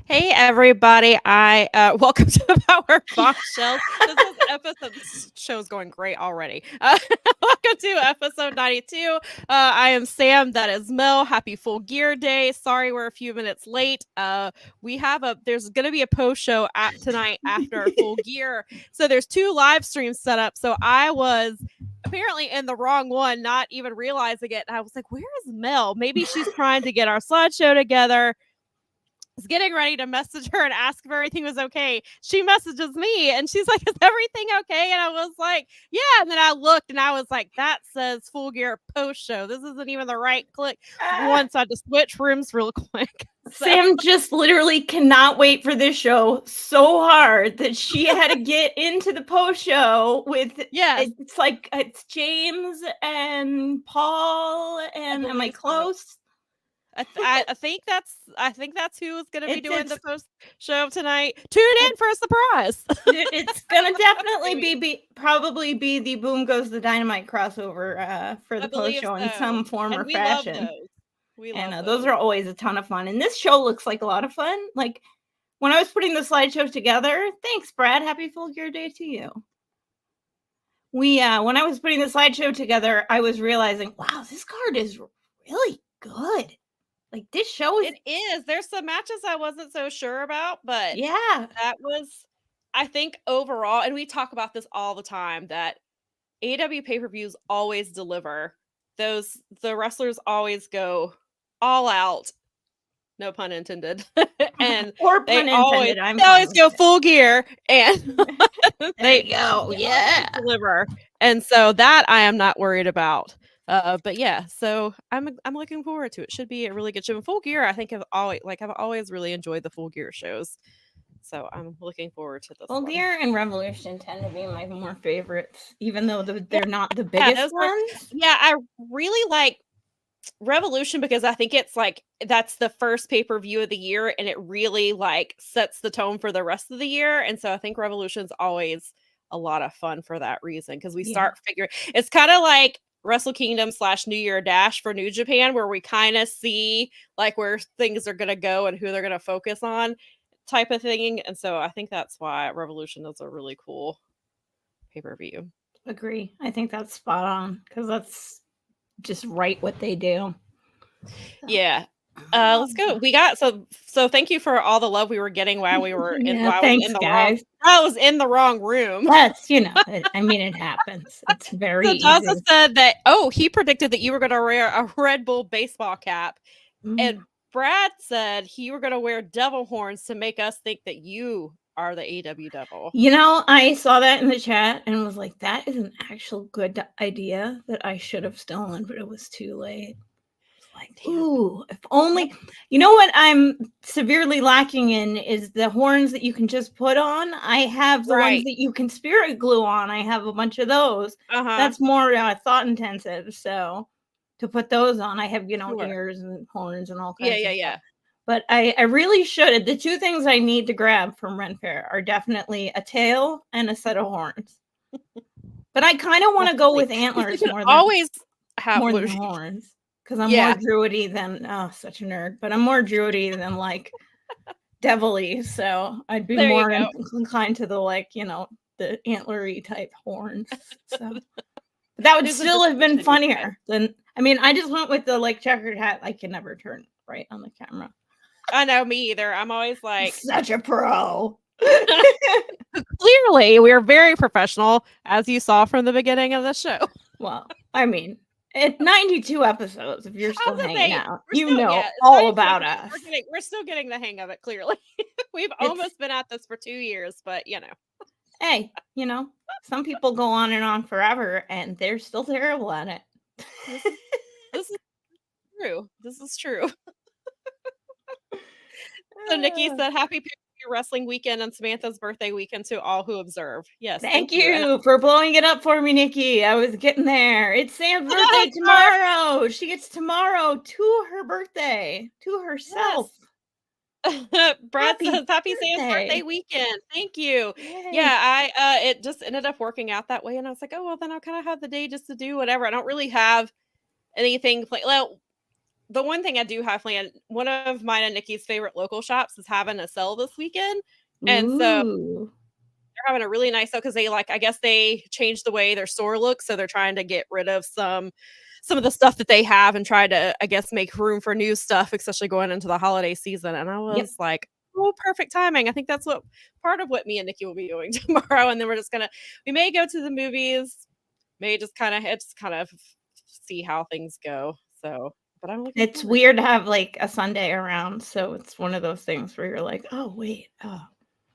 Hey everybody! I welcome to Power Bombshells. This show's going great already. Welcome to episode 92. I am Sam. That is Mel. Happy Full Gear Day. Sorry we're a few minutes late. There's gonna be a post show at tonight after our Full Gear. So there's two live streams set up. So I was apparently in the wrong one, not even realizing it. And I was like, "Where is Mel? Maybe she's trying to get our slideshow together." Was getting ready to message her and ask if everything was okay. She messages me and she's like, "Is everything okay?" And I was like, "Yeah." And then I looked and I was like, "That says Full Gear post show. This isn't even the right click." Once I had to switch rooms real quick. So. Sam just literally cannot wait for this show so hard that she had to get into the post show with. It's James and Paul and am I close? I think that's who's going to be doing the post show tonight. Tune in for a surprise. It's going to definitely probably be the Boom Goes the Dynamite crossover for the post show in some form or fashion. Those are always a ton of fun. And this show looks like a lot of fun. Like when I was putting the slideshow together, thanks, Brad. Happy Full Gear Day to you. When I was putting the slideshow together, I was realizing, wow, this card is really good. Like this show is. There's some matches I wasn't so sure about, but yeah, that was, I think overall, and we talk about this all the time, that AEW pay-per-views always deliver. The wrestlers always go all out, no pun intended, and or pun intended. They always go full gear, and they go, yeah, deliver. And so that I am not worried about. But yeah, so I'm looking forward to it. Should be a really good show. And Full Gear, I think I've always really enjoyed the Full Gear shows. So I'm looking forward to this. Full Gear and Revolution tend to be my more favorites, even though they're not the biggest ones. I really like Revolution because I think it's like that's the first pay-per-view of the year, and it really like sets the tone for the rest of the year. And so I think Revolution's always a lot of fun for that reason because we start figuring. It's kind of like Wrestle Kingdom / New Year Dash for New Japan, where we kind of see like where things are going to go and who they're going to focus on type of thing. And so I think that's why Revolution is a really cool pay-per-view. Agree. I think that's spot on because that's just right what they do. Yeah. Let's go. We got so thank you for all the love we were getting while we were in guys. I was in the wrong room. That's I mean it happens. It's very easy. Daza said that he predicted that you were going to wear a Red Bull baseball cap. And Brad said you were going to wear devil horns to make us think that you are the AEW devil. I saw that in the chat and was like, that is an actual good idea that I should have stolen, but it was too late. Like, ooh, if only. You know what I'm severely lacking in is the horns that you can just put on. I have the ones that you can spirit glue on. I have a bunch of those. That's more thought intensive. So to put those on, I have, ears and horns and all kinds of stuff. Yeah. But I really should. The two things I need to grab from Ren Fair are definitely a tail and a set of horns. But I kind of want to go with antlers more than horns. Because I'm more druidy than such a nerd, but I'm more druidy than like devilly. So I'd be more inclined to the the antlery type horns. So but that would still have been funnier than I just went with the checkered hat. I can never turn right on the camera. I know, me either. I'm always like such a pro. Clearly, we're very professional, as you saw from the beginning of the show. Well, at 92 episodes, if you're still hanging out, all about us. We're still getting the hang of it, clearly. We've almost been at this for 2 years, but Hey, some people go on and on forever, and they're still terrible at it. This is true. This is true. So Nikki said, happy wrestling weekend and Samantha's birthday weekend to all who observe. Yes. Thank you for blowing it up for me, Nikki. I was getting there. It's Sam's birthday tomorrow. She gets tomorrow to her birthday, to herself. Yes. Brad says, happy Sam's birthday weekend. Thank you. Yay. Yeah, it just ended up working out that way. And I was like, oh, well, then I'll kind of have the day just to do whatever. I don't really have anything. Well, the one thing I do have planned, one of mine and Nikki's favorite local shops is having a sale this weekend. And so Ooh. they're having a really nice sale because they I guess they changed the way their store looks. So they're trying to get rid of some of the stuff that they have and try to, I guess, make room for new stuff, especially going into the holiday season. And I Yep. was like, oh, perfect timing. I think that's what part of what me and Nikki will be doing tomorrow. And then we may go to the movies, may just kind of see how things go. So, but I'm looking It's forward. weird to have like a Sunday around, so it's one of those things where you're like, oh wait, oh.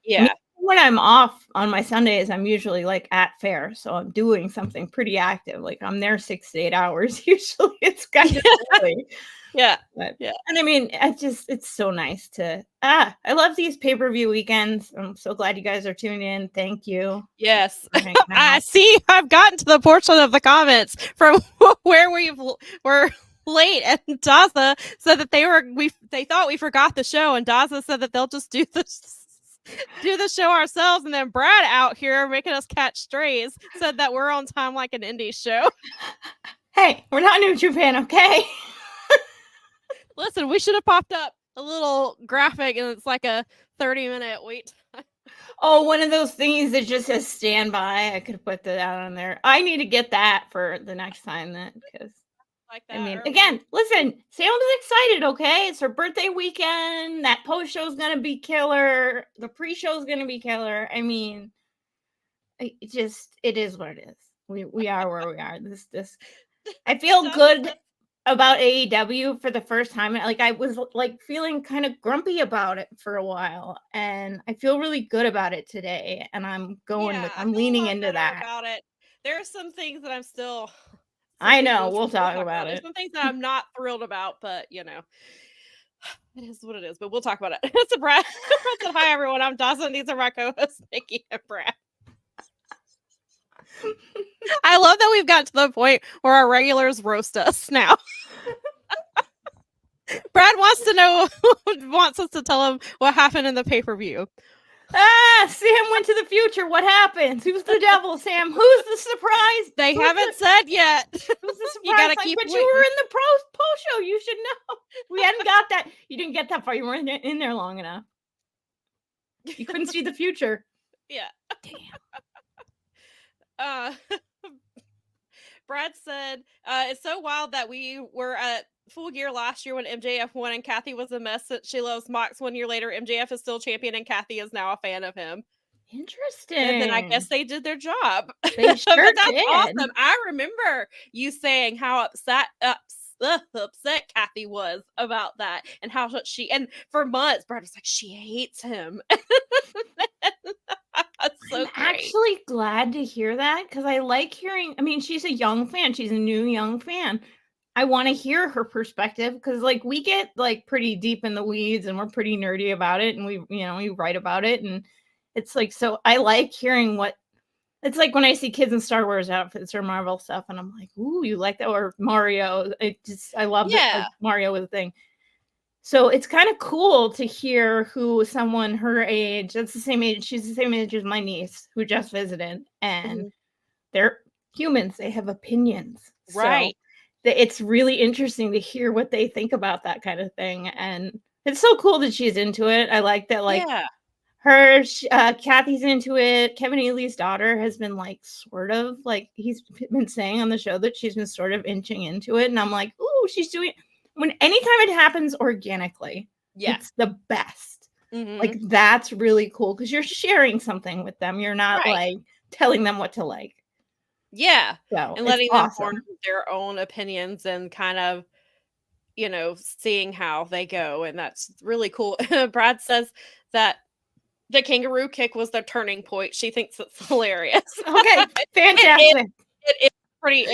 Yeah. When I'm off on my Sundays, I'm usually like at fair, so I'm doing something pretty active. Like I'm there 6 to 8 hours. Usually, it's kind of silly. Yeah. But, Yeah. and I mean, it's so nice to I love these pay-per-view weekends. I'm so glad you guys are tuning in. Thank you. Yes. for hanging I out. see I've gotten to the portion of the comments from where we're late, and Daza said that they thought we forgot the show, and Daza said that they'll just do the show ourselves. And then Brad out here making us catch strays said that we're on time like an indie show. Hey, we're not New Japan, okay? Listen, we should have popped up a little graphic, and it's like a 30-minute wait time. Oh, one of those things that just says standby. I could put that out on there. I need to get that for the next time then, because Like that. I mean, early. again, listen, Sam is excited, okay? It's her birthday weekend. That post show is going to be killer. The pre-show is going to be killer. I mean, it is what it is. We are where we are. This I feel good about AEW for the first time. Like I was like feeling kind of grumpy about it for a while, and I feel really good about it today. And I'm leaning into that. About it. There are some things that I'm still. I know. We'll talk about it. There's some things that I'm not thrilled about, but it is what it is. But we'll talk about it. So Brad said, "Hi everyone. I'm Dawson. These are my co-hosts, Nikki and Brad." I love that we've got to the point where our regulars roast us now. Brad wants us to tell him what happened in the pay-per-view. Sam went to the future. What happens? Who's the devil, Sam? Who's the surprise? They haven't said yet. Who's the surprise? You gotta keep but you were in the post show. You should know. We hadn't got that. You didn't get that far. You weren't in there long enough. You couldn't see the future. Yeah. Damn. Brad said, it's so wild that we were at Full Gear last year when MJF won and Kathy was a mess that she loves Mox. 1 year later, MJF is still champion and Kathy is now a fan of him. Interesting. And then I guess they did their job. They sure But that's did. awesome. I remember you saying how upset Kathy was about that, and how and for months Brad was like, she hates him. That's so I'm actually glad to hear that, because I like hearing. I mean, she's a young fan. She's a new young fan. I want to hear her perspective, because like we get like pretty deep in the weeds and we're pretty nerdy about it, and we write about it, and it's like, so I like hearing what it's like when I see kids in Star Wars outfits or Marvel stuff, and I'm like, ooh, you like that? Or Mario. I love that, like, Mario was a thing. So it's kind of cool to hear who someone her age, that's the same age, she's the same age as my niece who just visited, and they're humans, they have opinions. Right. So it's really interesting to hear what they think about that kind of thing. And it's so cool that she's into it. I like that, like, Kathy's into it. Kevin Ely's daughter has been like sort of like, he's been saying on the show that she's been sort of inching into it. And I'm like, ooh, she's doing anytime it happens organically, it's the best. Like, that's really cool, because you're sharing something with them. You're not like telling them what to like. Yeah. So, and letting them form their own opinions and kind of, seeing how they go. And that's really cool. Brad says that the kangaroo kick was the turning point. She thinks it's hilarious. Okay, fantastic. It is pretty.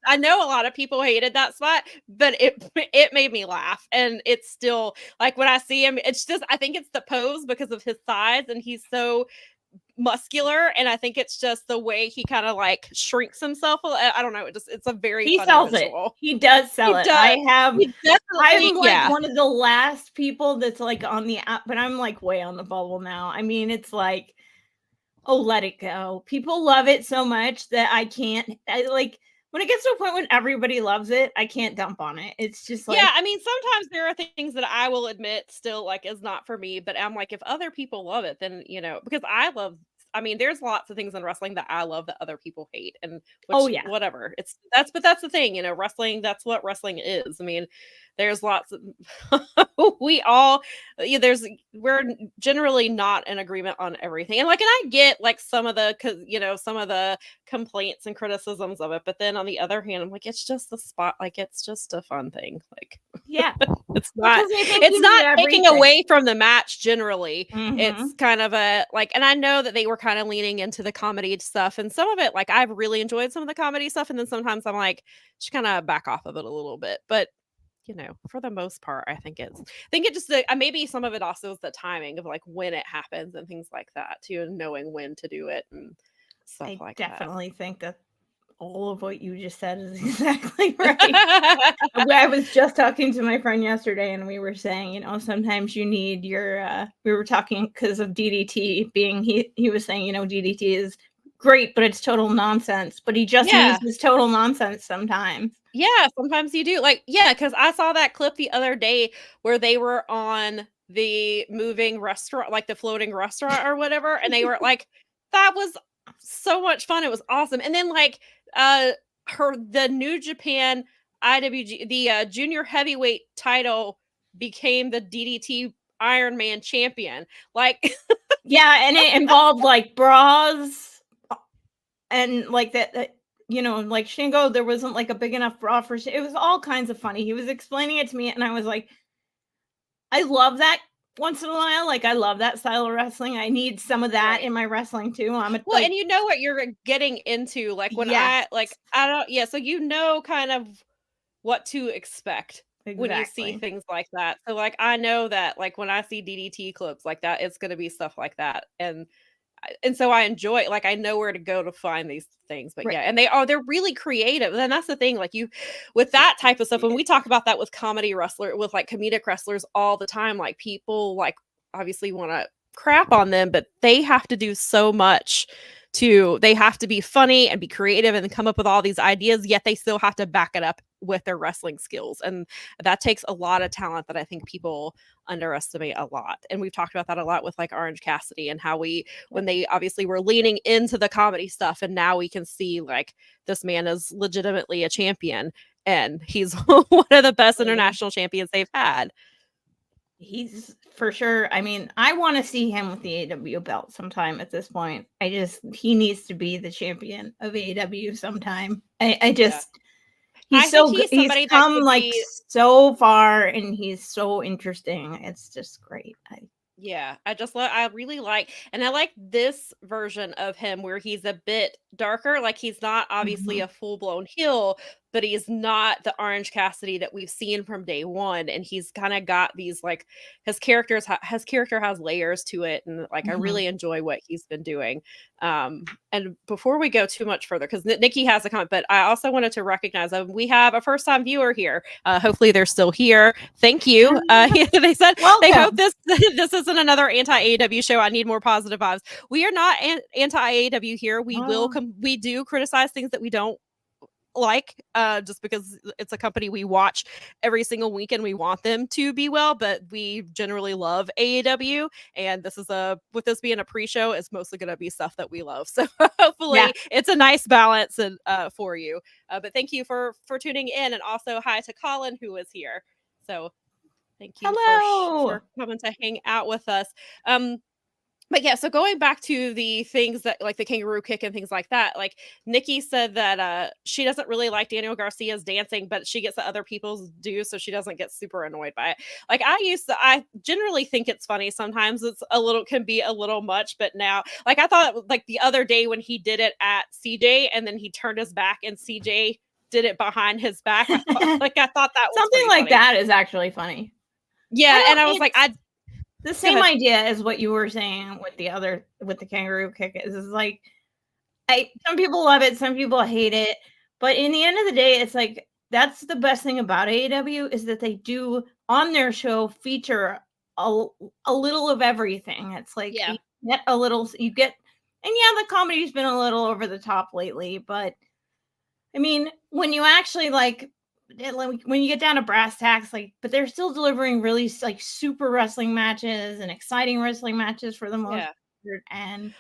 I know a lot of people hated that spot, but it made me laugh, and it's still like when I see him, it's just, I think it's the pose because of his size, and he's so muscular, and I think it's just the way he kind of like shrinks himself. I don't know. It's a very he funny sells visual. It. He does sell it. I'm like one of the last people that's like on the app, but I'm like way on the bubble now. I mean, it's like, oh, let it go. People love it so much that I can't. when it gets to a point when everybody loves it, I can't dump on it. It's just like, yeah, I mean, sometimes there are things that I will admit still like is not for me, but I'm like, if other people love it, then because I mean, there's lots of things in wrestling that I love that other people hate, and oh which yeah, whatever. But that's the thing, wrestling, that's what wrestling is. I mean, there's lots of we all yeah, we're generally not in agreement on everything. And like, and I get like some of some of the complaints and criticisms of it, but then on the other hand, I'm like, it's just the spot, like it's just a fun thing. Like yeah. it's not Because they think it's you need not taking everything. away from the match generally. It's Mm-hmm. kind of a like, and I know that they were kind of leaning into the comedy stuff, and some of it, like I've really enjoyed some of the comedy stuff, and then sometimes I'm like, just kind of back off of it a little bit. But for the most part, I think it just maybe some of it also is the timing of like when it happens and things like that too, and knowing when to do it and stuff I like definitely think that all of what you just said is exactly right. that. I was just talking to my friend yesterday, and we were saying, sometimes you need your. We were talking because of DDT being he was saying, DDT is great, but it's total nonsense. But he just Yeah. uses total nonsense sometimes. Yeah, sometimes you do. Like, yeah, because I saw that clip the other day where they were on the moving restaurant, like the floating restaurant or whatever, and they were like, that was so much fun. It was awesome. And then like the New Japan IWG, the junior heavyweight title became the DDT Iron Man champion. Like Yeah, and it involved like bras and like that. Like Shingo, there wasn't like a big enough bra for. It was all kinds of funny. He was explaining it to me, and I was like, I love that once in a while. Like, I love that style of wrestling. I need some of that right. in my wrestling too. Well, and you know what you're getting into, like when Yes, I don't, yeah, so kind of what to expect when you see exactly. things like that. So like I know that like when I see DDT clips like that, it's going to be stuff like that. And so I enjoy it. Like I know where to go to find these things. But Right. yeah, and they're really creative. And that's the thing, like you with that type of stuff, when we talk about that with with like comedic wrestlers all the time, like people like obviously want to crap on them, but they have to do so much they have to be funny and be creative and come up with all these ideas, yet they still have to back it up with their wrestling skills. And that takes a lot of talent that I think people underestimate a lot. And we've talked about that a lot with like Orange Cassidy and how when they obviously were leaning into the comedy stuff, and now we can see like this man is legitimately a champion and he's one of the best international champions they've had. He's for sure. I mean, I want to see him with the AEW belt sometime at this point. He needs to be the champion of AEW sometime. I Yeah. just, he's I think so good. he's He's somebody that come could like be so far, and he's so interesting. It's just great. Yeah, I really like, and I like this version of him where he's a bit darker. Like he's not obviously Mhm. a full blown heel, but he's not the Orange Cassidy that we've seen from day one. And he's kind of got these like his character has layers to it, and like I Mhm. really enjoy what he's been doing. And before we go too much further, because Nikki has a comment, but I also wanted to recognize we have a first time viewer here. Hopefully they're still here. Thank you. They said they hope Welcome. this isn't another anti AEW show. I need more positive vibes. We are not anti AEW here. We do criticize things that we don't like just because it's a company we watch every single week and we want them to be well, but we generally love AEW, and with this being a pre-show, it's mostly going to be stuff that we love, so Yeah. hopefully it's a nice balance and for you, but thank you for tuning in, and also hi to Colin who is here. So thank you Hello. for coming to hang out with us. But yeah, so going back to the things that like the kangaroo kick and things like that, like Nikki said that she doesn't really like Daniel Garcia's dancing, but she gets that other people's do, so she doesn't get super annoyed by it. Like I generally think it's funny. Sometimes can be a little much, but now like I thought like the other day when he did it at CJ and then he turned his back and CJ did it behind his back. I thought that was Something pretty like funny. that is actually funny. Yeah, and I was like, the same idea as what you were saying with the kangaroo kick is like some people love it, some people hate it, but in the end of the day, it's like that's the best thing about AEW is that they do on their show feature a little of everything. It's like yeah. you get, and yeah, the comedy's been a little over the top lately, but I mean, when you actually like when you get down to brass tacks, like, but they're still delivering really like super wrestling matches and exciting wrestling matches for the most Yeah. part. And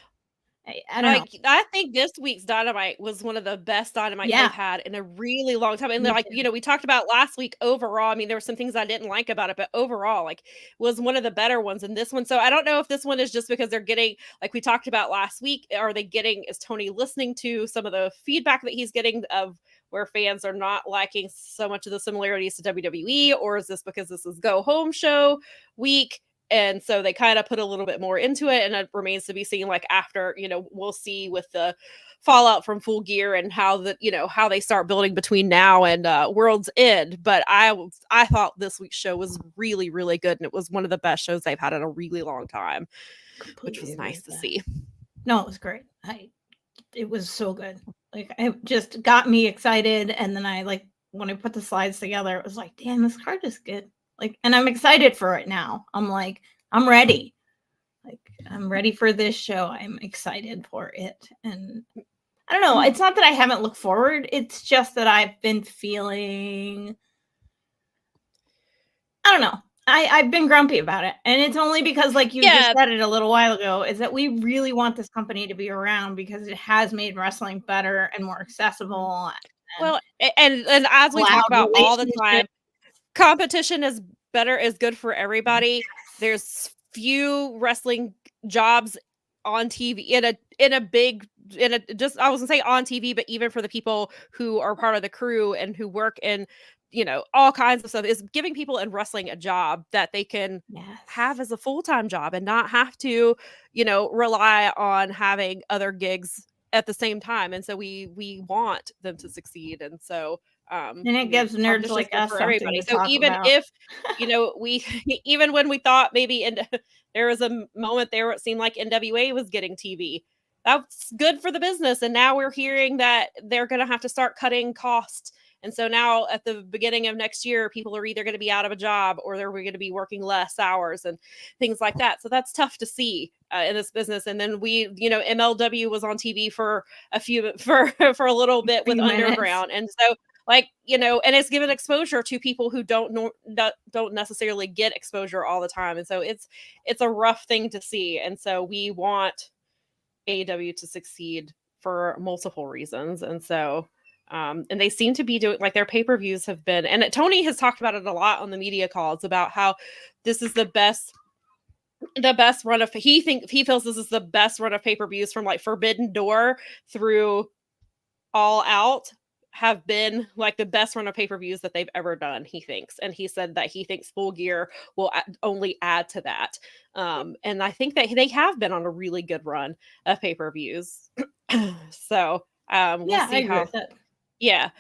I don't know. Like, I think this week's Dynamite was one of the best Dynamites they've Yeah, had in a really long time, and, me like, too. we talked about last week overall, I mean, there were some things I didn't like about it, but overall, like, was one of the better ones in this one, so I don't know if this one is just because they're getting like we talked about last week, are they getting is Tony listening to some of the feedback that he's getting of where fans are not liking so much of the similarities to WWE, or is this because this is go home show week? And so they kind of put a little bit more into it, and it remains to be seen, like, after, we'll see with the fallout from Full Gear and how how they start building between now and World's End. But I thought this week's show was really, really good, and it was one of the best shows they've had in a really long time, which Completely was agree nice with to that. see. No, it was great. It was so good. Like, it just got me excited, and then I like when I put the slides together, it was like, damn, this card is good. Like, and I'm excited for it now. I'm like, I'm ready. Like, I'm ready for this show. I'm excited for it. And I don't know. It's not that I haven't looked forward. It's just that I've been feeling, I don't know. I've been grumpy about it. And it's only because, like you just Yeah, said it a little while ago, is that we really want this company to be around because it has made wrestling better and more accessible and well, and as we allowed talk about all the relationships. time, competition is good for everybody. There's few wrestling jobs on TV in a big in a just I was gonna say on TV, but even for the people who are part of the crew and who work in, all kinds of stuff, is giving people in wrestling a job that they can Yes. have as a full-time job and not have to, rely on having other gigs at the same time. And so we want them to succeed. And so And it gives nerds competition is like good us for something everybody. to So talk even about. if, we even when we thought maybe there was a moment there where it seemed like NWA was getting TV. That's good for the business. And now we're hearing that they're going to have to start cutting costs. And so now at the beginning of next year, people are either going to be out of a job or they're going to be working less hours and things like that. So that's tough to see in this business. And then MLW was on TV for a few for a little bit with Few minutes. Underground, and so and it's given exposure to people who don't necessarily get exposure all the time. And so it's a rough thing to see. And so we want AEW to succeed for multiple reasons. And so and they seem to be doing, like, their pay-per-views have been, and Tony has talked about it a lot on the media calls about how this is the best run of he feels this is the best run of pay-per-views from like Forbidden Door through All Out have been like the best run of pay-per-views that they've ever done, he thinks. And he said that he thinks Full Gear will only add to that. And I think that they have been on a really good run of pay-per-views. So we'll Yeah, I see agree how. with that. Yeah.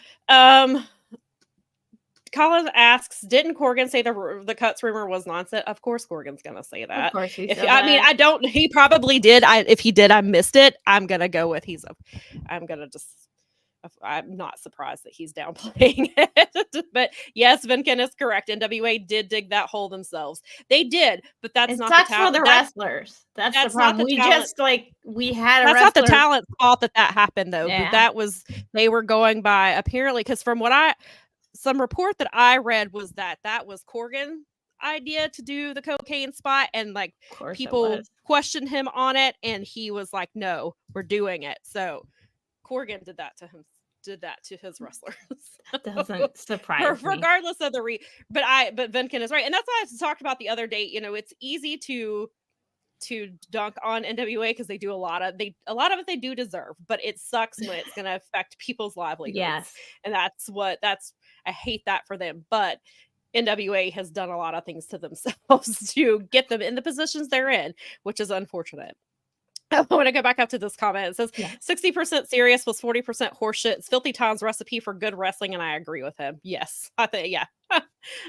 Colin asks, "Didn't Corgan say the cuts rumor was nonsense?" Of course, Corgan's gonna say Of that. course he If said I mean, that. I don't. He probably did. If he did, I missed it. I'm gonna go with I'm gonna just. I'm not surprised that he's downplaying it. But yes, Vinken is correct. NWA did dig that hole themselves. They did, but that's It not the sucks for talent. the wrestlers. That's the That's not problem. the We talent. just like we had a That's not the wrestler. talent's fault that happened, though. Yeah. That was they were going by apparently, because from some report that I read was that was Corgan idea to do the cocaine spot, and like Of course it people was. questioned him on it, and he was like, "No, we're doing it." So Corgan did that to him, did that to his wrestlers. That doesn't surprise me. Regardless of but Vinken is right, and that's why I talked about the other day. It's easy to dunk on NWA because they do a lot of it they do deserve, but it sucks when it's going to affect people's livelihoods. Yes. And I hate that for them. But NWA has done a lot of things to themselves to get them in the positions they're in, which is unfortunate. I want to go back up to this comment. It says Yeah. 60% serious was 40% horseshit. It's Filthy Tom's recipe for good wrestling, and I agree with him. Yes, I think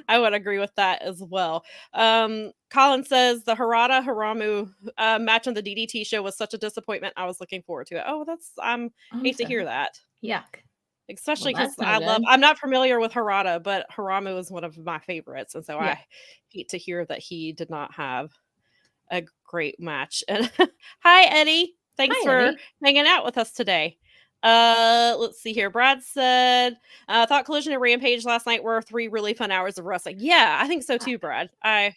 I would agree with that as well. Colin says the Harada Haramu match on the DDT show was such a disappointment. I was looking forward to it. Oh, hate to hear that. Yuck. Especially Well, because that's no good. I'm not familiar with Harada, but Haramu is one of my favorites, and so Yeah. I hate to hear that he did not have a great match. And hi, Eddie. Thanks Hi, for Eddie. hanging out with us today. Let's see here. Brad said, thought Collision and Rampage last night were 3 really fun hours of wrestling. Yeah, I think so too, Brad. I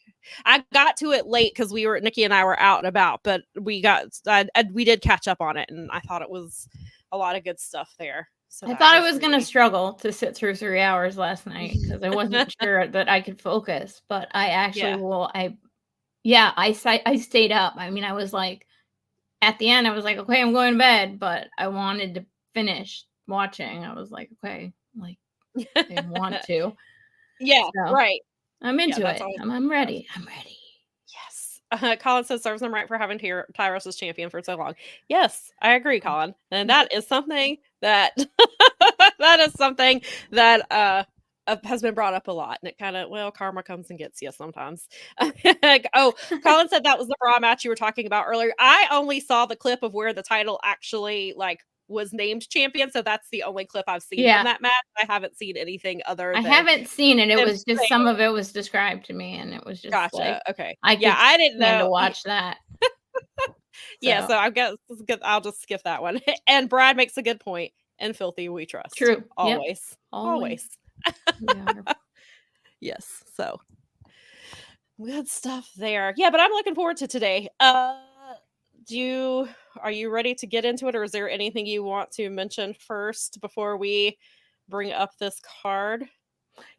got to it late because Nikki and I were out and about, but we did catch up on it, and I thought it was a lot of good stuff there. So I thought I was going to struggle to sit through 3 hours last night because I wasn't sure that I could focus, but I actually I stayed up. I mean, I was like, at the end, I was like, okay, I'm going to bed, but I wanted to finish watching. I was like, okay, like I want to. Yeah, so, right. I'm into it. I'm ready. I'm ready. Yes. Colin says serves them right for having Tyros as champion for so long. Yes, I agree, Colin. And that is something that has been brought up a lot, and it kind of karma comes and gets you sometimes. Colin said that was the Raw match you were talking about earlier. I only saw the clip of where the title actually was named champion, so that's the only clip I've seen from that match. I haven't seen anything other than I haven't seen it. It was just some of it was described to me, and it was just gotcha. Okay. I didn't know to watch that. Yeah, so I guess I'll just skip that one. And Brad makes a good point. And filthy we trust. True. Always. Yep. Always. Yes. So good stuff there. Yeah, but I'm looking forward to today. Are you ready to get into it, or is there anything you want to mention first before we bring up this card?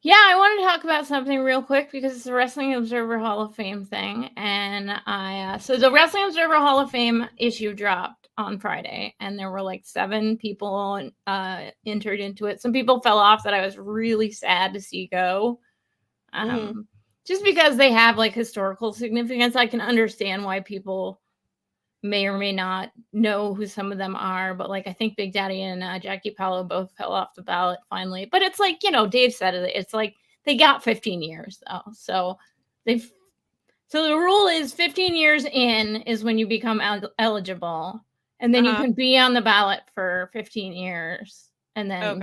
Yeah, I want to talk about something real quick because it's the Wrestling Observer Hall of Fame thing. And so the Wrestling Observer Hall of Fame issue dropped on Friday, and there were like 7 people entered into it. Some people fell off that I was really sad to see go. Just because they have like historical significance. I can understand why people may or may not know who some of them are, but like I think Big Daddy and Jackie Paolo both fell off the ballot finally. But it's like, Dave said it, it's like they got 15 years though. So the rule is 15 years in is when you become eligible, and then you can be on the ballot for 15 years, and then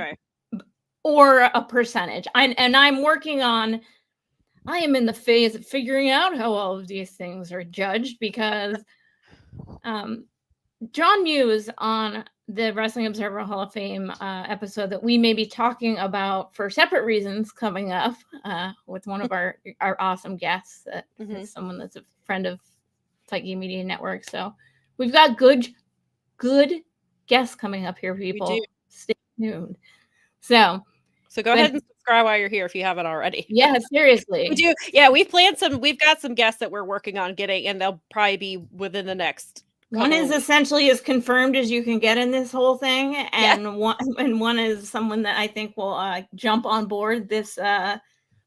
or a percentage. I'm working on. I am in the phase of figuring out how all of these things are judged because John Muse on the Wrestling Observer Hall of Fame episode that we may be talking about for separate reasons coming up with one of our awesome guests that is someone that's a friend of Psyche Media Network. So we've got good guests coming up here, people. We do. Stay tuned. So go ahead and subscribe while you're here if you haven't already. Yeah, seriously. We do. Yeah, we've got some guests that we're working on getting, and they'll probably be within the next one is essentially as confirmed as you can get in this whole thing, and one is someone that I think will jump on board this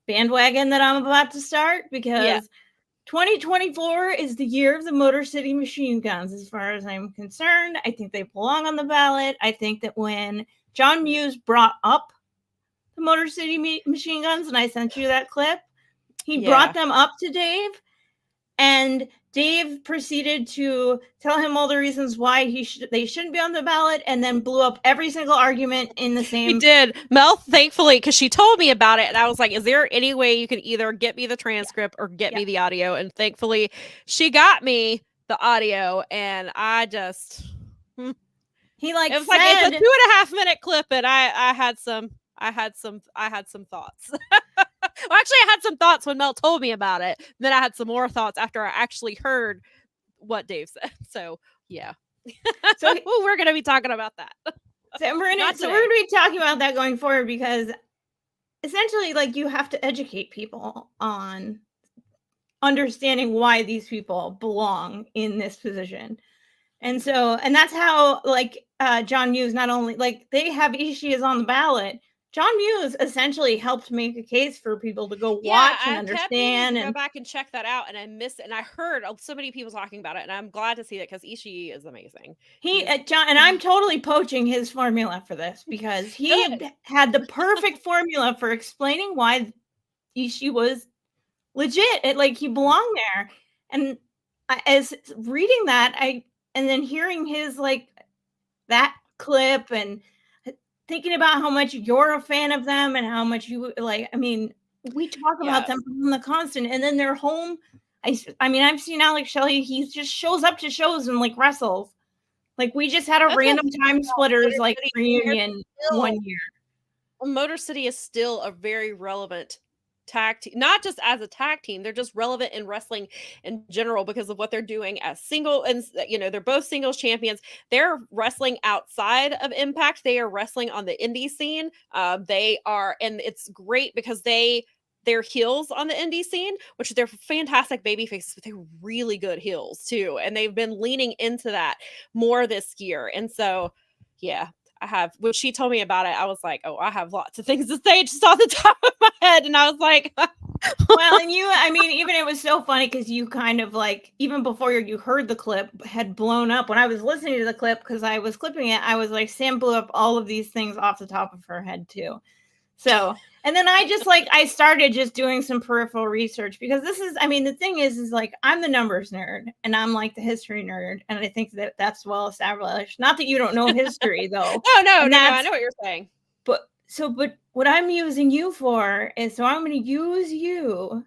bandwagon that I'm about to start, because 2024 is the year of the Motor City Machine Guns as far as I'm concerned. I think they belong on the ballot. I think that when John Muse brought up the Motor City Machine Guns, and I sent you that clip, he brought them up to Dave, and Dave proceeded to tell him all the reasons why they shouldn't be on the ballot, and then blew up every single argument in the same. He did. Mel, thankfully, because she told me about it, and I was like, is there any way you can either get me the transcript or get me the audio? And thankfully, she got me the audio, and I just... He it was like, it's a 2.5 minute clip, and I had some thoughts. Well, actually, I had some thoughts when Mel told me about it. Then I had some more thoughts after I actually heard what Dave said. So, yeah. So we're going to be talking about that. So we're going to be talking about that going forward, because essentially, like, you have to educate people on understanding why these people belong in this position. And that's how, like, John Muse, not only, like, they have Ishii is on the ballot. John Muse essentially helped make a case for people to go watch and understand. And go back and check that out, and I missed it. And I heard so many people talking about it, and I'm glad to see that because Ishii is amazing. John, and I'm totally poaching his formula for this, because he had the perfect formula for explaining why Ishii was legit. Like, he belonged there. And as reading that, and then hearing his, like, that clip, and thinking about how much you're a fan of them and how much you like, I mean, we talk about them on the constant, and then they're home. I mean, I've seen Alex Shelley, he just shows up to shows and like wrestles. Like we just had a That's random time splitters Motor like City. reunion Still, one year. Motor City is still a very relevant tag team, not just as a tag team. They're just relevant in wrestling in general because of what they're doing as single, and they're both singles champions. They're wrestling outside of Impact. They are wrestling on the indie scene. They are, and it's great because they're heels on the indie scene, which they're fantastic baby faces, but they're really good heels too. And they've been leaning into that more this year. And so, yeah, I have, when she told me about it, I was like, oh, I have lots of things to say just off the top of my head. And I was like, well, and even it was so funny because you kind of like, even before you heard the clip, had blown up. When I was listening to the clip, because I was clipping it, I was like, Sam blew up all of these things off the top of her head too. So, and then I just like, I started just doing some peripheral research because the thing is like, I'm the numbers nerd and I'm like the history nerd. And I think that that's well established. Not that you don't know history though. no, I know what you're saying. But what I'm using you for is, so I'm going to use you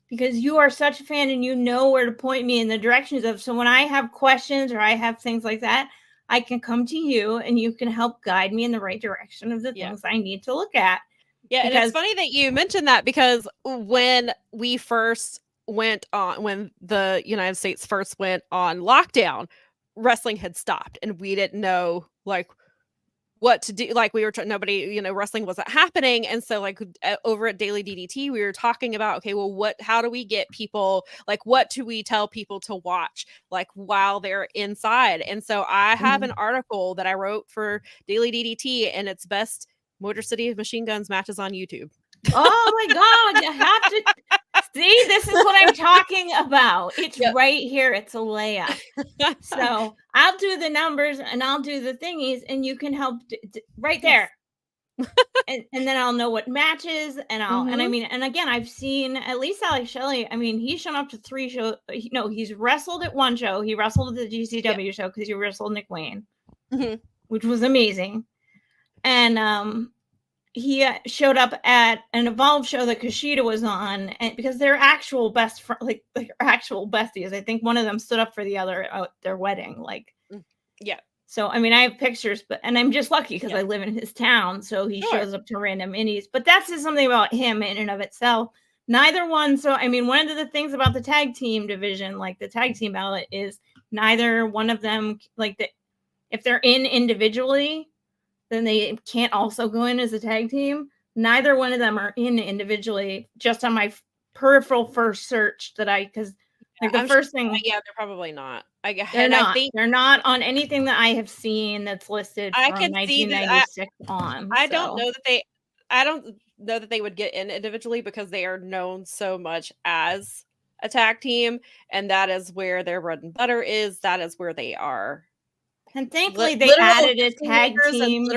because you are such a fan and you know where to point me in the directions of. So when I have questions or I have things like that, I can come to you and you can help guide me in the right direction of the things I need to look at. Yeah, and it's funny that you mentioned that because when we first when the United States first went on lockdown, wrestling had stopped and we didn't know like what to do. Like we were nobody, wrestling wasn't happening. And so like over at Daily DDT, we were talking about, okay, well, how do we get people, like, what do we tell people to watch, like while they're inside? And so I have an article that I wrote for Daily DDT and it's best Motor City Machine Guns matches on YouTube. Oh my God, you have to see, this is what I'm talking about. It's right here. It's a layup. So I'll do the numbers and I'll do the thingies and you can help right there. and then I'll know what matches and and again, I've seen at least Alex Shelley. I mean, he's shown up to 3 shows. No, he's wrestled at one show. He wrestled at the GCW show because he wrestled Nick Wayne, which was amazing. And he showed up at an Evolve show that Kushida was on, and because they're actual actual besties. I think one of them stood up for the other at their wedding. So I have pictures, and I'm just lucky because I live in his town, so he shows up to random indies. But that's just something about him in and of itself. Neither one. So one of the things about the tag team division, like the tag team ballot, is neither one of them if they're in individually, then they can't also go in as a tag team. Neither one of them are in individually, just on my peripheral first search because the first thing. Yeah, they're probably not. They're not. They're not on anything that I have seen that's listed from 1996 on. I don't know that they would get in individually because they are known so much as a tag team, and that is where their bread and butter is. That is where they are. And thankfully, they added a tag team.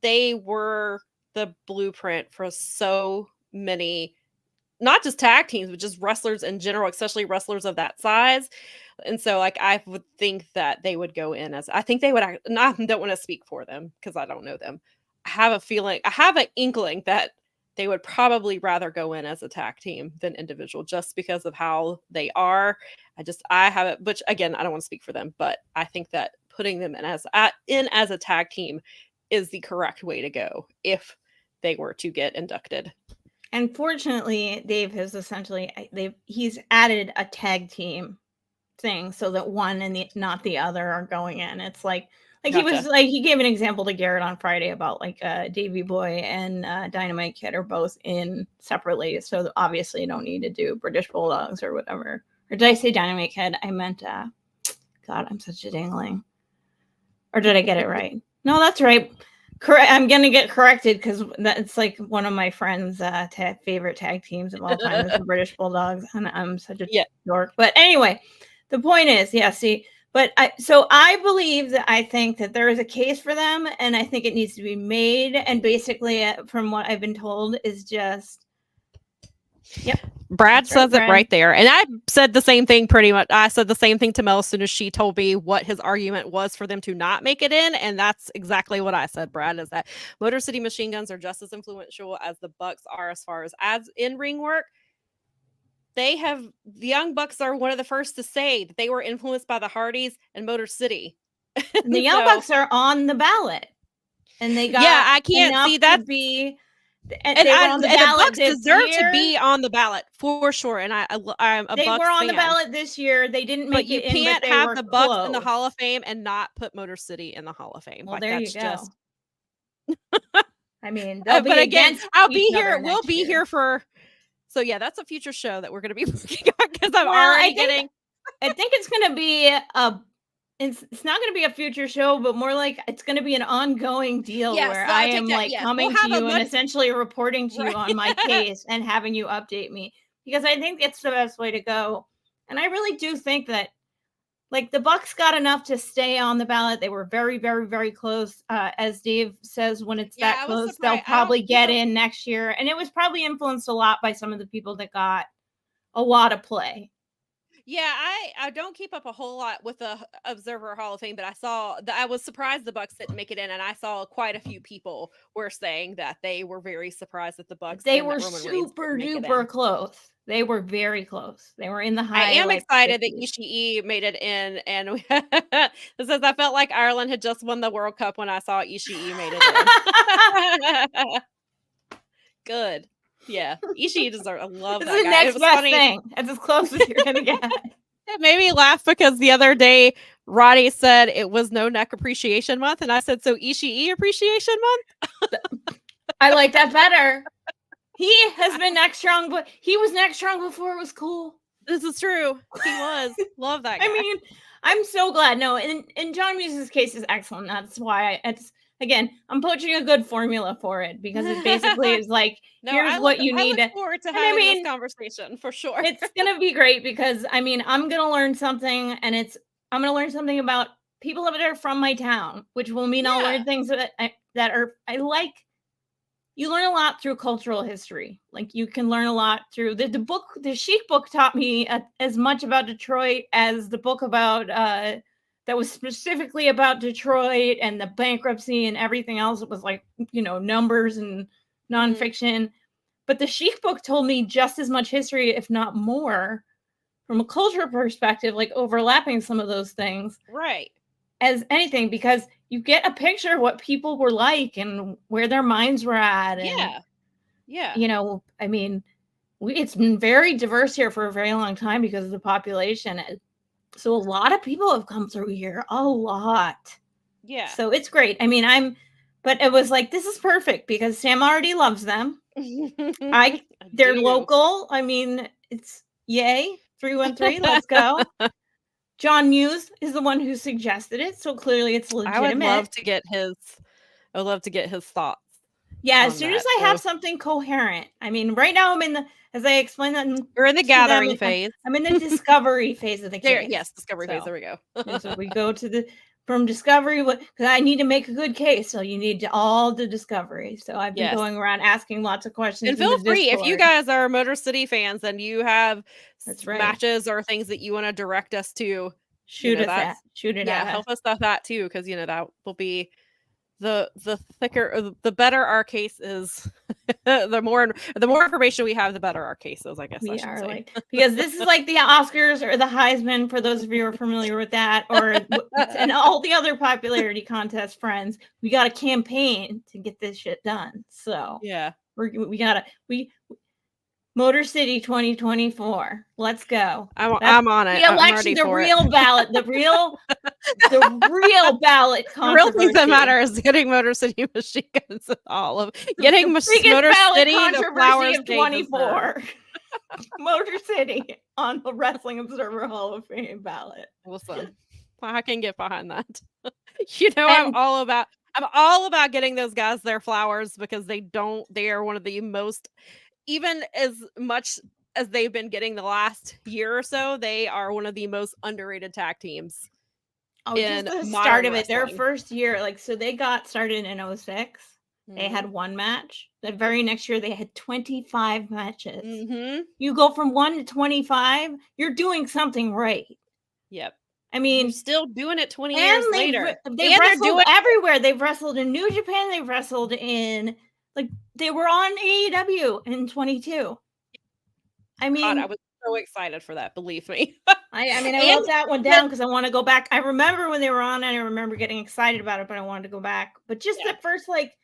They were the blueprint for so many, not just tag teams, but just wrestlers in general, especially wrestlers of that size. And so, I would think that they would go in as. I think they would. I don't want to speak for them because I don't know them. I have a feeling. I have an inkling that they would probably rather go in as a tag team than individual just because of how they are. I have it, which again, I don't want to speak for them, but I think that putting them in as a tag team is the correct way to go if they were to get inducted. And fortunately, Dave has he's added a tag team thing so that one and not the other are going in. It's gotcha. He gave an example to Garrett on Friday about Davey Boy and Dynamite Kid are both in separately, so obviously you don't need to do British Bulldogs or whatever. Or did I say Dynamite Kid? I meant God, I'm such a dingling. Or did I get it right? No, that's right. Correct. I'm gonna get corrected because that's one of my friends' favorite tag teams of all time is the British Bulldogs, and I'm such a dork. But anyway, the point is, but I believe that I think that there is a case for them, and I think it needs to be made. And basically, from what I've been told, is just Brad says it right there. And I said the same thing pretty much. I said the same thing to Mel as soon as she told me what his argument was for them to not make it in. And that's exactly what I said, Brad, is that Motor City Machine Guns are just as influential as the Bucks are as far as in-ring work. the Young Bucks are one of the first to say that they were influenced by the Hardys and Motor City. And the Young Bucks are on the ballot, and they got I can't enough see that to be. And and they were on the ballot Bucks this deserve year. to be on the ballot for sure. And I'm a They Bucks were on fan. the ballot this year. They didn't make it in, but they have were the Bucks close. in the Hall of Fame and not put Motor City in the Hall of Fame. Well, like, there that's you go. Just... I mean, they'll be but again, against I'll be each here. other We'll next be year. here for. So yeah, that's a future show that we're going to be working on because I'm Well, already getting. I think it's going to be a. It's not going to be a future show, but more like it's going to be an ongoing deal where so I take am that, like yes. coming We'll to you have a and essentially reporting to you on my Right. case and having you update me, because I think it's the best way to go. And I really do think that, like, the Bucks got enough to stay on the ballot. They were very, very, very close. As Dave says, when it's that close, they'll probably get in next year. And it was probably influenced a lot by some of the people that got a lot of play. Yeah, I don't keep up a whole lot with the Observer Hall of Fame, but I was surprised the Bucks didn't make it in, and I saw quite a few people were saying that they were very surprised that the Bucks. They were super duper close. They were very close. They were in the high. I am excited 50s. that Ishii made it in, and it says I felt like Ireland had just won the World Cup when I saw Ishii made it in. Good. Yeah, Ishii deserves. I love that guy. The next best thing. That's as close as you're gonna get. It made me laugh because the other day Roddy said it was No Neck Appreciation Month, and I said, so Ishii Appreciation Month? I like that better. He has been neck strong, but he was neck strong before it was cool. This is true. He was. Love that guy. I mean, I'm so glad. No, and John Muse's case is excellent. That's why again, I'm poaching a good formula for it, because it basically is like, here's what you need. I look forward to having this conversation for sure. It's gonna be great, because I mean, I'm gonna learn something, and I'm gonna learn something about people that are from my town, which will mean I'll learn things that I like. You learn a lot through cultural history. Like, you can learn a lot through the book. The Chic book taught me as much about Detroit as the book about that was specifically about Detroit and the bankruptcy and everything else. It was like, numbers and nonfiction. Mm-hmm. But the Chic book told me just as much history, if not more, from a cultural perspective, like overlapping some of those things. Right. As anything, because you get a picture of what people were like and where their minds were at. And, yeah. I mean, it's been very diverse here for a very long time because of the population. So a lot of people have come through here, a lot. Yeah. So it's great. I mean, but it was like, this is perfect because Sam already loves them. They're local. I mean, it's yay. 313. Let's go. John Muse is the one who suggested it, so clearly it's legitimate. I would love to get his thoughts. Yeah, as soon as I have something coherent. I mean, right now as I explained that, you're in the gathering phase. I'm in the discovery phase of the case. Yes, discovery phase. There we go. So we go to from discovery, because I need to make a good case, so you need all the discovery. So I've been going around asking lots of questions. And feel free, if you guys are Motor City fans and you have matches or things that you want to direct us to, shoot it at. Help us with that too, because that will be the thicker, the better our case is. the more information we have, the better our case is, I guess. We are say. Because this is like the Oscars or the Heisman, for those of you who are familiar with that, and all the other popularity contest friends. We got a campaign to get this shit done. So yeah, we Motor City 2024. Let's go. I'm on it. The election, the real ballot, the real ballot controversy. The real thing that matters is getting Motor City machine guns, all of getting Motor City the flowers of 24. Motor City on the Wrestling Observer Hall of Fame ballot. Listen, I can get behind that. I'm all about getting those guys their flowers, because they are one of the most, even as much as they've been getting the last year or so, they are one of the most underrated tag teams. Just the start of it, their first year, so they got started in 06. They had one match. The very next year, they had 25 matches. Mm-hmm. You go from 1 to 25, you're doing something right. Yep. I mean, you're still doing it 20 years later. They've wrestled everywhere. They've wrestled in New Japan. They've wrestled in, they were on AEW in 22. I mean, God, I was so excited for that. Believe me. I mean, I And wrote that one down because I want to go back. I remember when they were on, and I remember getting excited about it, but I wanted to go back. But just Yeah. at first, like,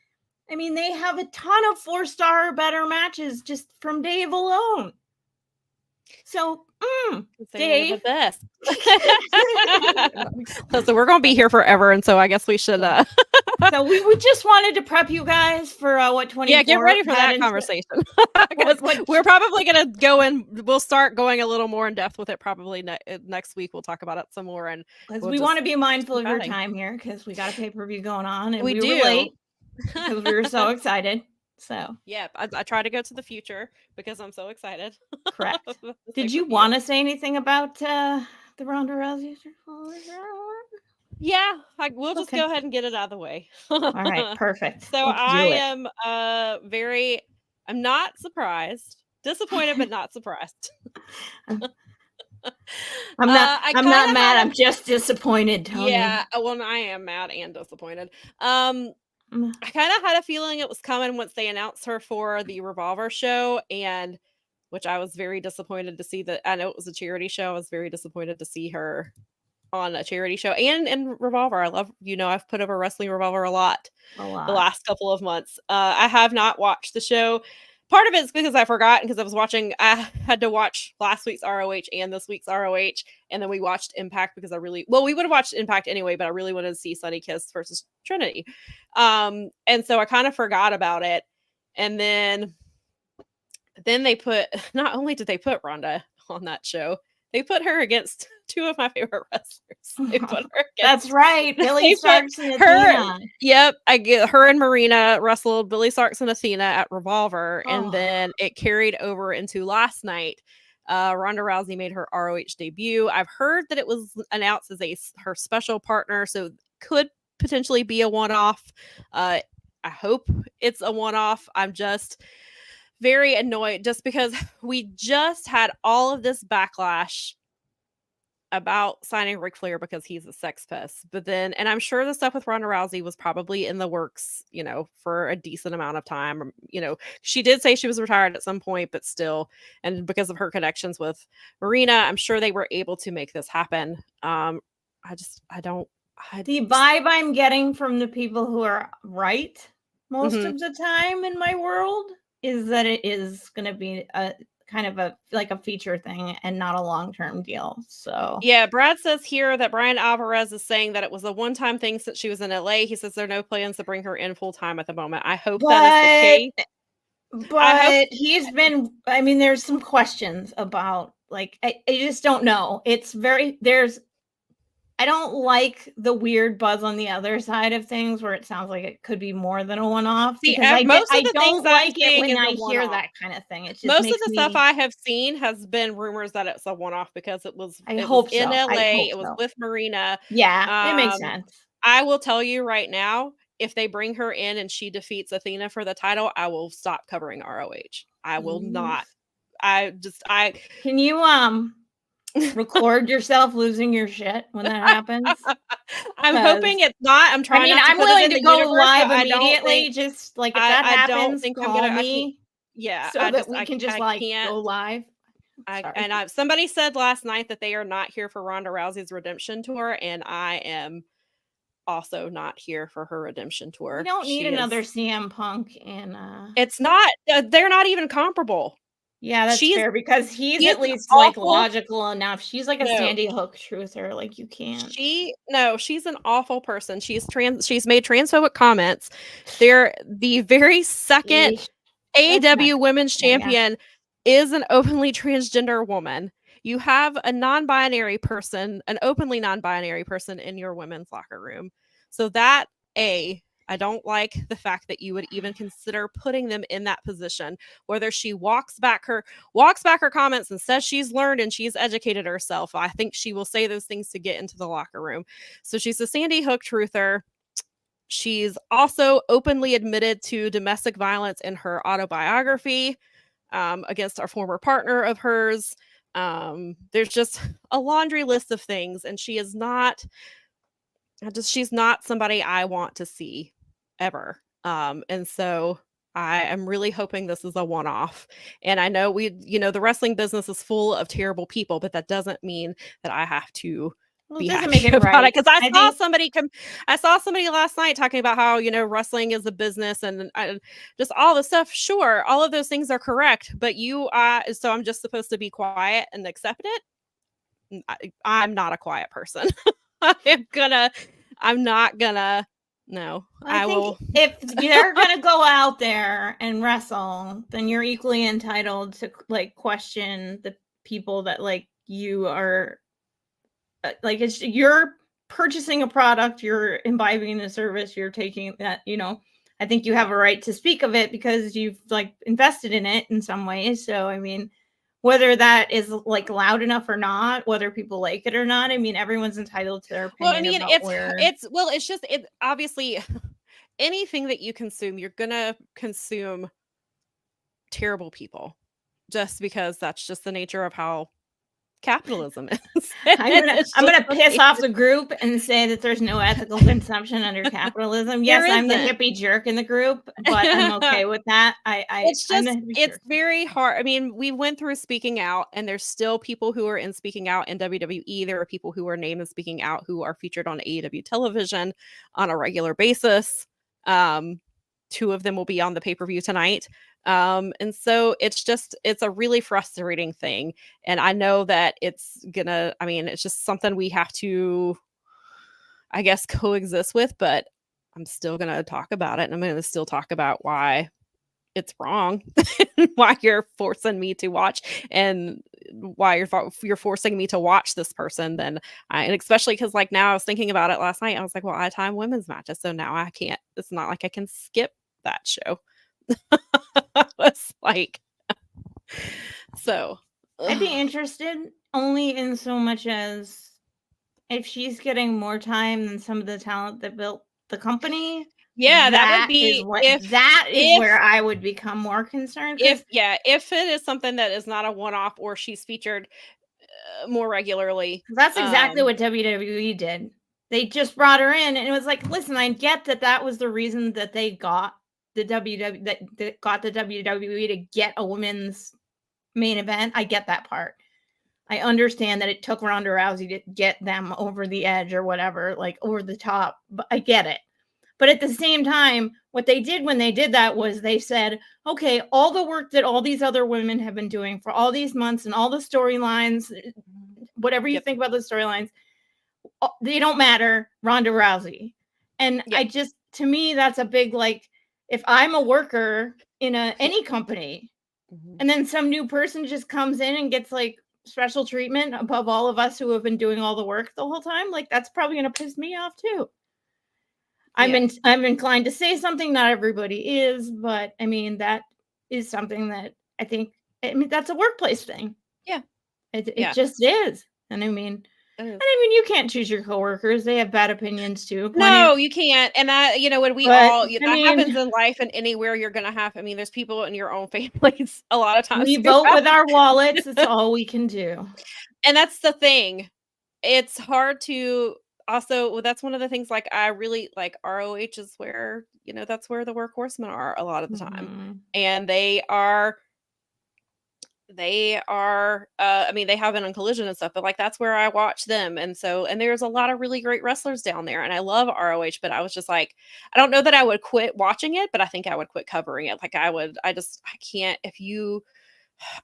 I mean, they have a ton of 4-star better matches just from Dave alone. So, Say one of Dave. the best. Listen, we're gonna be here forever, and so I guess we should. So we just wanted to prep you guys for what 24. Yeah, get ready for that conversation. Because we're probably gonna go in. We'll start going a little more in depth with it probably next week. We'll talk about it some more, and because we'll we want to be mindful of your chatting. time here because we got a pay-per-view going on, and We we do. were late because we were so excited. So yeah, I try to go to the future because I'm so excited. correct. Did you want to say anything about the Ronda Rousey? Yeah, we'll just go ahead and get it out of the way. All right, perfect. So I am I'm not surprised, disappointed, but not surprised. I'm not mad. I'm just disappointed, Tony. Yeah, well, I am mad and disappointed. I kind of had a feeling it was coming once they announced her for the Revolver show, and which I was very disappointed to see that. I know it was a charity show. I was very disappointed to see her on a charity show and in Revolver. I love, I've put over Wrestling Revolver a lot the last couple of months. I have not watched the show. Part of it is because I forgot, because I had to watch last week's ROH and this week's ROH, and then we watched Impact because we would have watched Impact anyway, but I really wanted to see Sunny Kiss versus Trinity. And so I kind of forgot about it. And then not only did they put Ronda on that show, they put her against two of my favorite wrestlers. They put her against, that's right, Billy Starks and Athena. Yep, her and Marina wrestled Billy Starks and Athena at Revolver, and then it carried over into last night. Ronda Rousey made her ROH debut. I've heard that it was announced as her special partner, so could potentially be a one-off. I hope it's a one-off. I'm just very annoyed just because we just had all of this backlash about signing Ric Flair because he's a sex pest. But then, and I'm sure the stuff with Ronda Rousey was probably in the works, for a decent amount of time. She did say she was retired at some point, but still, and because of her connections with Marina, I'm sure they were able to make this happen. The vibe I'm getting from the people who are right most of the time in my world is that it is going to be a kind of a feature thing and not a long-term deal. So yeah, Brad says here that Brian Alvarez is saying that it was a one-time thing since she was in LA. He says there are no plans to bring her in full-time at the moment. I hope that is the case. But he's been, there's some questions about, I just don't know. I don't like the weird buzz on the other side of things where it sounds like it could be more than a one-off. Because I don't like it when I hear that kind of thing. It just most of the stuff I have seen has been rumors that it's a one-off because it was in LA. It was with Marina. Yeah, it makes sense. I will tell you right now, if they bring her in and she defeats Athena for the title, I will stop covering ROH. I will not. Can you record yourself losing your shit when that happens? I'm hoping it's not. I'm trying. I'm willing to go live immediately. Just if that happens, I don't think call me. Yeah, so that we can just go live. Somebody said last night that they are not here for Ronda Rousey's redemption tour, and I am also not here for her redemption tour. We don't need another CM Punk, and it's not. They're not even comparable. Yeah, that's fair because he's at least logical enough. She's like a Sandy Hook truther. You can't. She's an awful person. She's made transphobic comments. They're the very second AEW Women's Champion is an openly transgender woman. You have a non-binary person, an openly non-binary person in your women's locker room. So that I don't like the fact that you would even consider putting them in that position. Whether she walks back her comments and says she's learned and she's educated herself, I think she will say those things to get into the locker room. So she's a Sandy Hook truther. She's also openly admitted to domestic violence in her autobiography against a former partner of hers. There's just a laundry list of things, and she's not somebody I want to see ever. And so I am really hoping this is a one-off. And I know the wrestling business is full of terrible people, but that doesn't mean that I have to Well, it be doesn't make happy it about it. right. Because I I saw think somebody last night talking about how, wrestling is a business and just all the stuff. Sure, all of those things are correct, but so I'm just supposed to be quiet and accept it? I'm not a quiet person. I'm not gonna, no, I I think will. if you're gonna go out there and wrestle, then you're equally entitled to like question the people that like you are like you're purchasing a product, you're imbibing a service, you're taking that, I think you have a right to speak of it because you've like invested in it in some ways. So I mean, whether that is like loud enough or not, whether people like it or not, I mean, everyone's entitled to their Well, I opinion mean, about where. it's just it obviously anything that you consume, you're gonna consume terrible people just because that's just the nature of how capitalism is. It's I'm just gonna the piss off nature. the group and say that there's no ethical consumption under capitalism. There Yes, I'm the isn't. hippie jerk in the group, but I'm okay with that. I'm the hippie It's jerk. very hard. I mean, we went through speaking out, and there's still people who are in speaking out in WWE. There are people who are named as speaking out who are featured on AEW television on a regular basis. Um, Two of them will be on the pay-per-view tonight. And so it's a really frustrating thing. And I know that it's just something we have to, I guess, coexist with, but I'm still gonna talk about it, and I'm gonna still talk about why it's wrong, why you're forcing me to watch, and why you're forcing me to watch this person. And especially because like now I was thinking about it last night. I was like, well, I time women's matches, so now I can't. It's not like I can skip that show. It's like so. I'd be Ugh. interested only in so much as if she's getting more time than some of the talent that built the company. Yeah, that would be That is if where I would become more concerned because if it is something that is not a one off or she's featured more regularly. that's exactly what WWE did. They just brought her in, and it was like, listen, I get that was the reason that they got the that got the WWE to get a women's main event. I get that part. I understand that it took Ronda Rousey to get them over the edge or whatever, like over the top. But I get it. But at the same time, what they did when they did that was they said, okay, all the work that all these other women have been doing for all these months and all the storylines, whatever you think about the storylines, they don't matter. Ronda Rousey. And Yep. To me, that's a big, like, if I'm a worker in any company and then some new person just comes in and gets like special treatment above all of us who have been doing all the work the whole time, like that's probably going to piss me off too. I'm inclined to say something. Not everybody is, but I mean that is something that I think. I mean that's a workplace thing. Yeah. It just is, and I mean, you can't choose your coworkers. They have bad opinions too. No, you can't. And that, when that happens in life and anywhere you're gonna have. I mean, there's people in your own families a lot of times. We vote with our wallets. It's all we can do. And that's the thing. It's hard to also. Well, that's one of the things. Like I really like ROH is where that's where the workhorsemen are a lot of the time, and they are I mean they have been on Collision and stuff, but like that's where I watch them. And there's a lot of really great wrestlers down there, and I love ROH, but I was just like, I don't know that I would quit watching it, but I think I would quit covering it. Like I can't. If you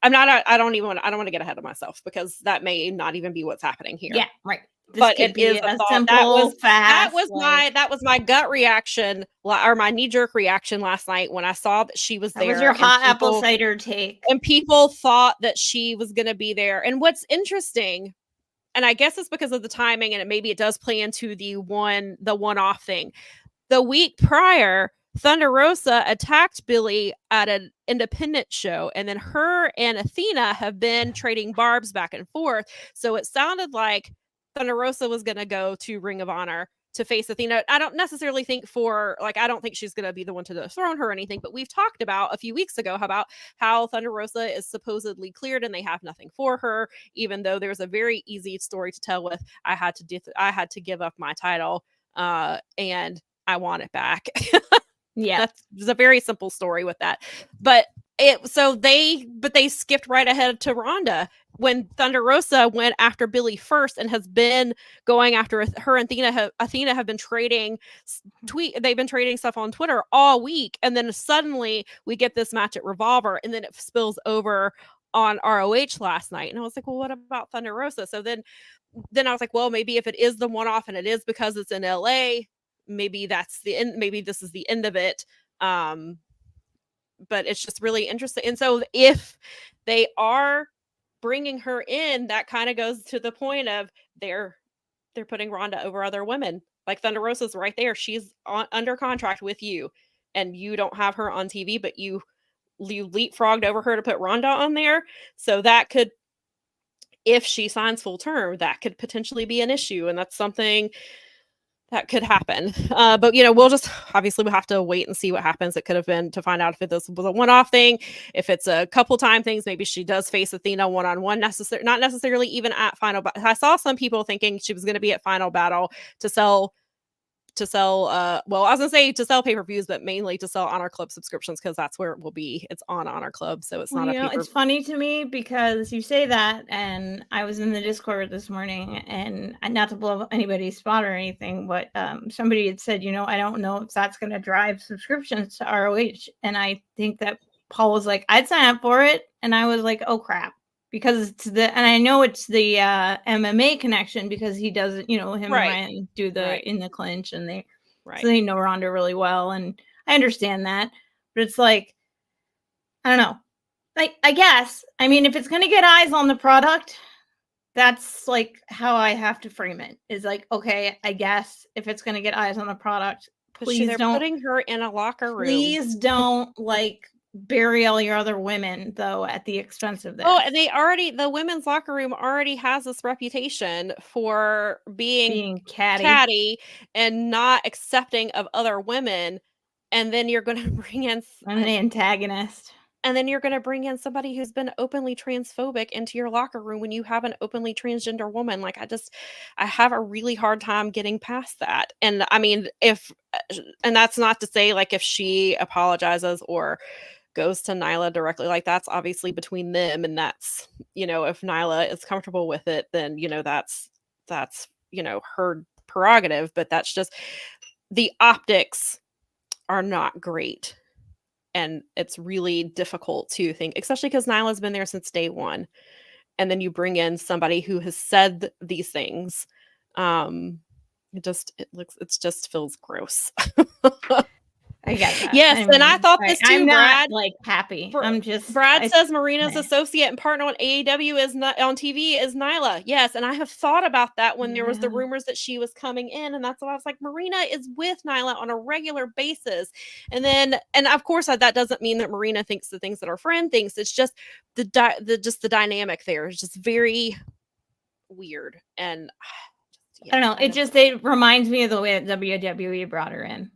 I don't want to get ahead of myself because that may not even be what's happening here. Yeah, right. But it is a thought. Simple, that was my gut reaction or my knee jerk reaction last night when I saw that she was there. That was your hot apple cider take. And people thought that she was going to be there. And what's interesting, and I guess it's because of the timing, and maybe it does play into the one-off thing. The week prior, Thunder Rosa attacked Billy at an independent show, and then her and Athena have been trading barbs back and forth. So it sounded like Thunder Rosa was going to go to Ring of Honor to face Athena. I don't necessarily think I don't think she's going to be the one to dethrone her or anything, but we've talked about a few weeks ago about how Thunder Rosa is supposedly cleared and they have nothing for her, even though there's a very easy story to tell with I had to give up my title and I want it back. Yeah. That's a very simple story with that. But they skipped right ahead to Ronda when Thunder Rosa went after Billy first and has been going after her and Athena have been trading they've been trading stuff on Twitter all week, and then suddenly we get this match at Revolver, and then it spills over on ROH last night. And I was like, well, what about Thunder Rosa? So then I was like, well, maybe if it is the one-off and it is because it's in LA, maybe that's the end, maybe this is the end of it. But it's just really interesting. And so if they are bringing her in, that kind of goes to the point of they're putting Ronda over other women. Like Thunder Rosa's right there. She's under contract with you, and you don't have her on TV, but you leapfrogged over her to put Ronda on there. So that could, if she signs full term, that could potentially be an issue, and that's something that could happen. But we'll just obviously have to wait and see what happens. It could have been to find out if this was a one-off thing, if it's a couple time things. Maybe she does face Athena one-on-one, not necessarily even at Final Battle. I saw some people thinking she was going to be at Final Battle to sell well, I was gonna say to sell pay-per-views, but mainly to sell Honor Club subscriptions, because that's where it will be. It's on Honor Club, so it's not a it's funny to me because you say that, and I was in the Discord this morning, and not to blow anybody's spot or anything, but somebody had said, I don't know if that's going to drive subscriptions to ROH, and I think that Paul was like, I'd sign up for it, and I was like, oh crap. Because and I know it's the MMA connection, because he does, him and Ryan do in the clinch, and so they know Ronda really well, and I understand that, but it's like, I don't know. I guess, I mean, if it's going to get eyes on the product, that's like how I have to frame it. Is like, okay, I guess if it's going to get eyes on the product, please don't putting her in a locker room. Please don't bury all your other women, though, at the expense of this. Oh, and the women's locker room already has this reputation for being catty and not accepting of other women. And then you're going to bring in an antagonist. And then you're going to bring in somebody who's been openly transphobic into your locker room when you have an openly transgender woman. I have a really hard time getting past that. And I mean, and that's not to say if she apologizes or goes to Nyla directly, that's obviously between them, and that's, if Nyla is comfortable with it, then that's her prerogative. But that's just, the optics are not great, and it's really difficult to think, especially because Nyla's been there since day one, and then you bring in somebody who has said these things. It just feels gross. I get that. Yes, and I thought this too, I'm Brad. Not happy. I'm just. Brad says Marina's associate and partner on AEW is not on TV is Nyla. Yes, and I have thought about that when there was the rumors that she was coming in, and that's why I was like, Marina is with Nyla on a regular basis. And of course that doesn't mean that Marina thinks the things that her friend thinks. It's just the dynamic there is just very weird, and I don't know. It reminds me of the way that WWE brought her in,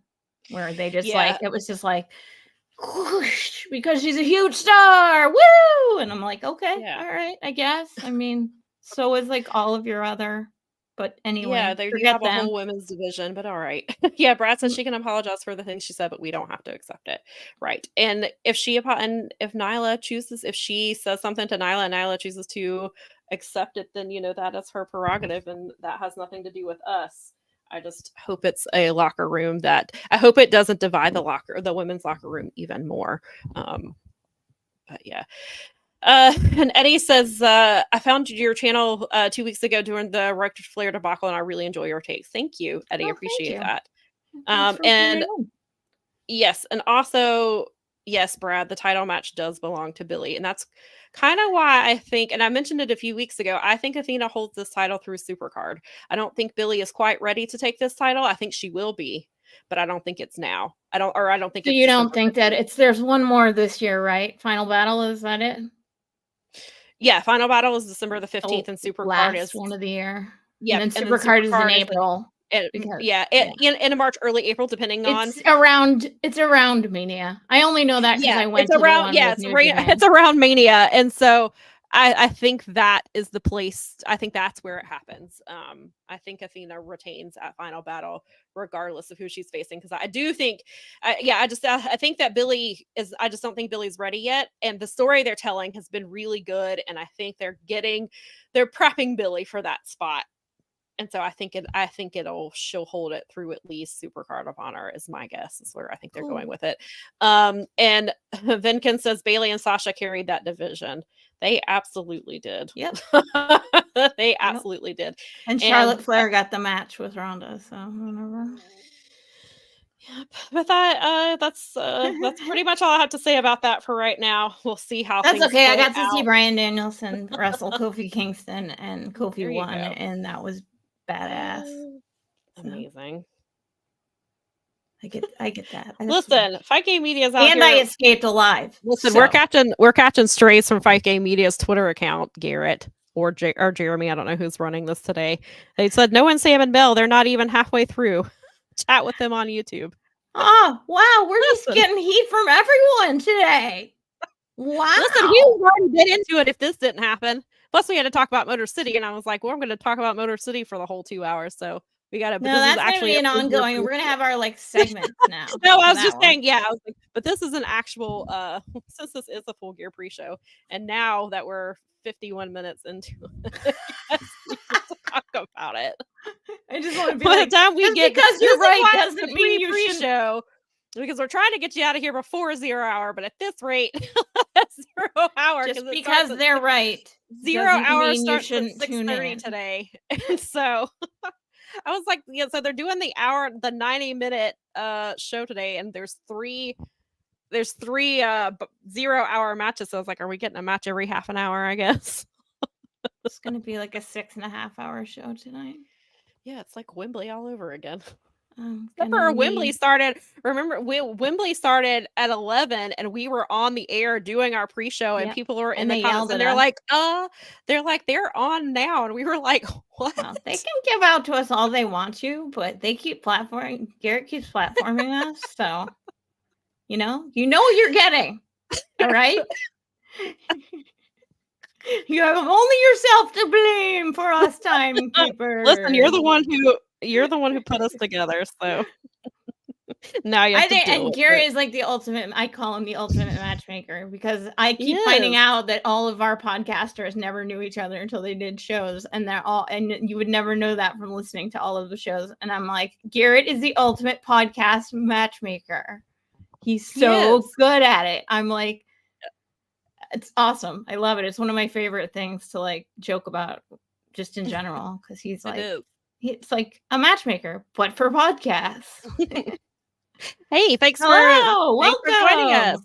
where they just it was just whoosh, because she's a huge star, woo! And I'm like, okay, all right, I guess. I mean, so is all of your other, but anyway, they have a whole women's division, but all right. Yeah, Brad says she can apologize for the things she said, but we don't have to accept it, right? And if Nyla chooses, if she says something to Nyla and Nyla chooses to accept it, then that is her prerogative, and that has nothing to do with us. I just hope it's a locker room I hope it doesn't divide the women's locker room even more. But yeah. And Eddie says, I found your channel 2 weeks ago during the Ric Flair debacle, and I really enjoy your takes. Thank you, Eddie. Appreciate that. And yes, and also, yes, Brad, the title match does belong to Billy, and that's kind of why I think, and I mentioned it a few weeks ago, I think Athena holds this title through Supercard. I don't think Billy is quite ready to take this title. I think she will be, but I don't think it's now. I don't think. So you don't think that there's one more this year, right? Final Battle, is that it? Yeah, Final Battle is December the 15th, and Supercard is one of the year. Yeah, and then Supercard is in April. In March, early April, depending on. It's around Mania. I only know that because I went to the one with New Japan. It's around Mania, and so I think that is the place. I think that's where it happens. I think Athena retains at Final Battle, regardless of who she's facing, because I do think, I think that Billy is. I just don't think Billy's ready yet, and the story they're telling has been really good, and I think they're prepping Billy for that spot. And so I think she'll hold it through at least Supercard of Honor is my guess, is where I think they're going with it. And Vinkin says Bailey and Sasha carried that division. They absolutely did. Yep. They absolutely did. And Charlotte Flair got the match with Ronda, so whatever. Yep. But that's pretty much all I have to say about that for right now. We'll see how that's things okay. I play got to out. see Bryan Danielson wrestle Kofi Kingston, and Kofi won, and that was badass. Amazing. I get that. Listen, Fight Game Media's out and here. I escaped alive. Listen, we're catching strays from Fight Game Media's Twitter account, Garrett or Jeremy. I don't know who's running this today. They said no one's Sam and Bell. They're not even halfway through. Chat with them on YouTube. Oh wow, we're just getting heat from everyone today. Wow. Listen, we would already get into it if this didn't happen. Plus, we had to talk about Motor City, and I was like, well, I'm going to talk about Motor City for the whole 2 hours. So we got to. No, that's actually an ongoing. We're going to have our segments now. No, I was just saying, I was like, but this is an actual. Since this is a Full Gear pre-show, and now that we're 51 minutes into it, we can talk about it. I just want to be by the time we get, because you're right doesn't mean you pre-show. Because we're trying to get you out of here before 0 hour, but at this rate, 0 hour. Just because they're right. 0 hour starts at 6:30 today. And so I was like, so they're doing the 90-minute show today, and there's three 0 hour matches. So I was like, are we getting a match every half an hour, I guess? It's gonna be like a 6.5 hour show tonight. Yeah, it's like Wembley all over again. Wembley started. Remember, Wembley started at 11, and we were on the air doing our pre-show, and people were in the comments, and they're on now, and we were like, what? Well, they can give out to us all they want to, but they keep platforming. Garrett keeps platforming us, so you know what you're getting. All right. You have only yourself to blame for us, timekeepers. Listen, you're the one who put us together, so now you have to deal with Gary it. is like the ultimate. I call him the ultimate matchmaker, because I keep finding out that all of our podcasters never knew each other until they did shows, and you would never know that from listening to all of the shows. And I'm like, Garrett is the ultimate podcast matchmaker. He's so good at it. I'm like, it's awesome. I love it. It's one of my favorite things to joke about, just in general, because he's it's like a matchmaker, but for podcasts. Hey, thanks for joining us.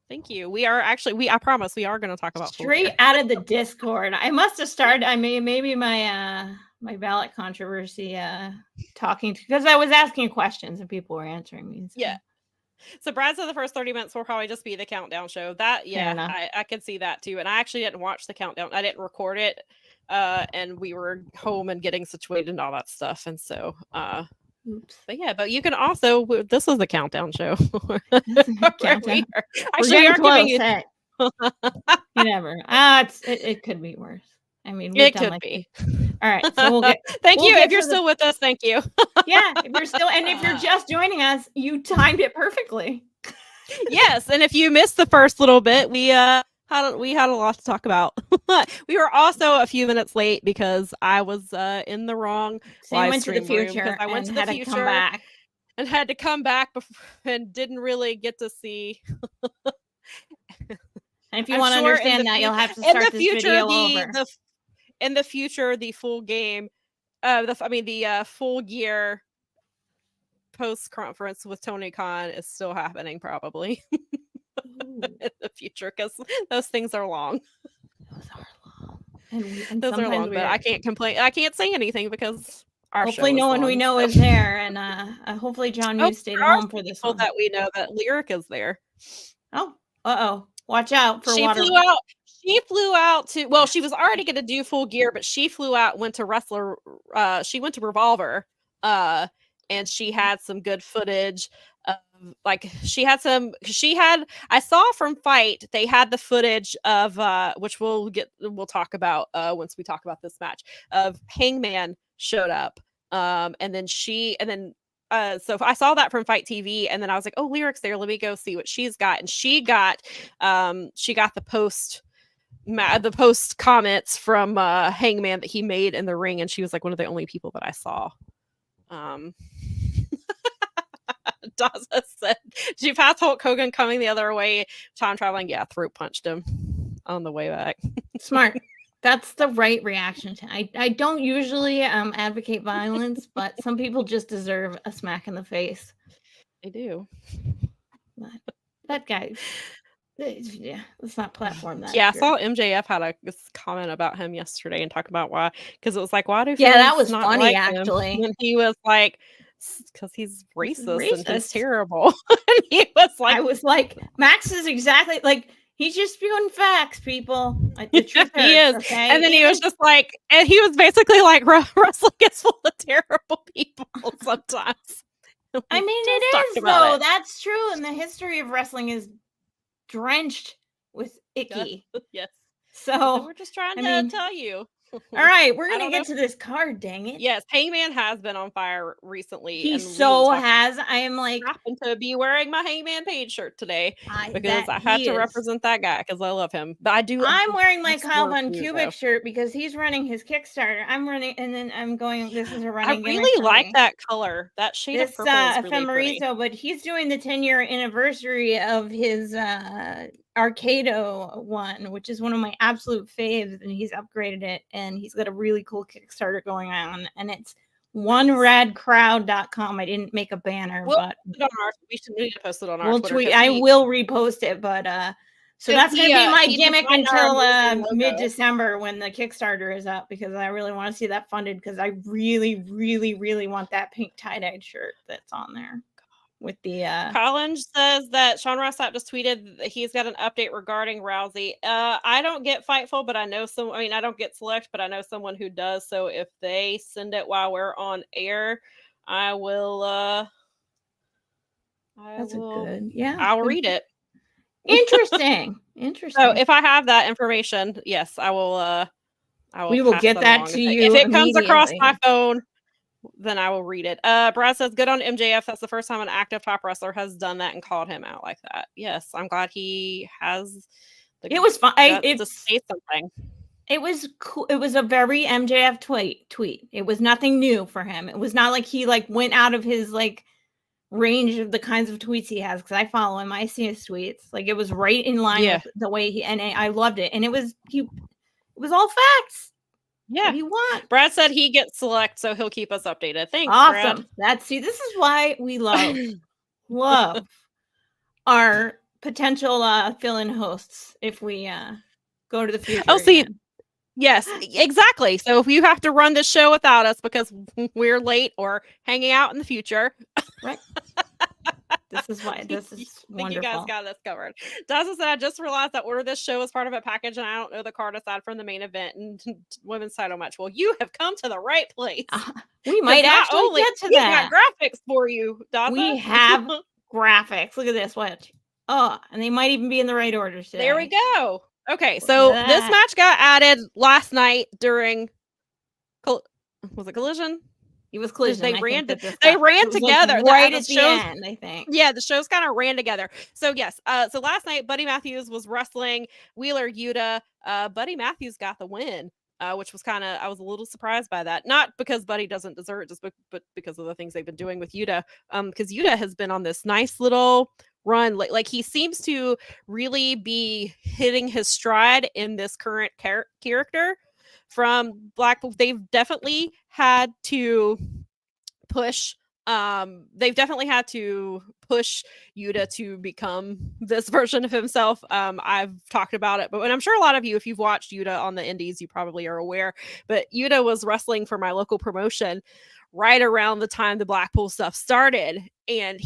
Thank you. We are actually, I promise we are going to talk about straight out of the Discord. I must have started. Maybe my ballot controversy talking because I was asking questions and people were answering me. So. Yeah. So Brad said the first 30 minutes will probably just be the countdown show. That I could see that too. And I actually didn't watch the countdown. I didn't record it. And we were home and getting situated and all that stuff. And so but you can also, this is the countdown show. Countdown. Actually, we are giving you you never. It could be worse. I mean, it could be. All right, so we'll get. Thank you if you're still with us. Thank you. Yeah, if you're still, and if you're just joining us, you timed it perfectly. Yes, and if you missed the first little bit, we had a lot to talk about. We were also a few minutes late because I was in the wrong live stream room because I went to the future and had to come back and didn't really get to see. And if you want to understand that, you'll have to start this video over. In the future, the full game, the Full Gear post conference with Tony Khan is still happening probably in the future because those things are long. Those are long, and those are long. But I can't complain. I can't say anything because hopefully no one we know is there, and hopefully John Hughes stayed home for this one. That we know that Lyric is there. Oh, watch out for water. She flew out to, well, she was already going to do Full Gear, but she flew out, went to Revolver, and she had some good footage of, like, I saw from Fight, they had the footage of which we'll talk about once we talk about this match, of Hangman showed up, and then so I saw that from Fight TV, and then I was like, oh, Lyric's there, let me go see what she's got. And she got the post comments from Hangman that he made in the ring, and she was like one of the only people that I saw. Daza said, did you pass Hulk Hogan coming the other way, time traveling? Yeah, throat punched him on the way back. Smart. That's the right reaction. I don't usually advocate violence, but some people just deserve a smack in the face. They do. But that guy, yeah, let's not platform that. Yeah, I saw MJF had a comment about him yesterday and talked about why, because it was like, why do that was not funny, like actually. him? And he was like, because he's racist and he's terrible. And he was like, I was like, Max is exactly like, he's just spewing facts, people. The truth he is. Okay? And then he was just like, and he was basically like, wrestling is full of terrible people sometimes. I mean, it is, though. That's true. And the history of wrestling is drenched with icky. Yes. So we're just trying to tell you. All right, we're gonna get to this card. Dang it! Yes, Hangman has been on fire recently. He has. I am like, happen to be wearing my Hangman Page shirt today because I had to represent that guy because I love him. But I'm wearing my Kyle Von Cubic shirt because he's running his Kickstarter. I'm running, and then I'm going. This is a running. I really like that color. That shade of purple is really pretty. But he's doing the 10-year anniversary of his Arcado one, which is one of my absolute faves, and he's upgraded it, and he's got a really cool Kickstarter going on, and it's oneradcrowd.com. I didn't make a banner, but we should post it on our Twitter. Tweet. I will repost it, but so that's gonna be my gimmick until mid-December when the Kickstarter is up, because I really want to see that funded, because I really, really, really want that pink tie-dyed shirt that's on there. With the Collins says that Sean Ross Sapp just tweeted that he's got an update regarding Rousey. I don't get Fightful, but I know I don't get Select, but I know someone who does. So if they send it while we're on air, I will. Good. Yeah, I'll read it. Interesting. So if I have that information, yes, I will. We will get that to you if it comes across my phone. Then I will read it. Brad says, good on MJF. That's the first time an active top wrestler has done that and called him out like that. Yes, I'm glad he has. It was fun. To say something. It was cool. It was a very MJF tweet. It was nothing new for him. It was not like he went out of his range of the kinds of tweets he has, because I follow him. I see his tweets. It was right in line with the way I loved it, and it was all facts. Yeah, what do you want? Brad said he gets Select, so he'll keep us updated. Thanks, awesome. Brad. This is why we love our potential fill-in hosts if we go to the future. Oh, see, yes, exactly. So if you have to run this show without us because we're late or hanging out in the future, right? This is why this is wonderful. You guys got this covered. Daza said, I just realized that Order This Show is part of a package, and I don't know the card aside from the main event and women's title match. Well, you have come to the right place. We might actually get to that. Got graphics for you, Daza. We have graphics. Look at this. What? Oh, and they might even be in the right order today. There we go. Okay, so this match got added last night during. Was it Collision? It was Collision. They ran together right at the end, I think. Yeah, the shows kind of ran together. So yes, so last night Buddy Matthews was wrestling Wheeler Yuta. Buddy Matthews got the win, which was I was a little surprised by that. Not because Buddy doesn't deserve it, but because of the things they've been doing with Yuta. Because Yuta has been on this nice little run. Like he seems to really be hitting his stride in this current character. From Blackpool, they've definitely had to push Yuta to become this version of himself. I've talked about it, and I'm sure a lot of you, if you've watched Yuta on the indies, you probably are aware, but Yuta was wrestling for my local promotion right around the time the Blackpool stuff started, and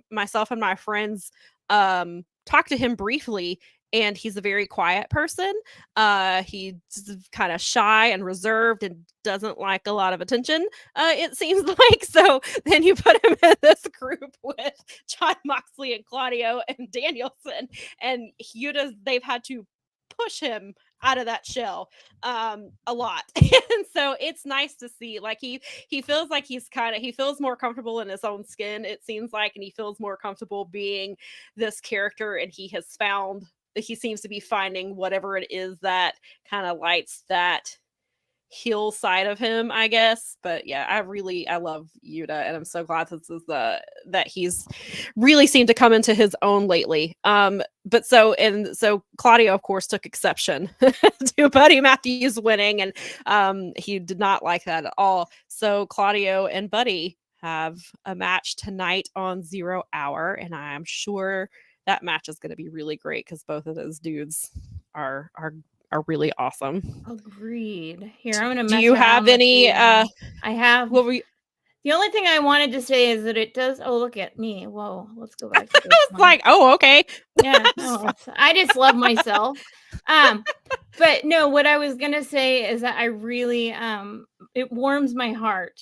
myself and my friends talked to him briefly. and he's a very quiet person. He's kind of shy and reserved and doesn't like a lot of attention, it seems like. So then you put him in this group with Jon Moxley and Claudio and Danielson, and they've had to push him out of that shell a lot. And so it's nice to see, like, he feels like he feels more comfortable in his own skin, it seems like, and he feels more comfortable being this character, and he seems to be finding whatever it is that kind of lights that heel side of him, I guess. But yeah, I love Yuta, and I'm so glad this is that he's really seemed to come into his own lately. But so Claudio, of course, took exception to Buddy Matthews winning, and he did not like that at all. So Claudio and Buddy have a match tonight on 0 Hour, and I'm sure that match is going to be really great because both of those dudes are really awesome. Agreed. Here, I'm gonna. Do you have any? I have. What were you? The only thing I wanted to say is that it does. Oh, look at me! Whoa, let's go back to this. It's like, oh, okay. Yeah, no, I just love myself. But no, what I was gonna say is that I really, it warms my heart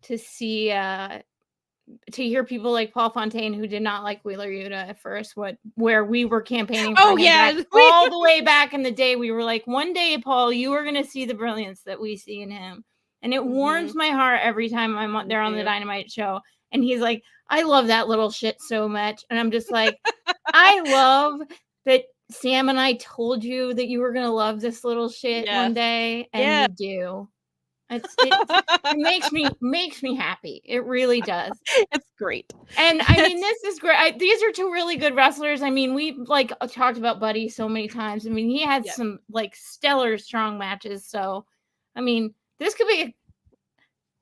to see, to hear people like Paul Fontaine, who did not like Wheeler Yuta at first, where we were campaigning for him back, all the way back in the day. We were like, one day, Paul, you are going to see the brilliance that we see in him. And it warms my heart every time I'm there on the Dynamite show. And he's like, I love that little shit so much. And I'm just like, I love that Sam and I told you that you were going to love this little shit one day. And you do. It makes me happy. It really does. It's great. And I mean, this is great. These are two really good wrestlers. I mean, we've like talked about Buddy so many times. I mean, he had some like stellar strong matches. So, I mean, this could be,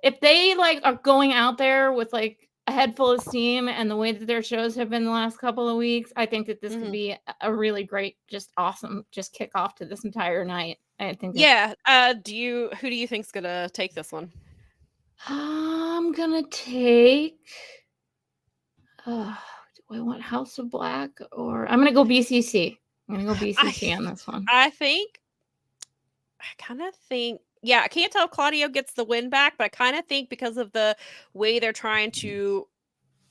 if they like are going out there with like a head full of steam and the way that their shows have been the last couple of weeks, I think that this could be a really great, just awesome, just kick off to this entire night. I think. Yeah. Who do you think's gonna take this one? I'm gonna take. Do I want House of Black, or I'm gonna go BCC? I'm gonna go BCC on this one. I kind of think. Yeah, I can't tell if Claudio gets the win back, but I kind of think because of the way they're trying to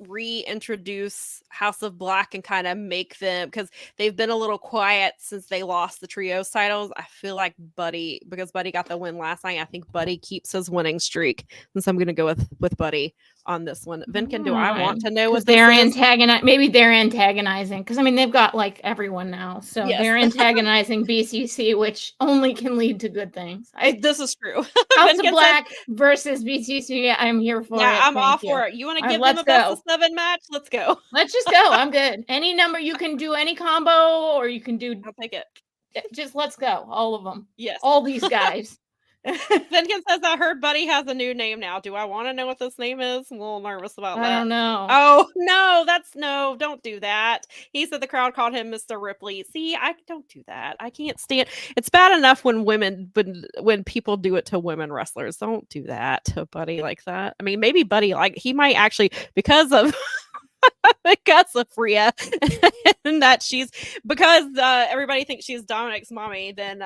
reintroduce House of Black and kind of make them, because they've been a little quiet since they lost the trios titles. I feel like because Buddy got the win last night, I think Buddy keeps his winning streak. And so I'm gonna go with Buddy on this one. Vinkin, do I want to know what they're antagonizing? Maybe they're antagonizing, because I mean they've got like everyone now, so they're antagonizing BCC, which only can lead to good things. This is true. House of Black versus BCC. I'm here for it. Yeah, I'm all for it. You want to give them a best of 7 match? Let's go. Let's just go. I'm good. Any number, you can do any combo, or you can do. I'll take it. Just let's go. All of them. Yes. All these guys. Vinkin says, I heard Buddy has a new name now. Do I want to know what this name is? I'm a little nervous about that. I don't know. Oh, no, don't do that. He said the crowd called him Mr. Ripley. See, I don't do that. I can't stand. It's bad enough when people do it to women wrestlers. Don't do that to Buddy like that. I mean, maybe Buddy, like, he might actually, because of Rhea, and that because everybody thinks she's Dominic's mommy, then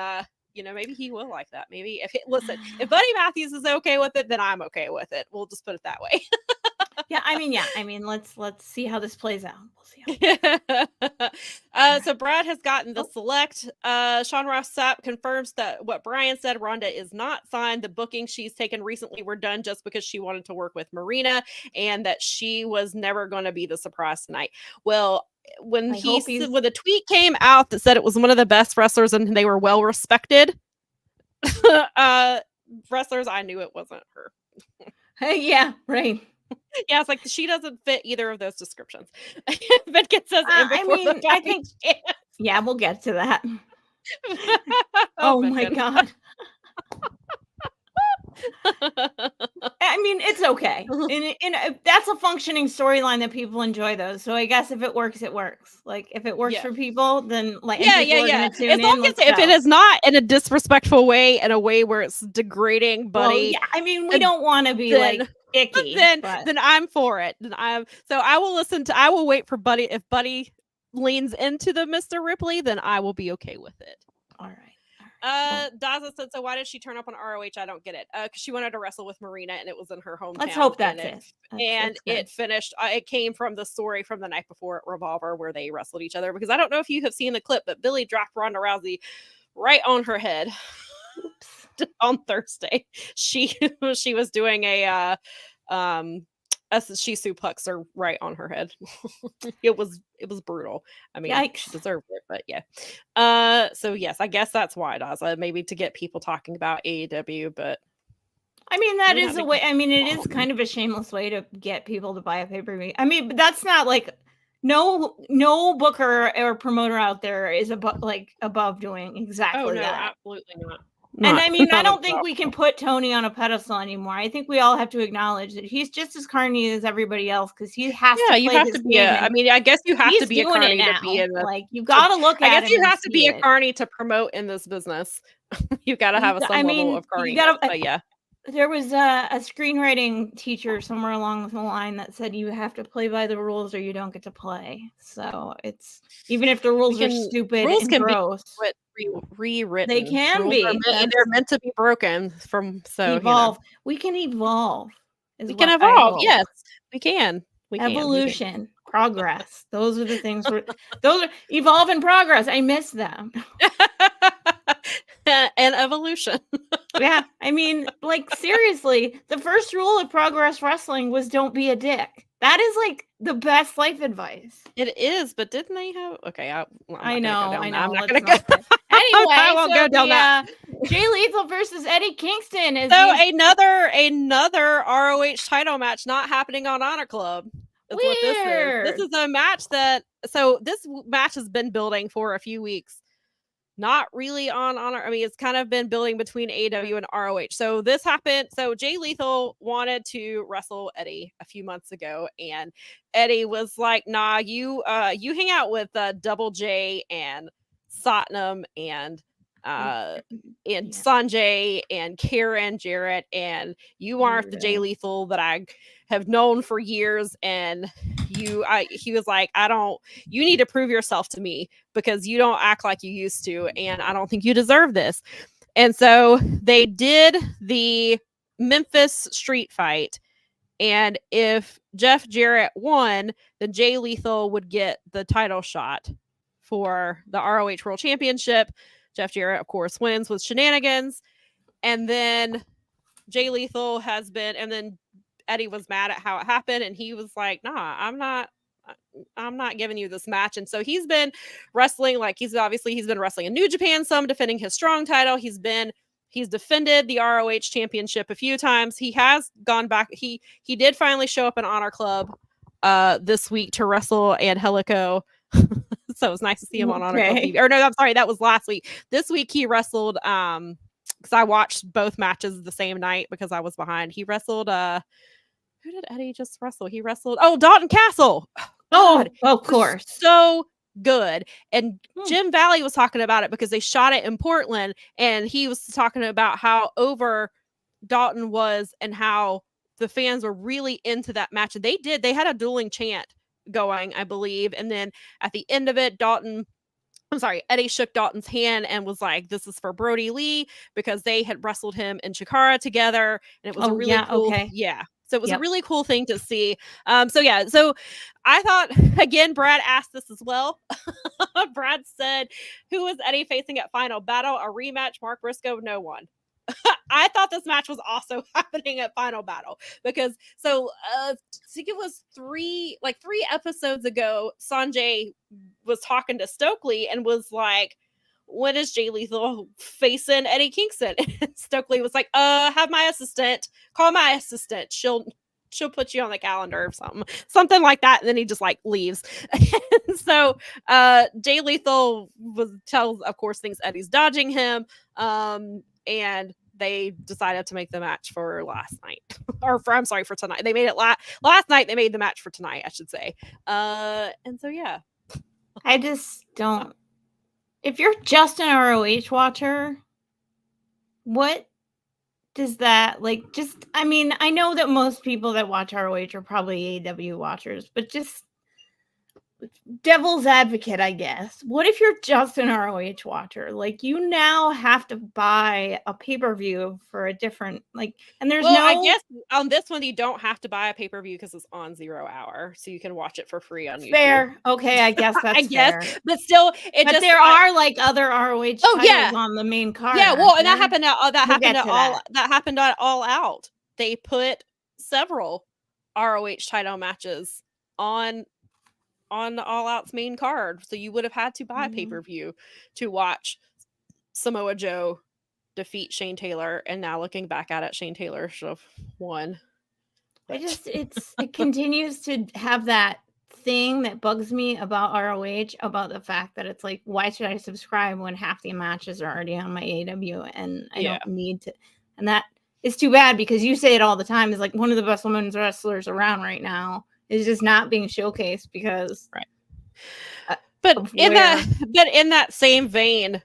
maybe he will like that. Maybe if Buddy Matthews is okay with it, then I'm okay with it. We'll just put it that way. I mean, let's see how this plays out. We'll see how. So Brad has gotten the select. Sean Ross Sapp confirms that what Brian said, Rhonda is not signed. The bookings she's taken recently were done just because she wanted to work with Marina, and that she was never going to be the surprise tonight. Well, when the tweet came out that said it was one of the best wrestlers and they were well respected wrestlers, I knew it wasn't her. Yeah, right. Yeah, it's like she doesn't fit either of those descriptions. Vinkin says, I think. Yeah, we'll get to that. Oh my God. I mean, it's okay. And that's a functioning storyline that people enjoy, though. So I guess if it works, it works. Like if it works for people, then like As long as if it is not in a disrespectful way, in a way where it's degrading Buddy. Well, I mean, we don't want to be like icky. Then I'm for it. I will wait for Buddy. If Buddy leans into the Mr. Ripley, then I will be okay with it. All right. Daza said, so why did she turn up on ROH? I don't get it. Because she wanted to wrestle with Marina, and it was in her hometown. Let's hope that's it. It finished. It came from the story from the night before at Revolver where they wrestled each other. Because I don't know if you have seen the clip, but Billy dropped Ronda Rousey right on her head. Oops. On Thursday. She was doing a she suplexed her right on her head. it was brutal. I mean, yikes. She deserved it, but yeah. So yes, I guess that's why, Daza, maybe to get people talking about AEW, but I mean, that is a way. I mean, it is kind of a shameless way to get people to buy a pay-per-view. I mean, but that's not like no booker or promoter out there is above doing exactly that. Absolutely not. And I mean, I don't think we can put Tony on a pedestal anymore. I think we all have to acknowledge that he's just as carny as everybody else because he has to play you have this to be I mean, I guess you have to be a carny to be in like you got to look at it. I guess you have to be a carny to promote in this business. You got to have some level of carny. But yeah. There was a screenwriting teacher somewhere along the line that said you have to play by the rules or you don't get to play. So it's even if the rules are stupid and gross, be rewritten. They can be, and they're meant to be broken. Evolve. We can evolve. We can evolve. Yes, we can. Evolution, progress. Those are the things. Those are evolve and progress. I miss them. And evolution. Yeah, I mean, like seriously, the first rule of Progress Wrestling was don't be a dick. That is like the best life advice. It is, but didn't they have? Okay, I know. I'm not gonna go. Anyway, I won't go down that. Jay Lethal versus Eddie Kingston is another ROH title match not happening on Honor Club. That's what this is. This is a match this match has been building for a few weeks. Not really on Honor. I mean, it's kind of been building between AEW and ROH. So this happened. So Jay Lethal wanted to wrestle Eddie a few months ago, and Eddie was like, "Nah, you hang out with Double J and Satnam and Sanjay and Karen Jarrett, and you aren't the Jay Lethal that I have known for years, and he was like, you need to prove yourself to me because you don't act like you used to, and I don't think you deserve this." And so they did the Memphis street fight, and if Jeff Jarrett won, then Jay Lethal would get the title shot for the ROH World Championship. Jeff Jarrett, of course, wins with shenanigans. And then Jay Lethal and then Eddie was mad at how it happened. And he was like, nah, I'm not giving you this match. And so he's been wrestling, he's been wrestling in New Japan, some defending his strong title. He's defended the ROH championship a few times. He has gone back. He did finally show up in Honor Club this week to wrestle Angelico. So it was nice to see him on Honor Club TV. Or no, I'm sorry, that was last week. This week he wrestled because I watched both matches the same night because I was behind. He wrestled who did Eddie just wrestle? He wrestled Dalton Castle. Oh, of course. So good. And Jim Valley was talking about it because they shot it in Portland, and he was talking about how over Dalton was and how the fans were really into that match. And they had a dueling chant going, I believe. And then at the end of it, Eddie shook Dalton's hand and was like, "This is for Brody Lee," because they had wrestled him in Chikara together. And it was a really cool. Okay. Yeah. So it was a really cool thing to see. So I thought, again, Brad asked this as well. Brad said, "Who is Eddie facing at Final Battle? A rematch? Mark Briscoe? No one." I thought this match was also happening at Final Battle because I think it was three episodes ago, Sanjay was talking to Stokely and was like, "When is Jay Lethal facing Eddie Kingston?" And Stokely was like, "Have my assistant call my assistant. She'll put you on the calendar or something like that." And then he just leaves. And so Jay Lethal tells, of course, thinks Eddie's dodging him. And they decided to make the match for last night, for tonight. They made it last night. They made the match for tonight, I should say. And so, yeah. I just don't. If you're just an ROH watcher, what does that I mean, I know that most people that watch ROH are probably AEW watchers, but just devil's advocate, I guess. What if you're just an ROH watcher? Like, you now have to buy a pay-per-view for a different, like, and there's Well, I no guess on this one you don't have to buy a pay-per-view because it's on 0 hour, so you can watch it for free on YouTube. fair. Okay, I guess I that's guess, fair. but still, it But just there are like other ROH Oh, titles yeah. on the main card. Yeah, well, and that aren't there? happened at that We'll happened get at to all that. that happened at All Out. They put several ROH title matches on All Out's main card, so you would have had to buy a Mhm. pay-per-view to watch Samoa Joe defeat Shane Taylor, and now looking back at it, Shane Taylor should have won. I But just it continues to have that thing that bugs me about ROH, about the fact that it's like, why should I subscribe when half the matches are already on my AEW and I Yeah. don't need to? And that is too bad, because you say it all the time. Is like, one of the best women's wrestlers around right now is just not being showcased because Right. uh, But of in where that same vein,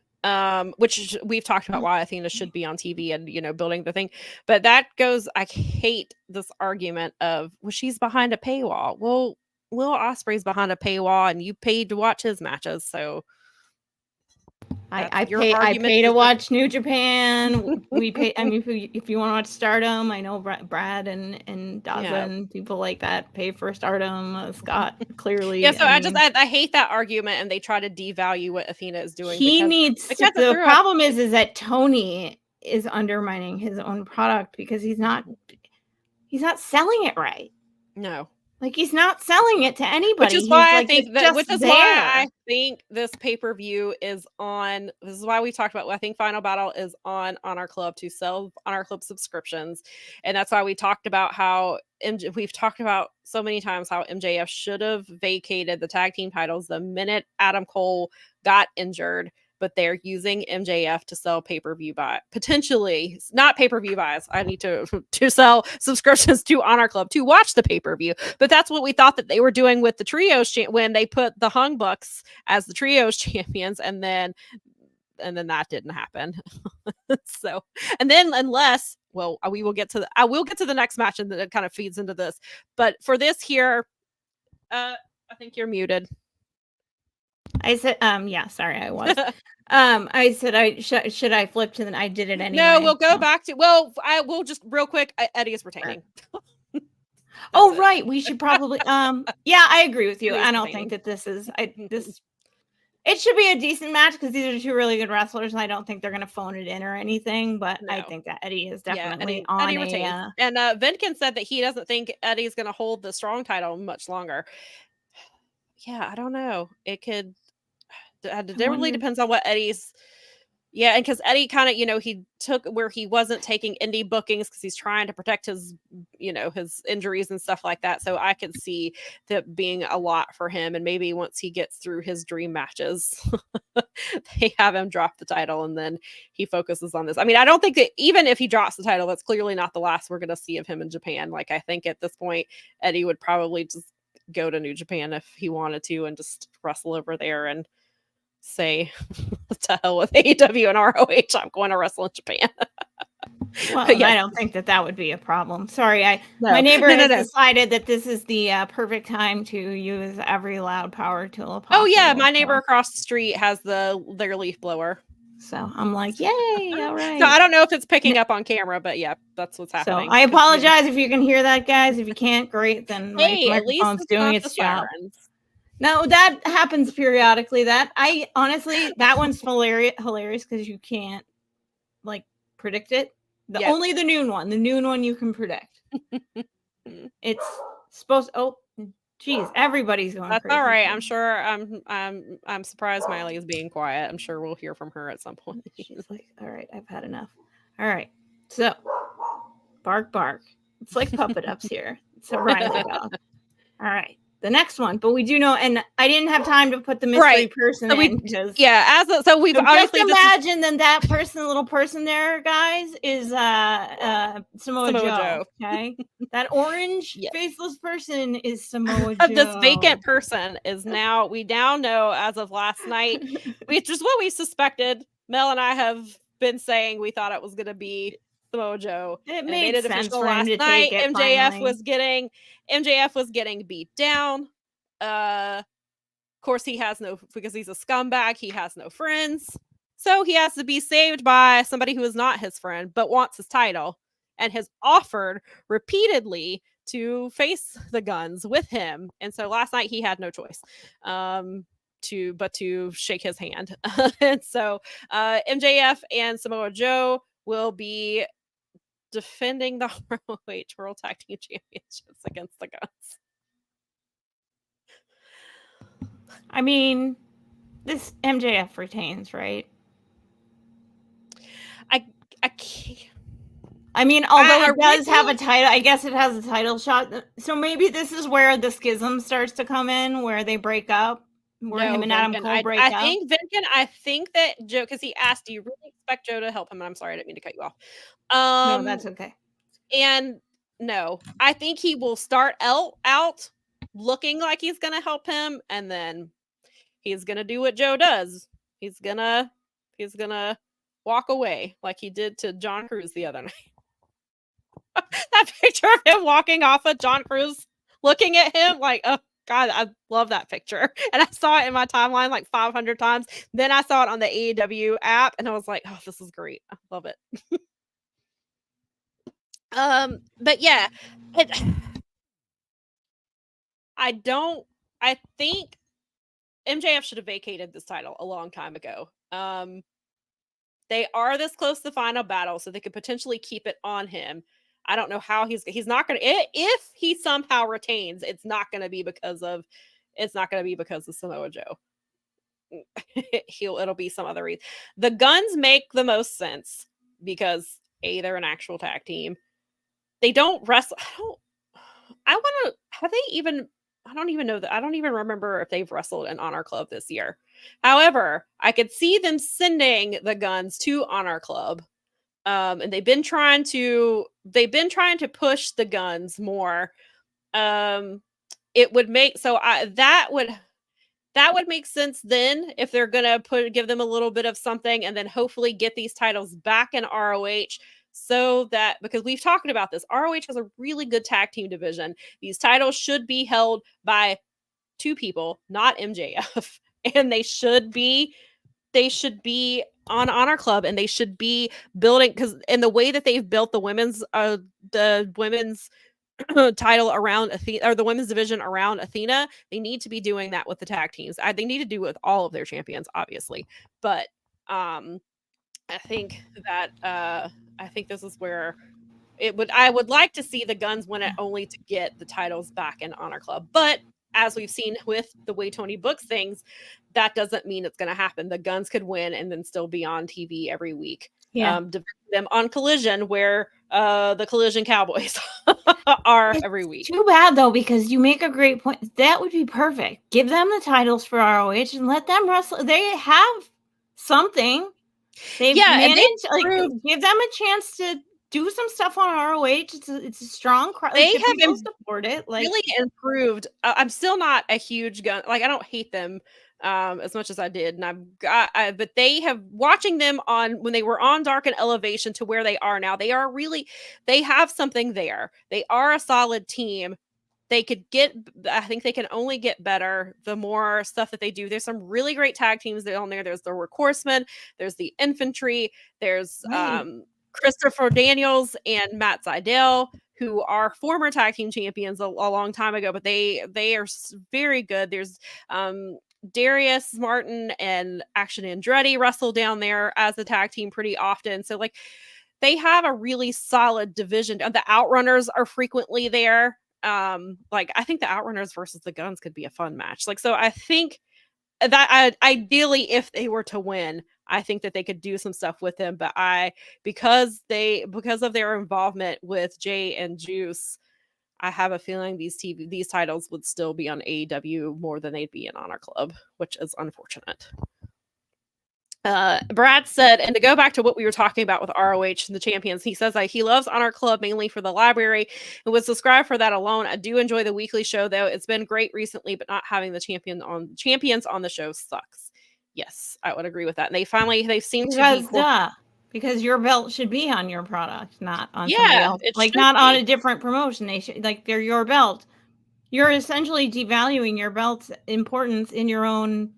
which we've talked about why Athena should be on TV and, you know, building the thing, but that goes, I hate this argument of, well, she's behind a paywall. Well, Will Ospreay's behind a paywall and you paid to watch his matches, so I your pay argument to isn't- watch New Japan. We pay. I mean, if you want to watch Stardom, I know Brad and Daza Yeah. and people like that pay for Stardom. Scott clearly. Yeah, so I just mean, I hate that argument, and they try to devalue what Athena is doing he because needs. it The threw up. problem is that Tony is undermining his own product because he's not selling it right. No. Like, he's not selling it to anybody. Which is He's why I like, think it's that just which is there. why I think this pay-per-view is on. This is why we talked about, I think Final Battle is on Honor Club to sell Honor Club subscriptions. And that's why we talked about how we've talked about so many times how MJF should have vacated the tag team titles the minute Adam Cole got injured. But they're using MJF to sell pay-per-view buy, potentially not pay-per-view buys. I need to sell subscriptions to Honor Club to watch the pay-per-view. But that's what we thought that they were doing with the trios when they put the Hung Bucks as the trios champions, and then that didn't happen. So, and then unless, well, I will get to the next match, and it kind of feeds into this. But for this here, I think you're muted. I said, yeah, sorry, I was. I said, should I flip to I did it anyway. No, we'll go back to, I will just real quick, Eddie is retaining. Oh, right. We should probably, yeah, I agree with you. Eddie's I don't retaining. think that it should be a decent match because these are two really good wrestlers, and I don't think they're going to phone it in or anything, but I No. think that Eddie is definitely Eddie on retains. And Venkin said that he doesn't think Eddie's going to hold the strong title much longer. Yeah, I don't know. It could. It really depends on what Eddie's. Yeah, and because Eddie kind of, you know, he took where he wasn't taking indie bookings because he's trying to protect his, you know, his injuries and stuff like that. So I could see that being a lot for him. And maybe once he gets through his dream matches, they have him drop the title and then he focuses on this. I mean, I don't think that even if he drops the title, that's clearly not the last we're going to see of him in Japan. Like, I think at this point, Eddie would probably just go to New Japan if he wanted to and just wrestle over there and say to hell with AEW and ROH, I'm going to wrestle in Japan. Well, yeah. I don't think that would be a problem. Sorry, my neighbor has decided that this is the perfect time to use every loud power tool possible. Oh yeah, my neighbor across the street has their leaf blower. So I'm like, yay, all right. So I don't know if it's picking up on camera, but yeah, that's what's happening. So I apologize if you can hear that, guys. If you can't, great. Then my microphone's doing its job. No, that happens periodically. That one's hilarious because you can't like predict it. Only the noon one you can predict. It's supposed. Oh, geez, everybody's going. That's crazy. All right. I'm sure. I'm surprised Miley is being quiet. I'm sure we'll hear from her at some point. She's like, all right, I've had enough. All right, so bark, bark. It's like puppet ups here. It's a rhyme dog. All right. The next one, but we do know, and I didn't have time to put the mystery person in because we've obviously just imagine that little person there, guys, is Samoa Joe. Okay, that orange faceless person is Samoa Joe. This vacant person is we now know as of last night, which is what we suspected. Mel and I have been saying we thought it was going to be Samoa Joe. It made it sense official for last night. MJF was getting beat down. Of course, he has no, because he's a scumbag, he has no friends. So he has to be saved by somebody who is not his friend, but wants his title and has offered repeatedly to face the Guns with him. And so last night he had no choice to shake his hand. And so MJF and Samoa Joe will be defending the ROH World Tag Team Championships against the Guns. I mean, this MJF retains, right? I can't. I mean, although it does have a title, I guess it has a title shot. So maybe this is where the schism starts to come in, where they break up, where him and Adam Cole break up. I think that Joe, because he asked, "Do you really expect Joe to help him?" And I'm sorry, I didn't mean to cut you off. No, that's okay. And no, I think he will start out looking like he's going to help him, and then he's going to do what Joe does. He's gonna walk away like he did to John Cruz the other night. That picture of him walking off of John Cruz, looking at him like, oh God, I love that picture. And I saw it in my timeline like 500 times. Then I saw it on the AEW app, and I was like, oh, this is great. I love it. But yeah, I think MJF should have vacated this title a long time ago. They are this close to the final battle, so they could potentially keep it on him. I don't know how he's not going to, if he somehow retains, it's not going to be because of Samoa Joe. It'll be some other reason. The Guns make the most sense because they're an actual tag team. They don't wrestle. I don't even remember if they've wrestled in Honor Club this year. However, I could see them sending the Guns to Honor Club. And they've been trying to push the Guns more. It would make that would make sense then if they're gonna give them a little bit of something, and then hopefully get these titles back in ROH, so that, because we've talked about this, ROH has a really good tag team division. These titles should be held by two people, not MJF, and they should be on Honor Club, and they should be building, because in the way that they've built the women's title around Athena, or the women's division around Athena, they need to be doing that with the tag teams. They need to do it with all of their champions, obviously, but I think this is where I would like to see the Guns win it, only to get the titles back in Honor Club. But as we've seen with the way Tony books things, that doesn't mean it's going to happen. The Guns could win and then still be on TV every week. Yeah. Them on Collision, where the Collision Cowboys are every week. Too bad though, because you make a great point. That would be perfect. Give them the titles for ROH and let them wrestle. They have something. They've managed, give them a chance to do some stuff on ROH. It's a strong crowd. They have support it. Really improved. I'm still not a huge Gun. I don't hate them as much as I did, and but they have, watching them on when they were on Dark and Elevation to where they are now, they have something there. They are a solid team. I think they can only get better the more stuff that they do. There's some really great tag teams on there. There's the Work Horsemen, there's the Infantry, there's Christopher Daniels and Matt Sydal, who are former tag team champions a long time ago, but they are very good. There's Darius Martin and Action Andretti wrestle down there as a tag team pretty often. So they have a really solid division. The Outrunners are frequently there. I think the Outrunners versus the Guns could be a fun match. So I think that ideally, if they were to win, I think that they could do some stuff with them. But because of their involvement with Jay and Juice, I have a feeling these titles would still be on AEW more than they'd be in Honor Club, which is unfortunate. Brad said, and to go back to what we were talking about with ROH and the champions, he says he loves Honor Club mainly for the library and would subscribe for that alone. I do enjoy the weekly show, though. It's been great recently, but not having the champions on the show sucks. Yes, I would agree with that. And they seem to be because your belt should be on your product, not on somebody else. Not on a different promotion. They should, they're your belt. You're essentially devaluing your belt's importance in your own.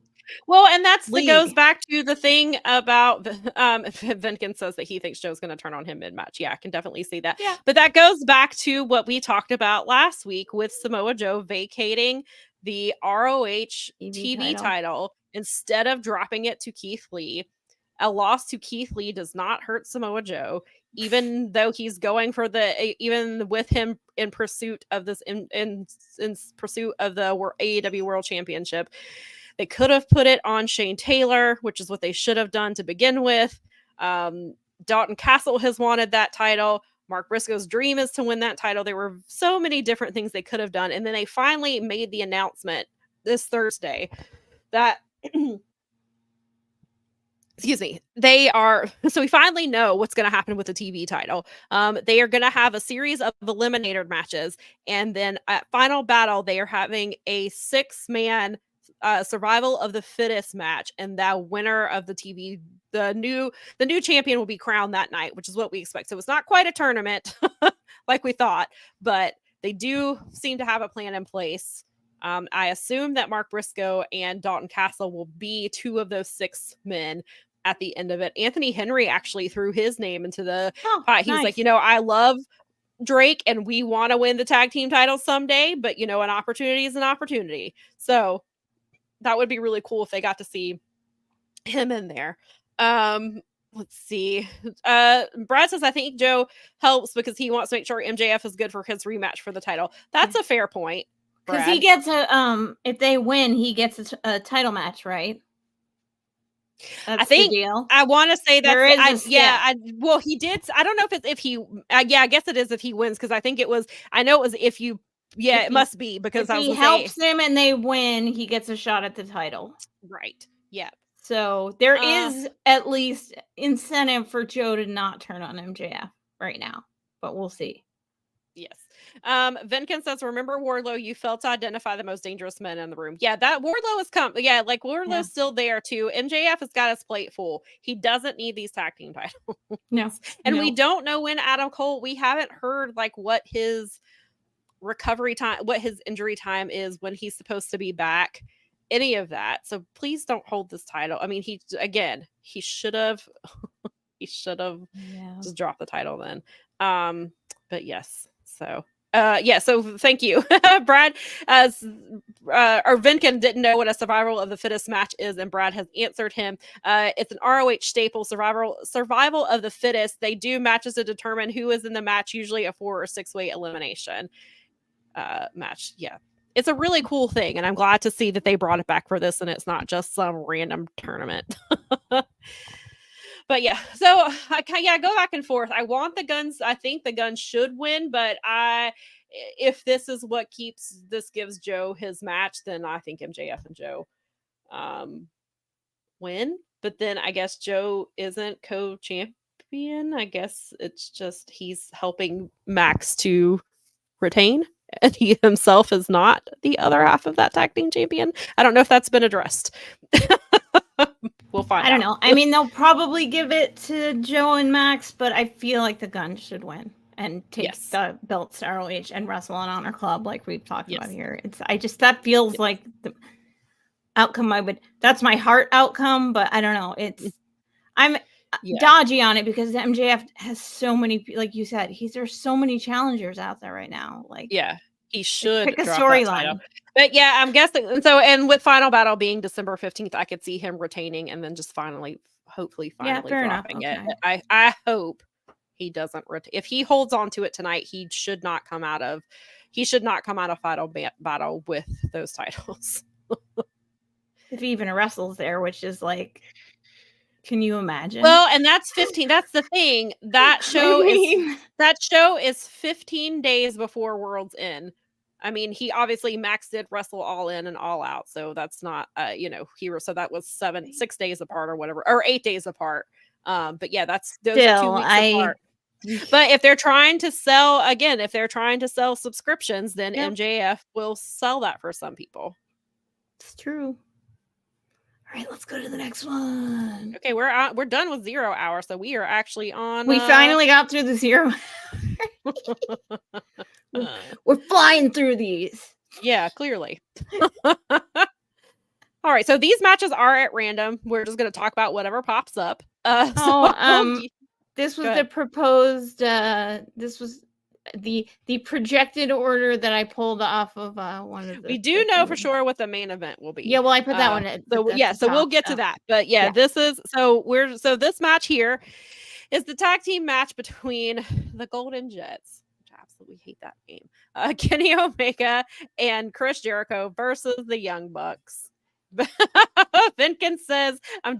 Well, and that goes league. back to the thing about Vinkin says that he thinks Joe's going to turn on him mid-match. Yeah, I can definitely see that. Yeah. But that goes back to what we talked about last week with Samoa Joe vacating the ROH TV title instead of dropping it to Keith Lee. A loss to Keith Lee does not hurt Samoa Joe, even though he's going for even with him in pursuit of this in pursuit of the AEW World Championship. They could have put it on Shane Taylor, which is what they should have done to begin with. Dalton Castle has wanted that title. Mark Briscoe's dream is to win that title. There were so many different things they could have done. And then they finally made the announcement this Thursday that excuse me, so we finally know what's going to happen with the TV title. They are going to have a series of eliminator matches, and then at Final Battle they are having a 6-man survival of the fittest match, and that winner of the TV, the new champion, will be crowned that night, which is what we expect. So it's not quite a tournament like we thought, but they do seem to have a plan in place. I assume that Mark Briscoe and Dalton Castle will be 2 of those 6 men at the end of it. Anthony Henry actually threw his name into the pot. He's like, I love Drake and we want to win the tag team title someday, but an opportunity is an opportunity. So that would be really cool if they got to see him in there. Let's see. Brad says, I think Joe helps because he wants to make sure MJF is good for his rematch for the title. That's a fair point. Because he gets if they win, he gets a title match, right? That's I think the deal. I want to say that well, he did. I don't know if he I guess it is if he wins, because I think it was, I know it was if you, it must be, because if he helps them and they win, he gets a shot at the title. Right. Yeah. So there is at least incentive for Joe to not turn on MJF right now, but we'll see. Yes. Venkin says, remember Wardlow, you failed to identify the most dangerous men in the room. Yeah, that Wardlow has come. Yeah, like Wardlow's still there too. MJF has got his plate full. He doesn't need these tag team titles. No. And we don't know when Adam Cole, we haven't heard like what his recovery time, what his injury time is, when he's supposed to be back, any of that. So please don't hold this title. I mean, he should have just dropped the title then. But yes. So so thank you. Brad, or Vinkin didn't know what a survival of the fittest match is, and Brad has answered him. It's an ROH staple, survival of the fittest. They do matches to determine who is in the match, usually a 4 or 6-way elimination match. Yeah. It's a really cool thing, and I'm glad to see that they brought it back for this, and it's not just some random tournament. But yeah, so go back and forth. I want the Guns. I think the Guns should win, but if this is what gives Joe his match, then I think MJF and Joe win. But then I guess Joe isn't co-champion. I guess it's just he's helping Max to retain, and he himself is not the other half of that tag team champion. I don't know if that's been addressed. We'll find out. I don't know. I mean, they'll probably give it to Joe and Max, but I feel like the Guns should win and take the belts to ROH and wrestle on Honor Club, like we've talked about here. That feels like the outcome that's my heart outcome, but I don't know. I'm dodgy on it because MJF has so many, like you said, there's so many challengers out there right now. Like, he should pick a storyline. But yeah, I'm guessing. And with Final Battle being December 15th, I could see him retaining and then just hopefully dropping it. I hope he doesn't if he holds on to it tonight, he should not come out of Final Battle with those titles. If he even wrestles there, which is like, can you imagine? Well, and that's 15. That's the thing. That show is 15 days before World's End. I mean, Max did wrestle All In and All Out, so that's not so that was 6 days apart or whatever, or 8 days apart. But yeah, those are 2 weeks apart. But if they're trying to sell subscriptions, then MJF will sell that for some people. It's true. All right, let's go to the next one. Okay, we're done with 0 hour, so we are actually on. We finally got through the 0. We're flying through these. Yeah, clearly. All right, so these matches are at random. We're just going to talk about whatever pops up. This was Go the ahead. proposed. This was the projected order that I pulled off of one of We the do know for sure what the main event will be. Yeah, well, I put that one at So the so we'll top, get to so. that. But yeah, Yeah. so this match here is the tag team match between the Golden Jets, which I absolutely hate that name. Kenny Omega and Chris Jericho versus the Young Bucks. Vinkins says, I'm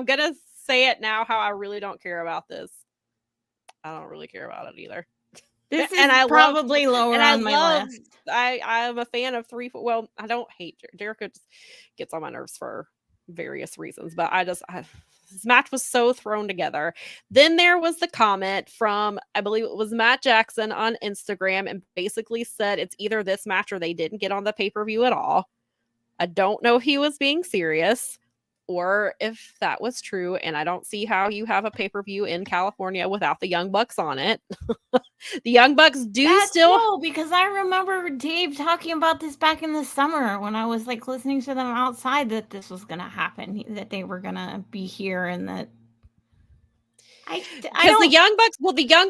gonna say it now how I really don't care about this. I don't really care about it either. This is And I love probably lower and I on my love list. I'm a fan of well, I don't hate Jericho, just gets on my nerves for various reasons, but this match was so thrown together. Then there was the comment from, I believe it was Matt Jackson on Instagram, and basically said it's either this match or they didn't get on the pay-per-view at all. I don't know if he was being serious or if that was true, and I don't see how you have a pay-per-view in California without the Young Bucks on it. The Young Bucks No, because I remember Dave talking about this back in the summer when I was like listening to them outside, that this was gonna happen, that they were gonna be here, and that because the Young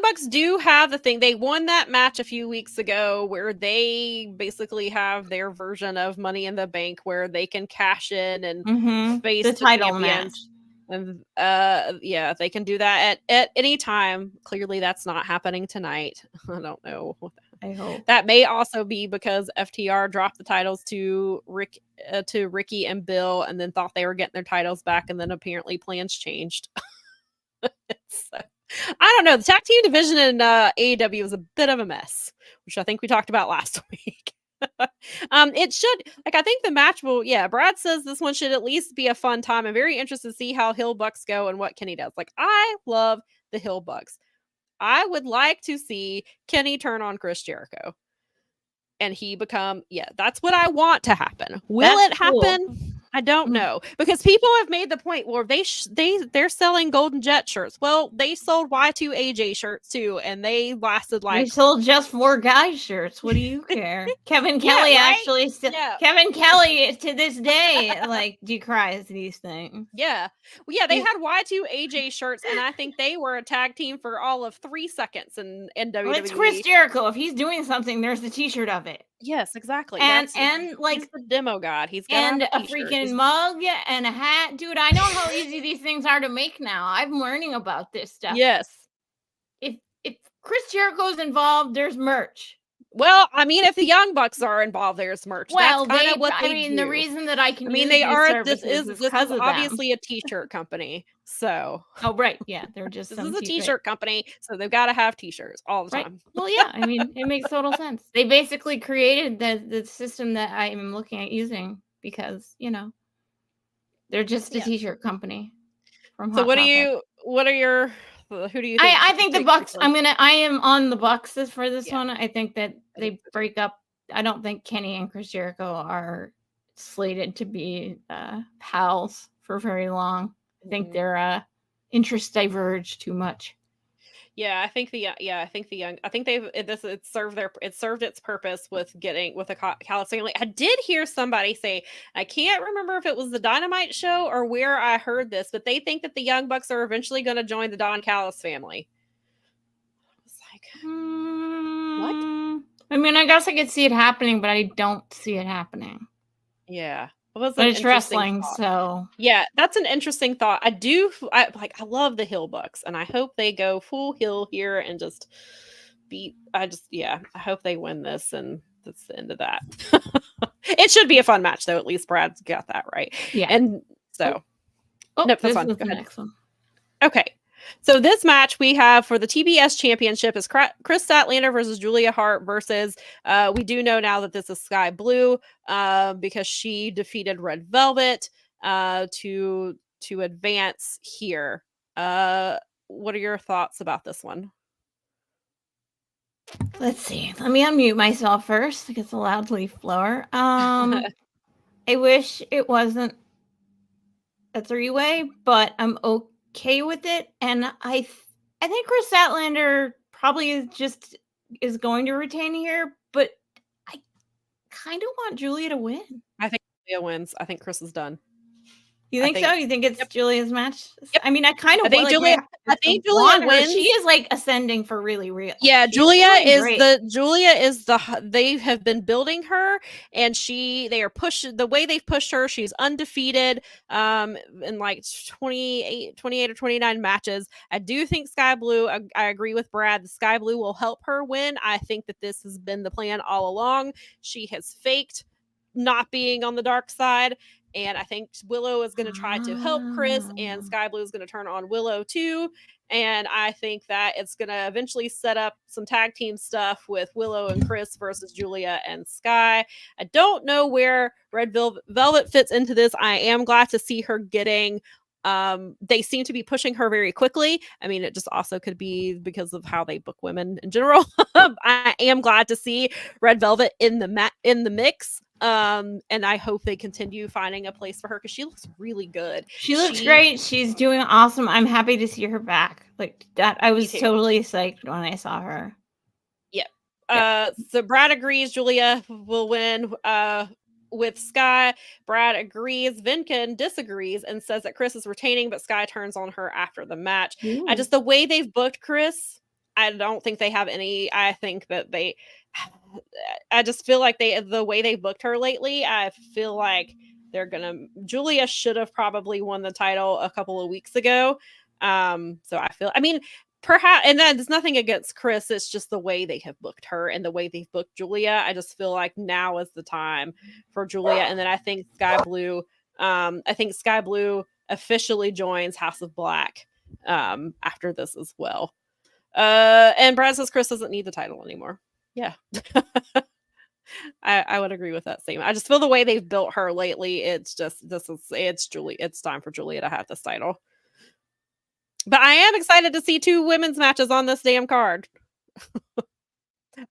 Bucks do have the thing. They won that match a few weeks ago where they basically have their version of Money in the Bank where they can cash in and face the title champions. match. And yeah, they can do that at any time. Clearly that's not happening tonight. I don't know. I hope. That may also be because FTR dropped the titles to Ricky and Bill, and then thought they were getting their titles back, and then apparently plans changed. I don't know. The tag team division in AEW is a bit of a mess, which I think we talked about last week. It should, I think the match will, Brad says this one should at least be a fun time. I'm very interested to see how Hill Bucks go and what Kenny does. I love the Hill Bucks. I would like to see Kenny turn on Chris Jericho and he become, that's what I want to happen. Will it happen? Cool. I don't know, because people have made the point where they're selling Golden Jet shirts. Well, they sold Y2AJ shirts too, and they lasted they sold just 4 guys shirts. What do you care? Kevin Kelly actually still. Kevin Kelly to this day decries these things. Yeah, well, they had Y2AJ shirts, and I think they were a tag team for all of 3 seconds in WWE. Well, it's Chris Jericho. If he's doing something, there's the T-shirt of it. Yes, exactly. And he's the demo god. He's got a freaking mug and a hat. Dude, I know how easy these things are to make now. I'm learning about this stuff. Yes. If Chris Jericho's involved, there's merch. Well, I mean, if the Young Bucks are involved, there's merch. Well, that's kind of what they do. The reason that I can this is obviously a t-shirt company. So right, yeah, they're just this is a t-shirt company, so they've got to have t-shirts all the time. Well, yeah, I mean, it makes total sense. They basically created the system that I am looking at using because they're just a t-shirt company. From so what are your who do you think? I think the Bucks. I am on the Bucks for this one. I think that they break up. I don't think Kenny and Chris Jericho are slated to be pals for very long. I think their interests diverge too much. Yeah, I think it served its purpose with a Callis family. I did hear somebody say, I can't remember if it was the Dynamite show or where I heard this, but they think that the Young Bucks are eventually going to join the Don Callis family. I was like, what? I mean, I guess I could see it happening, but I don't see it happening. Yeah. But it's wrestling, so yeah, that's an interesting thought. I love the Hill Bucks, and I hope they go full heel here and just beat. I hope they win this, and that's the end of that. It should be a fun match, though. At least Brad's got that right. Yeah, and so nope, that's fine. Go ahead. Next one. Okay. So this match we have for the TBS Championship is Chris Statlander versus Julia Hart versus, we do know now that this is Sky Blue because she defeated Red Velvet to advance here. What are your thoughts about this one? Let's see. Let me unmute myself first. It's a loud leaf blower. I wish it wasn't a 3-way, but I'm okay with it, and I think Chris Statlander probably is going to retain here, but I kind of want Julia to win. I think Julia wins. I think Chris is done. You think so? You think it's Julia's match? Yep. I mean, I kind of I think like, Julia. I think Julia want her. wins. She is like ascending for really real. Yeah, She's Julia doing is great. they have been building her, and they are pushed the way they've pushed her. She's undefeated in like 28 or 29 matches. I do think Sky Blue, I agree with Brad, the Sky Blue will help her win. I think that this has been the plan all along. She has faked not being on the dark side, and I think Willow is going to try to help Chris, and Sky Blue is going to turn on Willow too. And I think that it's going to eventually set up some tag team stuff with Willow and Chris versus Julia and Sky. I don't know where Red Velvet fits into this. I am glad to see her getting they seem to be pushing her very quickly. I mean, it just also could be because of how they book women in general. I am glad to see Red Velvet in the mix. And I hope they continue finding a place for her because she looks really good. She looks great. She's doing awesome. I'm happy to see her back. Like that, I was totally psyched when I saw her. Yep. So Brad agrees Julia will win. With Sky, Brad agrees. Vinkin disagrees and says that Chris is retaining, but Sky turns on her after the match. The way they've booked Chris, I don't think they have any. I think that I just feel like the way they booked her lately, I feel like Julia should have probably won the title a couple of weeks ago. Perhaps, and then there's nothing against Chris. It's just the way they have booked her and the way they've booked Julia. I just feel like now is the time for Julia. And then I think Sky Blue officially joins House of Black after this as well. And Brad says Chris doesn't need the title anymore. Yeah. I would agree with that statement. I just feel the way they've built her lately. It's just it's time for Julia to have this title. But I am excited to see 2 women's matches on this damn card.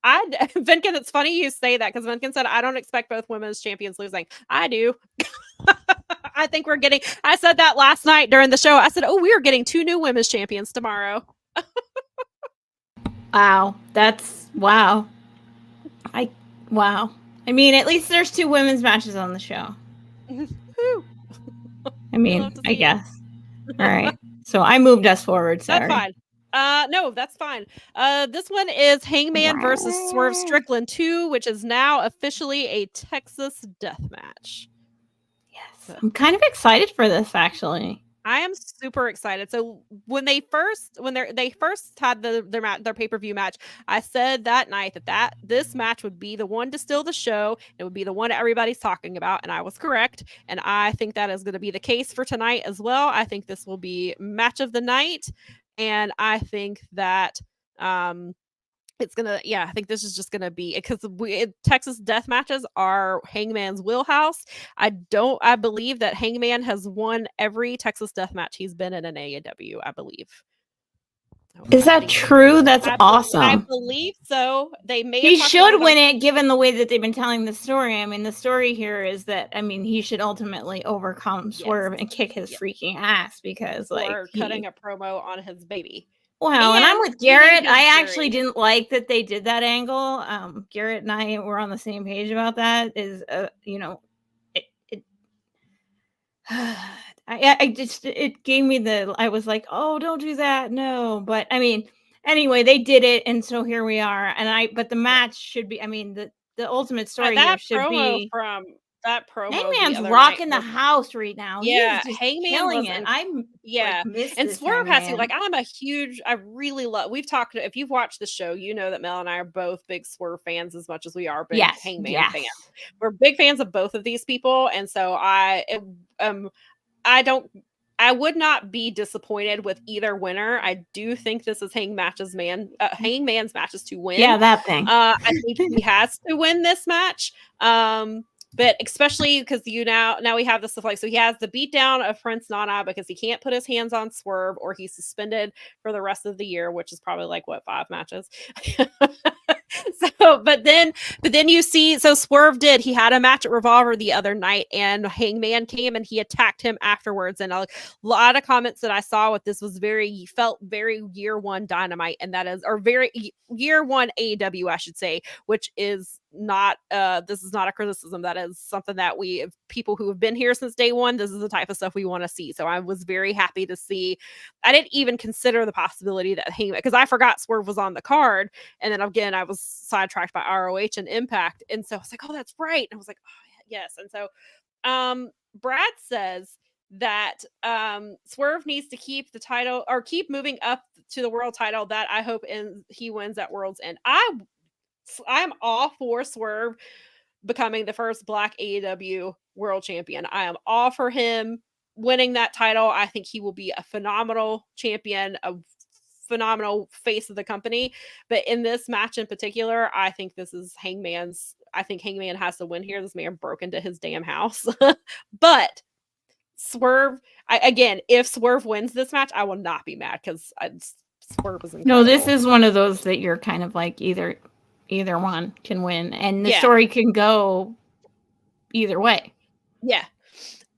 Vinkin, it's funny you say that because Vinkin said, I don't expect both women's champions losing. I do. I think I said that last night during the show. I said, we are getting 2 new women's champions tomorrow. Wow. Wow. Wow. I mean, at least there's 2 women's matches on the show. I mean, I guess. All right. So I moved us forward. Sorry. That's fine. No, that's fine. This one is Hangman versus Swerve Strickland 2, which is now officially a Texas death match. Yes. I'm kind of excited for this, actually. I am super excited. So when they first had their pay-per-view match, I said that night that this match would be the one to steal the show. It would be the one everybody's talking about, and I was correct. And I think that is going to be the case for tonight as well. I think this will be match of the night, and I think that I think this is just gonna be because Texas death matches are Hangman's wheelhouse. I believe that Hangman has won every Texas death match he's been in AEW, I believe. Is that true? That's awesome. I believe so. He should win it given the way that they've been telling the story. I mean, the story here is that, he should ultimately overcome Swerve and kick his freaking ass because cutting a promo on his baby. Wow, and I'm with Garrett. I actually didn't like that they did that angle. Garrett and I were on the same page about that. It gave me I was like, oh, don't do that, no. But anyway, they did it, and so here we are. But the match should be. The ultimate story here should be from that promo. Hangman's rocking the house right now. Yeah, Hangman killing it. And Swerve has to I really love. We've talked. If you've watched the show, you know that Mel and I are both big Swerve fans as much as we are big Hangman fans. We're big fans of both of these people, and so I would not be disappointed with either winner. I do think this is Hangman's matches to win. Yeah, that thing. I think he has to win this match. But especially because now we have this stuff so he has the beatdown of Prince Nana because he can't put his hands on Swerve or he's suspended for the rest of the year, which is probably 5 matches. But then you see, Swerve he had a match at Revolver the other night and Hangman came and he attacked him afterwards. And a lot of comments that I saw with this was felt very year 1 Dynamite, and that is, or very year 1 AEW, I should say, which is not this is not a criticism. That is something that people who have been here since day one, this is the type of stuff we want to see. So I was very happy to see. I didn't even consider the possibility that Hangman, because I forgot Swerve was on the card, and then again I was sidetracked by ROH and Impact, and so I was like, oh, that's right. And I was like, oh, yes. And so Brad says that Swerve needs to keep the title, or keep moving up to the world title. That I hope he wins at World's End. I'm all for Swerve becoming the first Black AEW world champion. I am all for him winning that title. I think he will be a phenomenal champion, a phenomenal face of the company. But in this match in particular, I think this is Hangman's. I think Hangman has to win here. This man broke into his damn house. But Swerve, again, if Swerve wins this match, I will not be mad, because Swerve is incredible. No, this is one of those that you're kind of like either one can win, and the story can go either way. Yeah.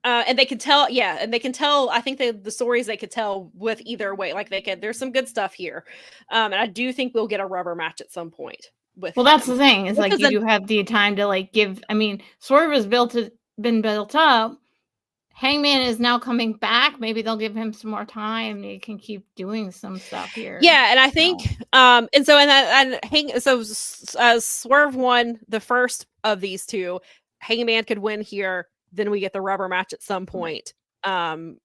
And they can tell, I think the stories they could tell with either way. Like there's some good stuff here. And I do think we'll get a rubber match at some point with him. That's the thing. Is like you do have the time to like give. I mean, Swerve has been built up. Hangman is now coming back. Maybe they'll give him some more time. He can keep doing some stuff here. Yeah, and I think, Swerve won the first of these two. Hangman could win here. Then we get the rubber match at some point. And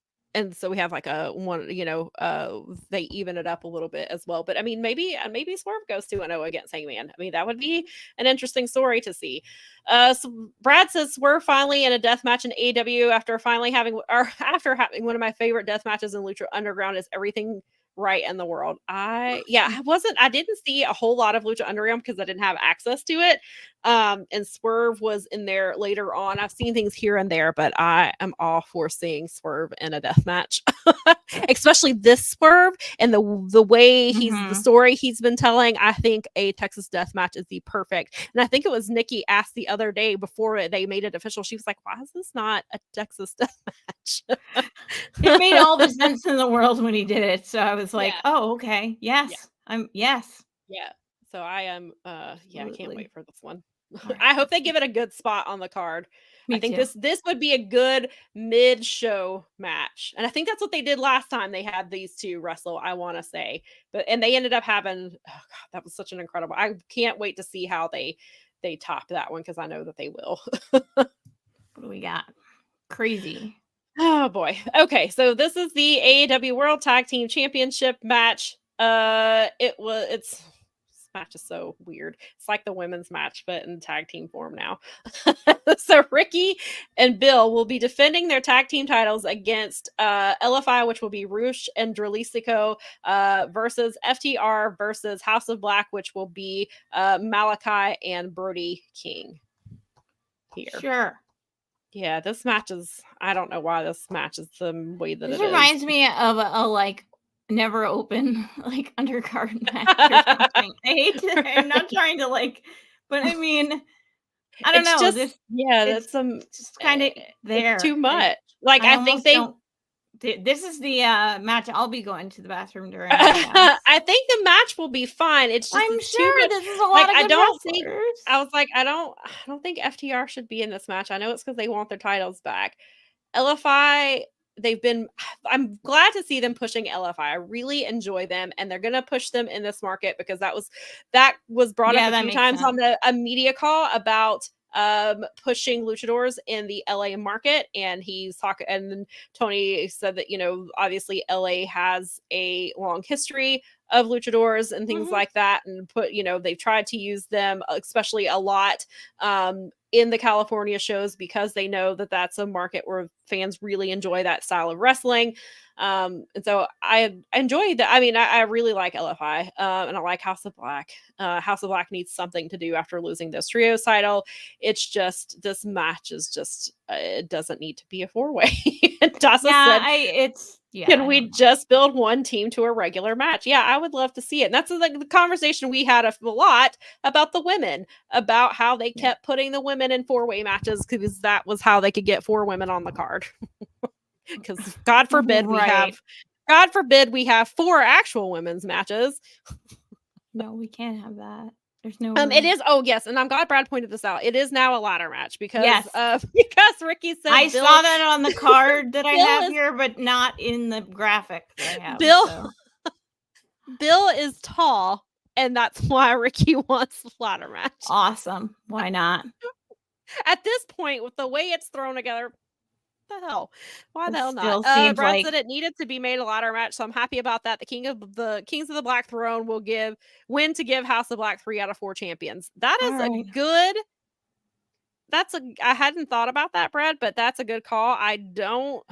so we have like a one, they even it up a little bit as well. But I mean, maybe Swerve goes 2-0 against Hangman. I mean, that would be an interesting story to see. So Brad says we're finally in a death match in AEW after having one of my favorite death matches in Lucha Underground. Is everything right in the world? I didn't see a whole lot of Lucha Underground because I didn't have access to it. And Swerve was in there later on. I've seen things here and there, but I am all for seeing Swerve in a death match, especially this Swerve and the way the story he's been telling. I think a Texas death match is the perfect. And I think it was Nikki asked the other day before they made it official. She was like, "Why is this not a Texas death match?" It made all the sense in the world when he did it. So I was like, "Oh, okay, yes, yes." Yeah. So I am. I can't wait for this one. Right. I hope they give it a good spot on the card. I think this would be a good mid-show match, and I think that's what they did last time they had these two wrestle. I want to say, and they ended up having. Oh God, that was such an incredible. I can't wait to see how they top that one, because I know that they will. What do we got? Crazy. Oh boy. Okay, so this is the AEW World Tag Team Championship match. This match is so weird. It's like the women's match, but in tag team form now. So Ricky and Bill will be defending their tag team titles against LFI, which will be Rush and Dralisico, versus FTR versus House of Black, which will be Malachi and Brody King. Here. Sure. Yeah, this match is. I don't know why this match is the way that it is. This reminds me of a like never open like undercard match or something. I hate to, I'm not trying to like, but I mean, I don't know. Just, that's just kind of there. It's too much. Like I think this is the match I'll be going to the bathroom during. I think the match will be fine. It's just I'm sure this is a lot of good wrestlers. I was like, I don't think FTR should be in this match. I know it's because they want their titles back. LFI, I'm glad to see them pushing LFI. I really enjoy them, and they're gonna push them in this market, because that was brought up a few times on a media call about pushing luchadors in the LA market. And he's talking, and then Tony said that, obviously LA has a long history of luchadors and things like that, and they've tried to use them, especially a lot in the California shows, because they know that that's a market where fans really enjoy that style of wrestling. And so I enjoy that. I mean, I really like LFI, and I like House of Black. House of Black needs something to do after losing this trios title. It's just, this match is just, it doesn't need to be a 4-way. Can we just build one team to a regular match? Yeah, I would love to see it. And that's like the conversation we had a lot about the women, about how they kept putting the women in 4-way matches, because that was how they could get 4 women on the card. Because God forbid we have 4 actual women's matches. No, we can't have that. There's no. It is. Oh yes, and I'm glad Brad pointed this out. It is now a ladder match because Yes. because Ricky said I Bill, saw that on the card that I Bill have is- here, but not in the graphic that I have. Bill so. Bill is tall, and that's why Ricky wants the ladder match. Awesome. Why not? At this point, with the way it's thrown together, the hell? Why the hell Still not? seems Brad like said it needed to be made a ladder match, so I'm happy about that. The Kings of the Black Throne will win to give House of Black 3 out of 4 champions. That is All a right. good. I hadn't thought about that, Brad, but that's a good call. I go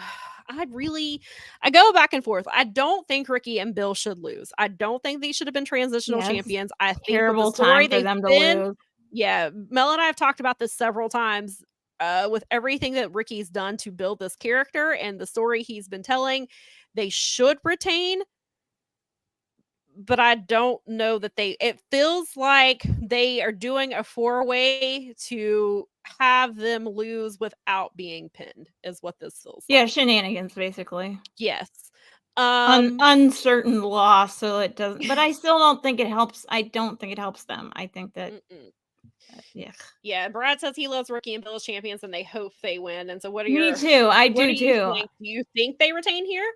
back and forth. I don't think Ricky and Bill should lose. I don't think they should have been transitional Yes. champions. I think terrible with the story time for them to been, lose. yeah, Mel and I have talked about this several times. With everything that Ricky's done to build this character and the story he's been telling, they should retain. But I don't know that it feels like they are doing a 4-way to have them lose without being pinned, is what this feels Yeah, like. shenanigans, basically. Yes. Uncertain loss, so it doesn't. But I still don't think it helps. I don't think it helps them. I think that. Yeah. Brad says he loves Ricky and Bill as champions, and they hope they win. And so, what are Me too. I do too. Do you think they retain here,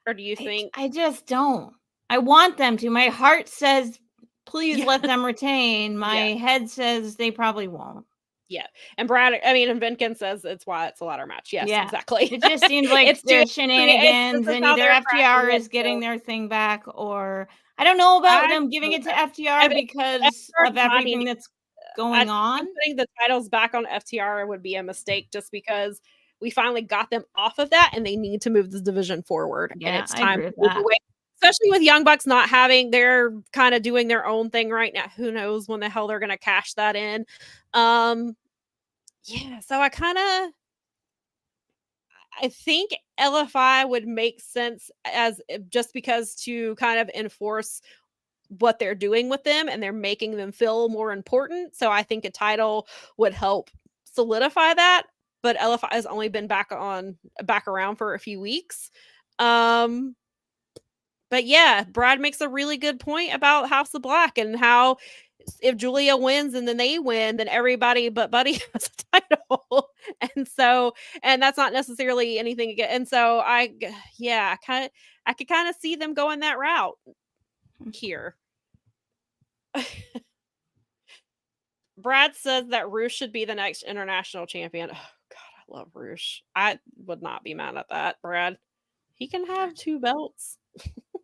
or do you think? I just don't. I want them to. My heart says, please let them retain. My head says they probably won't. Yeah. And Brad, and Vinkin says it's why it's a ladder match. Yes, exactly. It just seems like there's shenanigans and either FTR is getting their thing back, or I don't know about them giving it to FTR because of everything that's going on. Putting the titles back on FTR would be a mistake just because we finally got them off of that and they need to move this division forward. Yeah, and it's time to move away. Especially with Young Bucks not having, they're kind of doing their own thing right now. Who knows when the hell they're going to cash that in. Yeah, so I think LFI would make sense as just because to kind of enforce what they're doing with them and they're making them feel more important. So I think a title would help solidify that. But LFI has only been back around for a few weeks. But yeah, Brad makes a really good point about House of Black and how if Julia wins and then they win, then everybody but Buddy has a title. And that's not necessarily anything again. And so I could kind of see them going that route here. Brad says that Roosh should be the next international champion. Oh God, I love Roosh. I would not be mad at that, Brad. He can have 2 belts.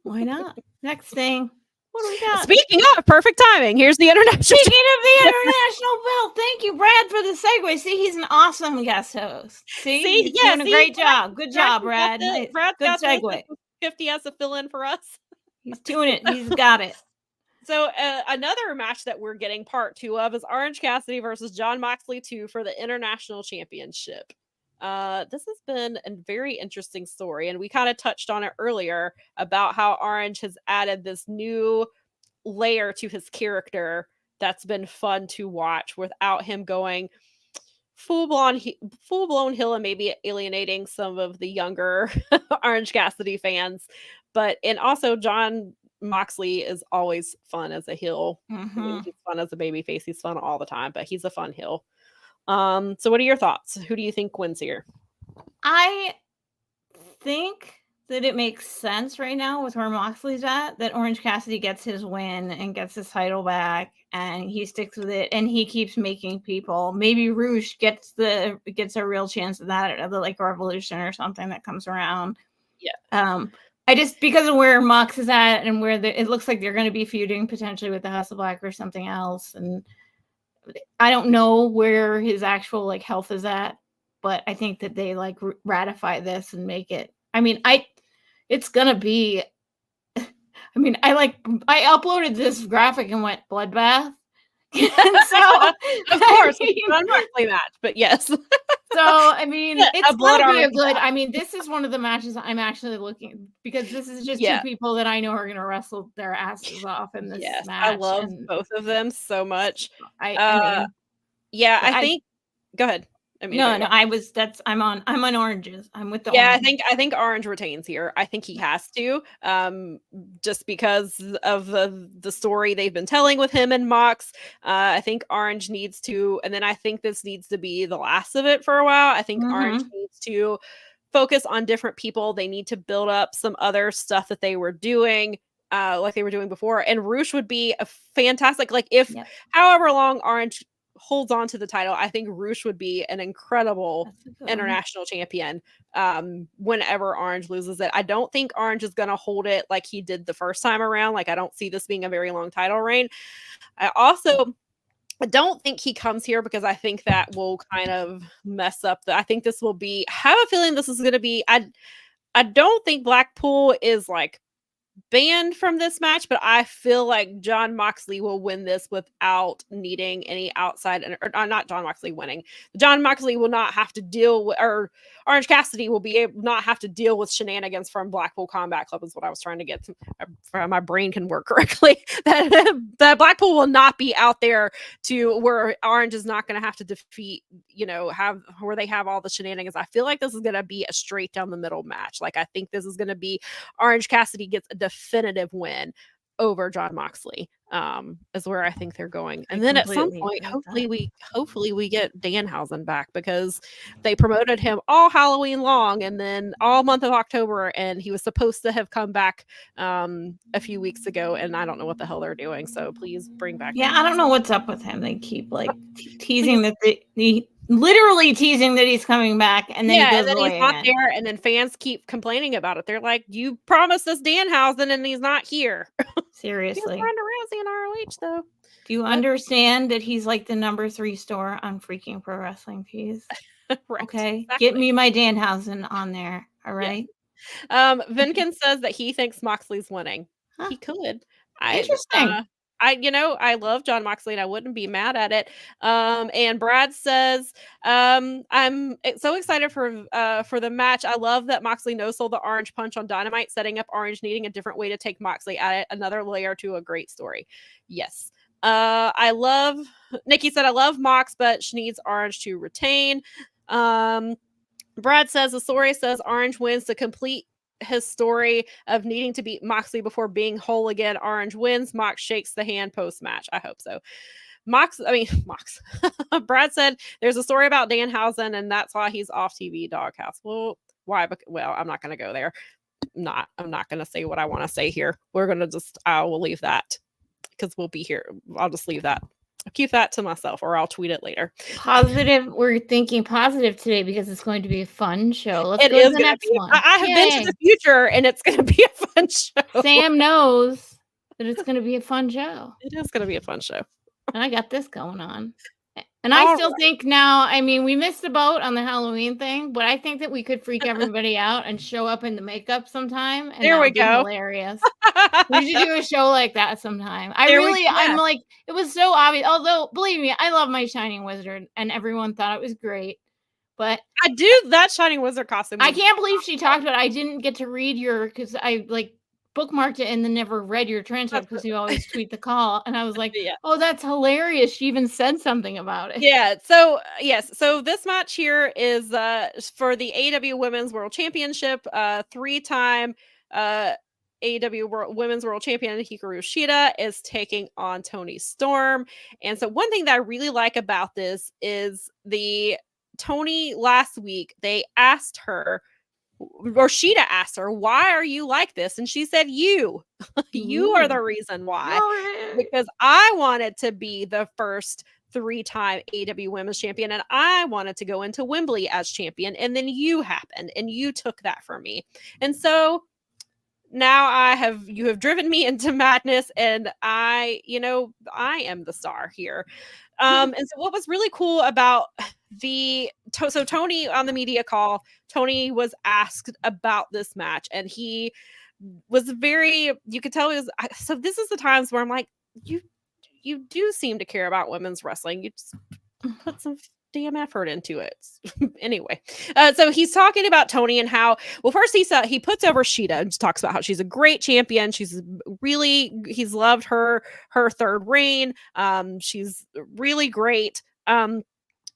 Why not? Next thing. What do we got? Speaking of perfect timing, here's the international. Speaking of the international belt, thank you, Brad, for the segue. See, he's an awesome guest host. He's doing a great job. Good job, Brad. Brad, good segue. 50 has to fill in for us. He's doing it. He's got it. So another match that we're getting part 2 of is Orange Cassidy versus Jon Moxley 2 for the international championship. This has been a very interesting story, and we kind of touched on it earlier about how Orange has added this new layer to his character that's been fun to watch without him going full-blown heel and maybe alienating some of the younger Orange Cassidy fans. And also Jon Moxley is always fun as a heel. Mm-hmm. He's fun as a babyface. He's fun all the time, but he's a fun heel. So what are your thoughts? Who do you think wins here? I think that it makes sense right now with where Moxley's at, that Orange Cassidy gets his win and gets his title back and he sticks with it and he keeps making people. Maybe Roosh gets a real chance of that at the Revolution or something that comes around. Yeah. I just, because of where Mox is at and where it looks like they're going to be feuding potentially with the House of Black or something else, and I don't know where his actual health is at, but I think that they ratify this and make it. It's gonna be. I uploaded this graphic and went bloodbath. So of course, it's an unlikely match, but yes. So it's gonna be a good. This is one of the matches I'm actually looking, because this is just 2 people that I know are gonna wrestle their asses off in this match. I love both of them so much. I think. Go ahead. I mean, No, there you no, go. I'm on oranges. I'm with the Yeah, orange. I think Orange retains here. I think he has to, just because of the story they've been telling with him and Mox. I think Orange needs to, and then I think this needs to be the last of it for a while. I think Orange Mm-hmm. needs to focus on different people. They need to build up some other stuff that they were doing, like they were doing before. And Roosh would be a fantastic, like if Yep, however long Orange holds on to the title, I think Roosh would be an incredible that's a good one. international champion whenever Orange loses it. I don't think Orange is going to hold it like he did the first time around. Like I don't see this being a very long title reign. I don't think he comes here because I think that will kind of mess up I think this will be I have a feeling this is going to be I don't think Blackpool is like banned from this match, but I feel like John Moxley will win this without needing any outside, or not John Moxley winning. John Moxley will not have to deal with, or Orange Cassidy will be able not have to deal with shenanigans from Blackpool Combat Club. Is what I was trying to get to, my brain can work correctly. that Blackpool will not be out there to where Orange is not going to have to defeat, have where they have all the shenanigans. I feel like this is going to be a straight down the middle match. Like I think this is going to be Orange Cassidy gets a definitive win over John Moxley. Is where I think they're going. And then at some point, hopefully we get Danhausen back because they promoted him all Halloween long and then all month of October, and he was supposed to have come back a few weeks ago, and I don't know what the hell they're doing. So please bring back. Yeah, Danhausen. I don't know what's up with him. They keep like teasing that literally teasing that he's coming back, and then he goes and then away he's not again. there, and then fans keep complaining about it. They're like, "You promised us Danhausen, and he's not here." Seriously. He's Ronda Rousey in ROH though. Do you understand that he's like the number 3 store on freaking Pro Wrestling Tees? Right. Okay, Exactly. get me my Danhausen on there. All right. Vinkin says that he thinks Moxley's winning. Huh. He could. Interesting. I love John Moxley and I wouldn't be mad at it. And Brad says, I'm so excited for the match. I love that Moxley no-sold the Orange Punch on Dynamite, setting up Orange needing a different way to take Moxley at it. Another layer to a great story. Yes. Nikki said, I love Mox, but she needs Orange to retain. Brad says, the story says Orange wins to complete his story of needing to beat Moxley before being whole again. Orange wins. Mox shakes the hand post-match. I hope so. Mox. Brad said there's a story about Danhausen, and that's why he's off TV Doghouse. Well, why? Well, I'm not going to go there. I'm not going to say what I want to say here. I will leave that because we'll be here. I'll just leave that. I'll keep that to myself, or I'll tweet it later. Positive. We're thinking positive today because it's going to be a fun show. Let's It go to is the going to next be. one. I have been to the future, and it's going to be a fun show. Sam knows that it's going to be a fun show. It is going to be a fun show. And I got this going on. And I still think now, I mean, we missed the boat on the Halloween thing, but I think that we could freak everybody out and show up in the makeup sometime. And there we go. Hilarious. We should do a show like that sometime. I'm like, it was so obvious. Although, believe me, I love my Shining Wizard, and everyone thought it was great. But I do that Shining Wizard costume. I can't believe she talked about it. I didn't get to read because I bookmarked it and then never read your transcript because you always tweet the call. And I was like, oh, that's hilarious. She even said something about it. Yeah. So, yes. So this match here is for the AEW Women's World Championship, 3-time AEW Women's World Champion Hikaru Shida is taking on Toni Storm. And so one thing that I really like about this is the Toni last week, they asked her, or Shida asked her, why are you like this? And she said, you are the reason why. Because I wanted to be the first 3-time AEW Women's Champion, and I wanted to go into Wembley as champion, and then you happened, and you took that from me. And so now you have driven me into madness, and I am the star here. And so what was really cool about so Tony on the media call, Tony was asked about this match, and he was you could tell so this is the times where I'm like, you do seem to care about women's wrestling. You just put some damn effort into it. Anyway, so he's talking about Toni and how, well, first he puts over Shida and just talks about how she's a great champion. He's loved her third reign. She's really great.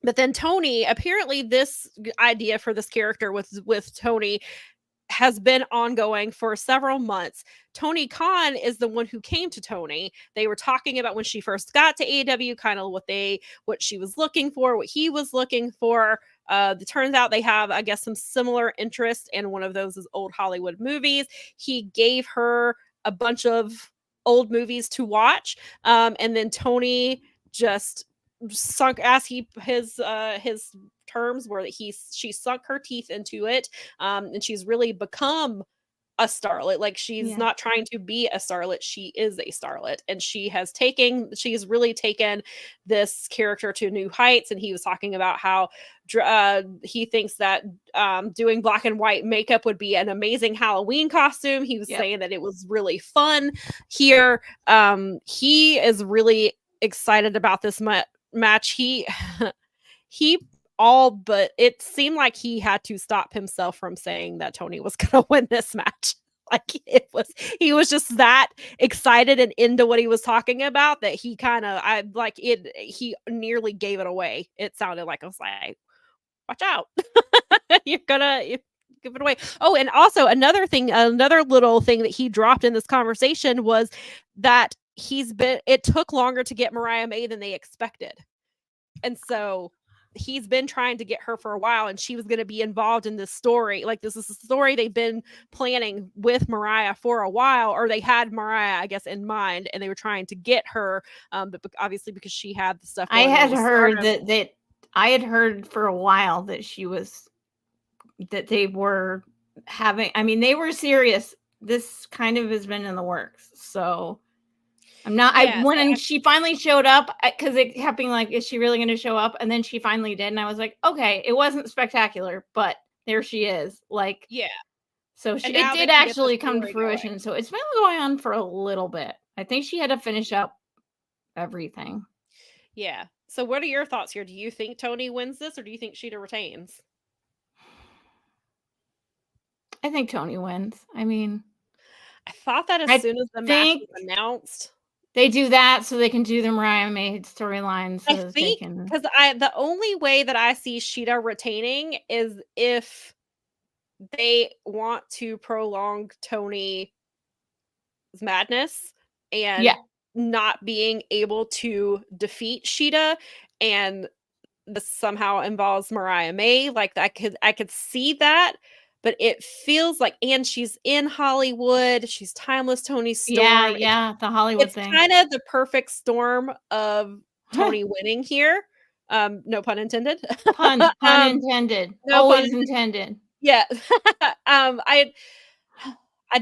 But then Tony, apparently this idea for this character with Tony has been ongoing for several months. Tony Khan is the one who came to Tony. They were talking about when she first got to AEW, kind of what she was looking for, what he was looking for. It turns out they have, I guess, some similar interests, and one of those is old Hollywood movies. He gave her a bunch of old movies to watch, and then Tony just sunk as his terms were that she sunk her teeth into it, and she's really become a starlet. Like, she's not trying to be a starlet, she is a starlet, and she's really taken this character to new heights. And he was talking about how he thinks that doing black and white makeup would be an amazing Halloween costume. He was saying that it was really fun here. He is really excited about this match. He all but it seemed like he had to stop himself from saying that Tony was going to win this match. Like, he was just that excited and into what he was talking about that he nearly gave it away. It sounded like, I was like, watch out. You're gonna give it away. Oh, and also another little thing that he dropped in this conversation was that it took longer to get Mariah May than they expected. And so he's been trying to get her for a while, and she was going to be involved in this story. Like, this is a story they've been planning with Mariah for a while, or they had Mariah, I guess, in mind, and they were trying to get her. But obviously, because she had the stuff. I had heard that I had heard for a while that they were having. I mean, they were serious. This kind of has been in the works, so. I'm not. Yes, when she finally showed up, because it kept being like, is she really going to show up? And then she finally did, and I was like, okay, it wasn't spectacular, but there she is. Like, yeah. So it did actually come to fruition. Going. So it's been going on for a little bit. I think she had to finish up everything. Yeah. So what are your thoughts here? Do you think Tony wins this, or do you think Shida retains? I think Tony wins. I mean, I thought that as soon as the match was announced. They do that so they can do the Mariah May storyline. So I think because the only way that I see Shida retaining is if they want to prolong Tony's madness and not being able to defeat Shida, and this somehow involves Mariah May. Like, I could see that. But it feels like, and she's in Hollywood. She's timeless Tony Storm. Yeah, the Hollywood thing. It's kind of the perfect storm of Tony winning here. No pun intended. Pun intended. No always pun intended. Yeah. I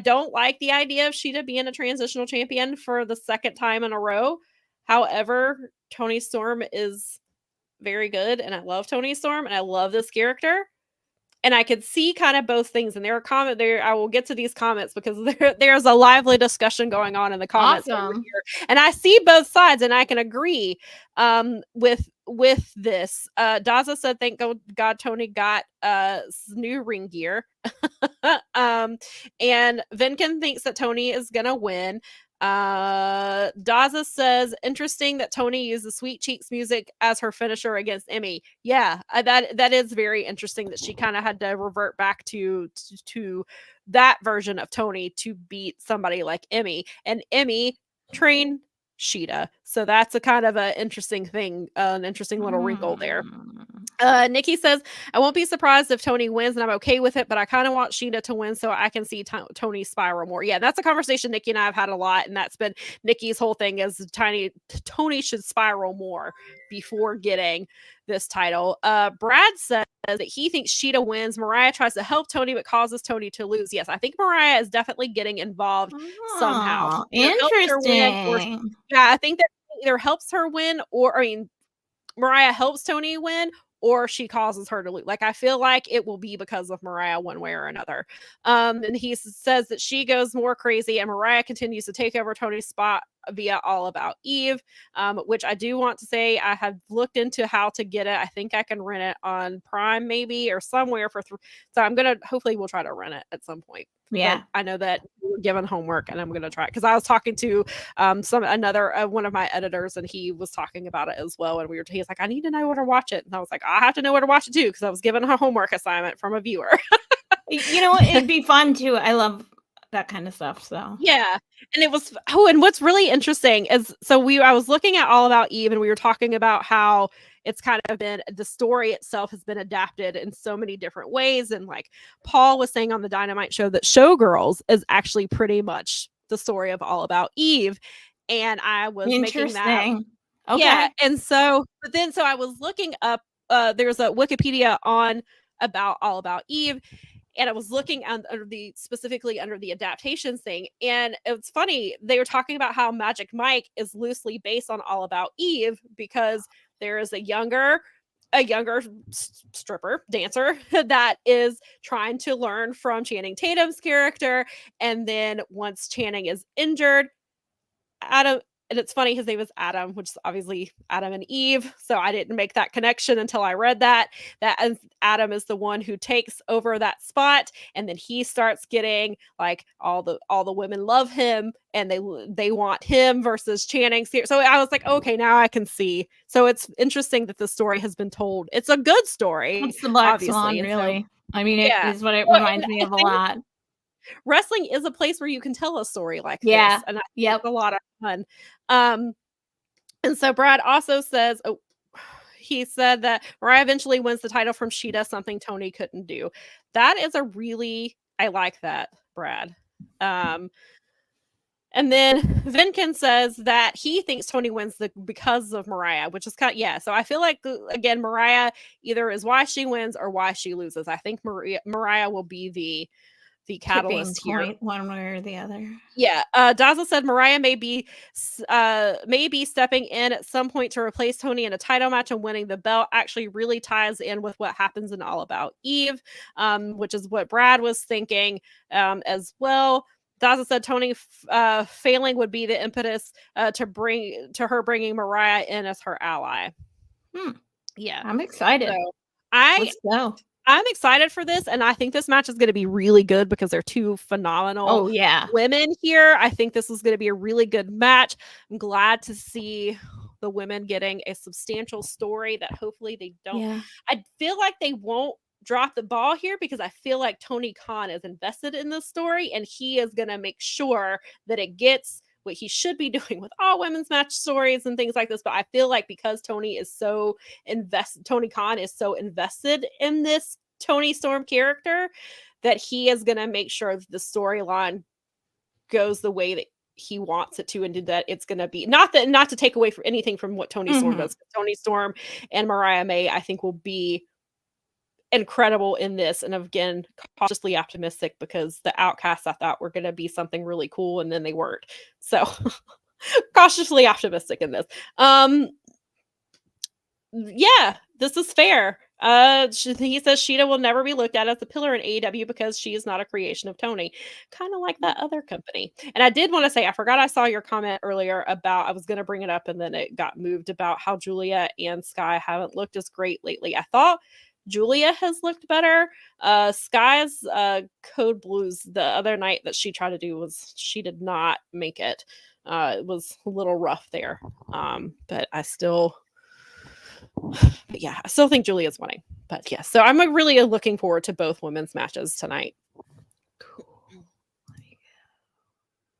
don't like the idea of Shida being a transitional champion for the second time in a row. However, Tony Storm is very good, and I love Tony Storm, and I love this character. And I could see kind of both things. And there are comments there. I will get to these comments because there's a lively discussion going on in the comments over here. And I see both sides, and I can agree with this. Daza said, "Thank God Tony got new ring gear." And Vinkin thinks that Tony is gonna win. Daza says, interesting that Tony used the Sweet Cheeks music as her finisher against Emmy. Yeah, that is very interesting that she kind of had to revert back to that version of Tony to beat somebody like Emmy, and Emmy trained Shida. So that's a kind of an interesting thing, an interesting little wrinkle there. Nikki says, I won't be surprised if Tony wins, and I'm okay with it, but I kind of want Shida to win so I can see Tony spiral more. Yeah, that's a conversation Nikki and I have had a lot, and that's been Nikki's whole thing is Tony should spiral more before getting this title. Brad says that he thinks Shida wins. Mariah tries to help Tony but causes Tony to lose. Yes, I think Mariah is definitely getting involved somehow. Interesting. I think that either helps her win, or Mariah helps Tony win, or she causes her to lose. Like, I feel like it will be because of Mariah one way or another. And he says that she goes more crazy, and Mariah continues to take over Tony's spot via All About Eve, which I do want to say I have looked into how to get it. I think I can rent it on Prime maybe or somewhere for so I'm gonna hopefully we'll try to rent it at some point. Yeah, but I know that were given homework, and I'm gonna try it because I was talking to one of my editors, and he was talking about it as well. And he's like, I need to know where to watch it, and I was like, I have to know where to watch it too because I was given a homework assignment from a viewer. It'd be fun too. I love that kind of stuff. So yeah, and it was and what's really interesting is I was looking at All About Eve, and we were talking about how it's kind of been the story itself has been adapted in so many different ways, and like Paul was saying on the Dynamite show that Showgirls is actually pretty much the story of All About Eve, and I was making that okay. yeah, and so I was looking up there's a Wikipedia on about All About Eve, and I was looking specifically under the adaptations thing. And it's funny, they were talking about how Magic Mike is loosely based on All About Eve because there is a younger stripper dancer that is trying to learn from Channing Tatum's character. And then once Channing is injured, and it's funny, his name is Adam, which is obviously Adam and Eve. So I didn't make that connection until I read that Adam is the one who takes over that spot, and then he starts getting like all the women love him, and they want him versus Channing. So I was like, okay, now I can see. So it's interesting that the story has been told. It's a good story. It's the Black obviously. Swan, really. So, I mean, it is what it reminds me of a lot. Wrestling is a place where you can tell a story like this, and it's a lot of fun. And so Brad also says, he said that Mariah eventually wins the title from Shida, something Tony couldn't do. That is I like that, Brad. And then Vinkin says that he thinks Tony wins because of Mariah, which is so I feel like again Mariah either is why she wins or why she loses. I think Mariah will be the catalyst here, one way or the other. Yeah, Daza said Mariah may be stepping in at some point to replace Tony in a title match, and winning the belt actually really ties in with what happens in All About Eve, which is what Brad was thinking as well. Daza said Tony failing would be the impetus to her bringing Mariah in as her ally. Yeah, I'm excited. So let's go. I'm excited for this, and I think this match is going to be really good because they're two phenomenal women here. I think this is going to be a really good match. I'm glad to see the women getting a substantial story that hopefully they don't. Yeah. I feel like they won't drop the ball here because I feel like Tony Khan is invested in this story, and he is going to make sure that it gets what he should be doing with all women's match stories and things like this. But I feel like because Tony Khan is so invested in this Tony Storm character, that he is going to make sure that the storyline goes the way that he wants it to, and that it's going to be not to take away from anything from what Tony Storm does. Tony Storm and Mariah May, I think, will be incredible in this, and again cautiously optimistic because the Outcasts I thought were going to be something really cool, and then they weren't. So cautiously optimistic in this. Yeah, this is fair. He says Shida will never be looked at as a pillar in AEW because she is not a creation of Tony, kind of like that other company. And I did want to say, I forgot I saw your comment earlier about, I was going to bring it up and then it got moved, about how Julia and Sky haven't looked as great lately. I thought Julia has looked better. Sky's Code Blues the other night that she tried to do she did not make it. It was a little rough there. But I still think Julia's winning. But yeah, so I'm really looking forward to both women's matches tonight. Cool.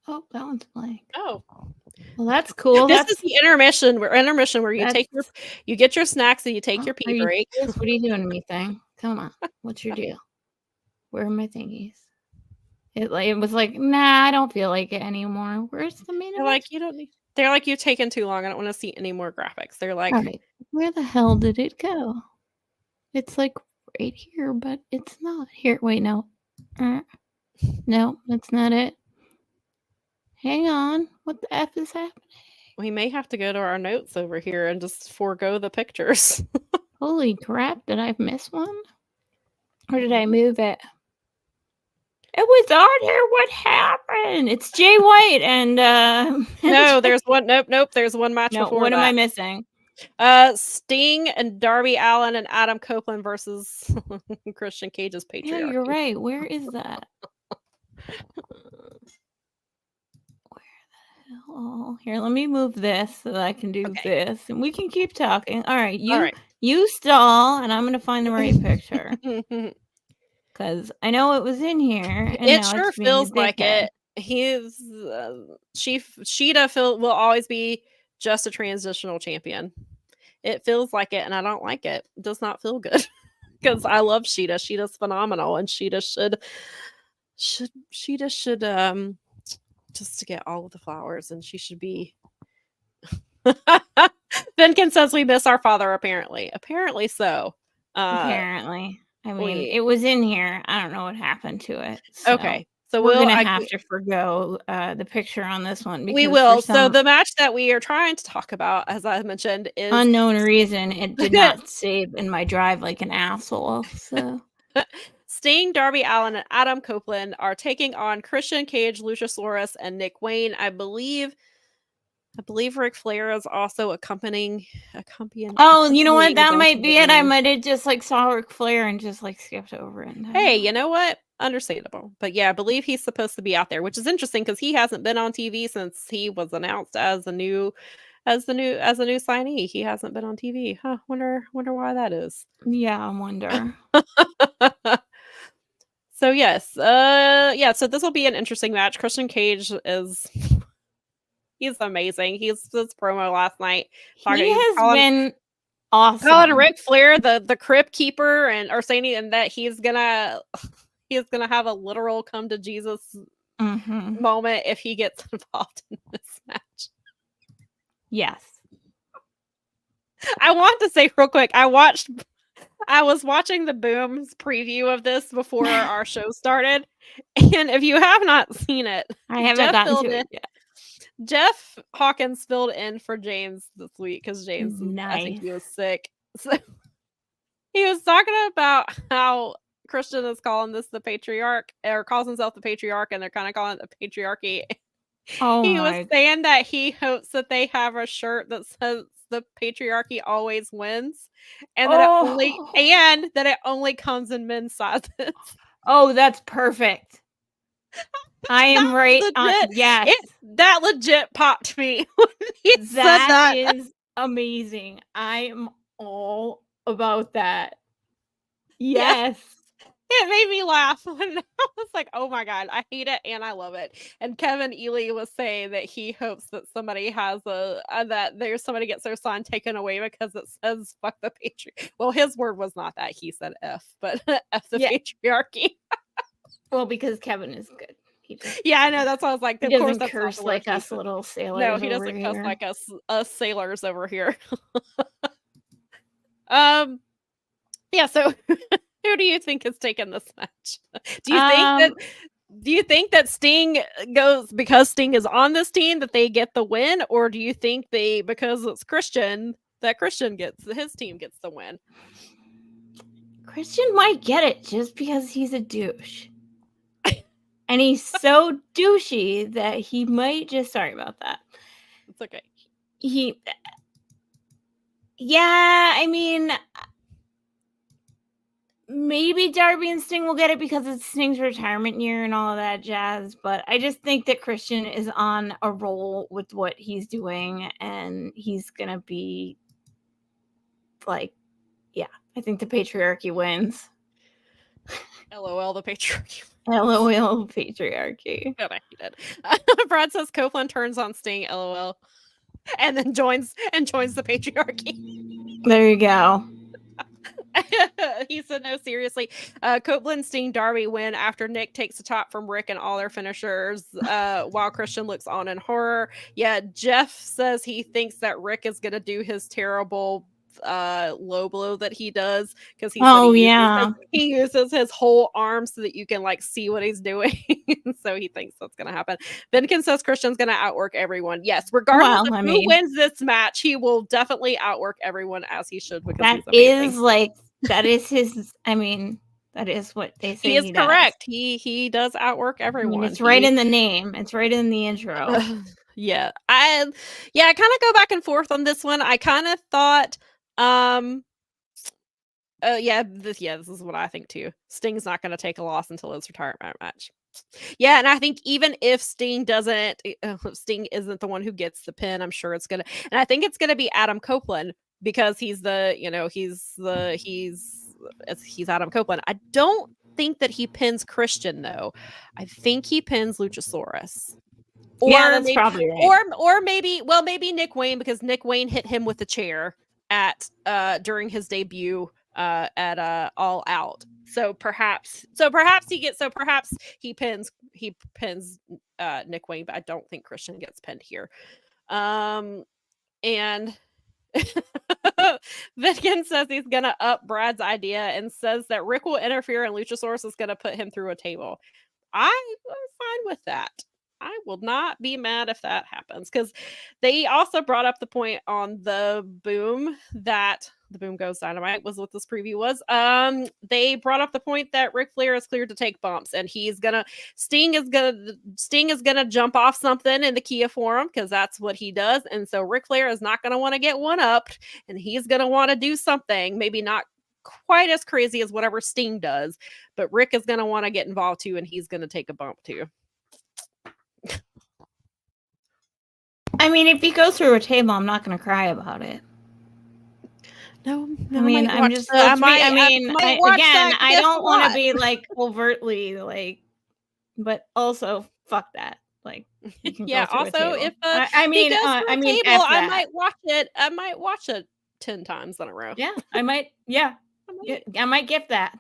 Oh, that one's blank. Oh, well, that's cool. This is the intermission where you get your snacks and you take your pee break. What are you doing to me, thing? Come on, what's your deal? Where are my thingies? It was like, nah, I don't feel like it anymore. Where's the main? They're like, you don't need. They're like, you've taken too long. I don't want to see any more graphics. They're like, right. Where the hell did it go? It's like right here, but it's not here. Wait, no. No, that's not it. Hang on. What the F is happening? We may have to go to our notes over here and just forego the pictures. Holy crap. Did I miss one? Or did I move it? It was on here. What happened? It's Jay White and no, there's one. Nope. There's one match before what that. am I missing? Sting and Darby Allin and Adam Copeland versus Christian Cage's Patriarchy. Yeah, you're right. Where is that? Oh, here, let me move this so that I can do Okay. this, and we can keep talking. All right, All right. you stall, and I'm gonna find the right picture because I know it was in here, and It now sure it's being a feels like dickhead. it. His Sheeta will always be just a transitional champion. It feels like it, and I don't like it. It does not feel good because I love Sheeta. Sheeta's phenomenal, and Sheeta should just to get all of the flowers, and she should be. Venkin says we miss our father. Apparently so. Apparently, I mean, We it was in here. I don't know what happened to it, so okay. So we're gonna have to forgo the picture on this one we because for will. So some the match that we are trying to talk about, as I mentioned, is unknown reason it did not save in my drive like an asshole. So Sting, Darby Allin, and Adam Copeland are taking on Christian Cage, Luchasaurus, and Nick Wayne. I believe Ric Flair is also accompanying. oh, you know what? accompanying That them to might the be it. I ring. might have just like saw Ric Flair and just like skipped over it. Hey, you know what? Understandable. But yeah, I believe he's supposed to be out there, which is interesting because he hasn't been on TV since he was announced as a new signee. He hasn't been on TV. Huh. Wonder why that is. Yeah, I wonder. So yes, yeah, so this will be an interesting match. Christian Cage is he's amazing. He's this promo last night He has calling been awesome. Ric Flair the crypt keeper and saying and that he's gonna have a literal come to Jesus moment if he gets involved in this match. Yes. I want to say real quick, I was watching the Boom's preview of this before our show started, and if you have not seen it, I haven't gotten to it yet. Jeff Hawkins filled in for James this week because James, I think he Nice. was sick. So he was talking about how Christian is calling this the patriarch, or calls himself the patriarch, and they're kind of calling it the patriarchy. Oh He was my. saying that he hopes that they have a shirt that says the patriarchy always wins, and that it only comes in men's sizes. Oh, that's perfect. I am right on. Yes. That legit popped me when he said that. Is amazing. I am all about that. Yes. It made me laugh when I was like, "Oh my god, I hate it and I love it." And Kevin Ely was saying that he hopes that somebody has somebody gets their sign taken away because it says "fuck the patriarchy." Well, his word was not that; he said "f," but "f the patriarchy." Well, because Kevin is good. Yeah, I know. That's why I was like, he doesn't curse like us little sailors. No, he doesn't cuss like us sailors over here. Yeah. So, who do you think is taking this match? Do you think that Sting goes because Sting is on this team that they get the win, or do you think because it's Christian that his team gets the win? Christian might get it just because he's a douche. And he's so douchey that he might just sorry about that. It's okay. Yeah, I mean, maybe Darby and Sting will get it because it's Sting's retirement year and all of that jazz. But I just think that Christian is on a roll with what he's doing, and he's gonna be like, yeah, I think the patriarchy wins. LOL, the patriarchy. LOL, patriarchy. God, I hate it. Brad says Copeland turns on Sting, LOL, and then joins the patriarchy. There you go. He said, no, seriously. Copeland, Sting, Darby win after Nick takes the top from Rick and all their finishers while Christian looks on in horror. Yeah, Jeff says he thinks that Rick is going to do his terrible low blow that he does because he uses his whole arm so that you can like see what he's doing. So he thinks that's gonna happen. Benkin says Christian's gonna outwork everyone. Yes, regardless of who wins this match, he will definitely outwork everyone as he should, because that is his, I mean, that is what they say. He is correct. He does outwork everyone. I mean, it's right in the name. It's right in the intro. Yeah. I kind of go back and forth on this one. I kind of thought this is what I think too. Sting's not going to take a loss until his retirement match. Yeah, and I think even if Sting doesn't, Sting isn't the one who gets the pin, I'm sure it's gonna, and I think it's gonna be Adam Copeland because he's the, he's Adam Copeland. I don't think that he pins Christian though. I think he pins Luchasaurus. Yeah, Or that's maybe, probably right. or maybe, well, maybe Nick Wayne because Nick Wayne hit him with the chair at during his debut at All Out. So perhaps he pins Nick Wayne, but I don't think Christian gets pinned here. And Vitkin says he's gonna up Brad's idea and says that Rick will interfere and Luchasaurus is gonna put him through a table. I'm fine with that. I will not be mad if that happens because they also brought up the point on the boom that the Boom Goes Dynamite was what this preview was. They brought up the point that Ric Flair is cleared to take bumps and Sting is gonna jump off something in the Kia Forum because that's what he does. And so Ric Flair is not gonna want to get one upped and he's gonna want to do something, maybe not quite as crazy as whatever Sting does, but Rick is going to want to get involved too, and he's going to take a bump too. I mean, if he goes through a table, I'm not going to cry about it. No, I mean, I'm just. I don't want to be like overtly like, but also fuck that. Like, you can yeah. go through Also, a table. if I might watch it. I might watch it 10 times in a row. Yeah, I might. Yeah, I might gift that.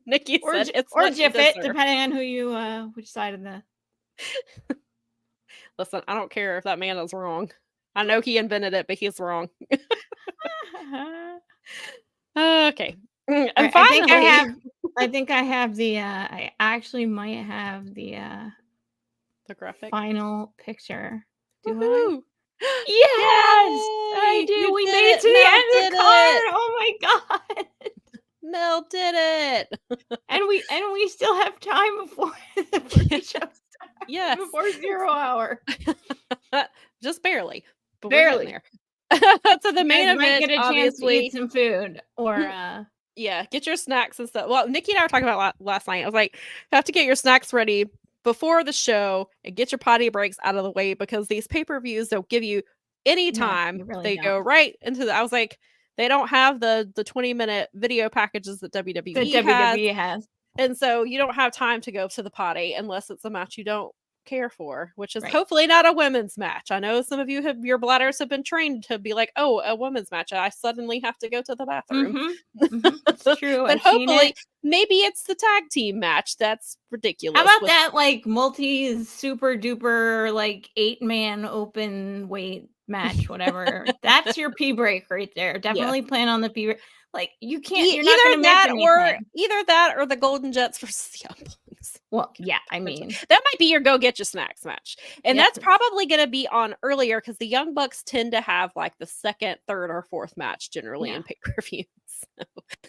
Nikki said it's or GIF it, depending on who you which side of the. Listen, I don't care if that man is wrong. I know he invented it, but he's wrong. Okay. And finally, I think I have the I actually might have the graphic final picture. Do I? Yes, I do. We made it to the end of the card. Oh my god. Mel did it. and we still have time before the pre-show starts. Yes. Before 0 hour. Just barely. But barely. There. So the main event, get a chance to eat some food or yeah, get your snacks and stuff. Well, Nikki and I were talking about last night. I was like, you have to get your snacks ready before the show and get your potty breaks out of the way because these pay-per-views don't give you any time. No, really they don't. Go right into I was like, they don't have the 20-minute video packages that WWE has. And so you don't have time to go to the potty unless it's a match you don't care for, which is hopefully not a women's match. I know some of you your bladders have been trained to be like, oh, a women's match. I suddenly have to go to the bathroom. It's true. But hopefully maybe it's the tag team match. That's ridiculous. How about that like multi super duper like 8-man open weight match, whatever. That's your pee break right there. Definitely plan on the pee break. Like you can't you're not gonna either that or the Golden Jets versus the Young Bucks. Well, yeah, I mean that might be your go get your snacks match. And that's probably gonna be on earlier because the Young Bucks tend to have like the second, third, or fourth match generally in pay-per-views. So,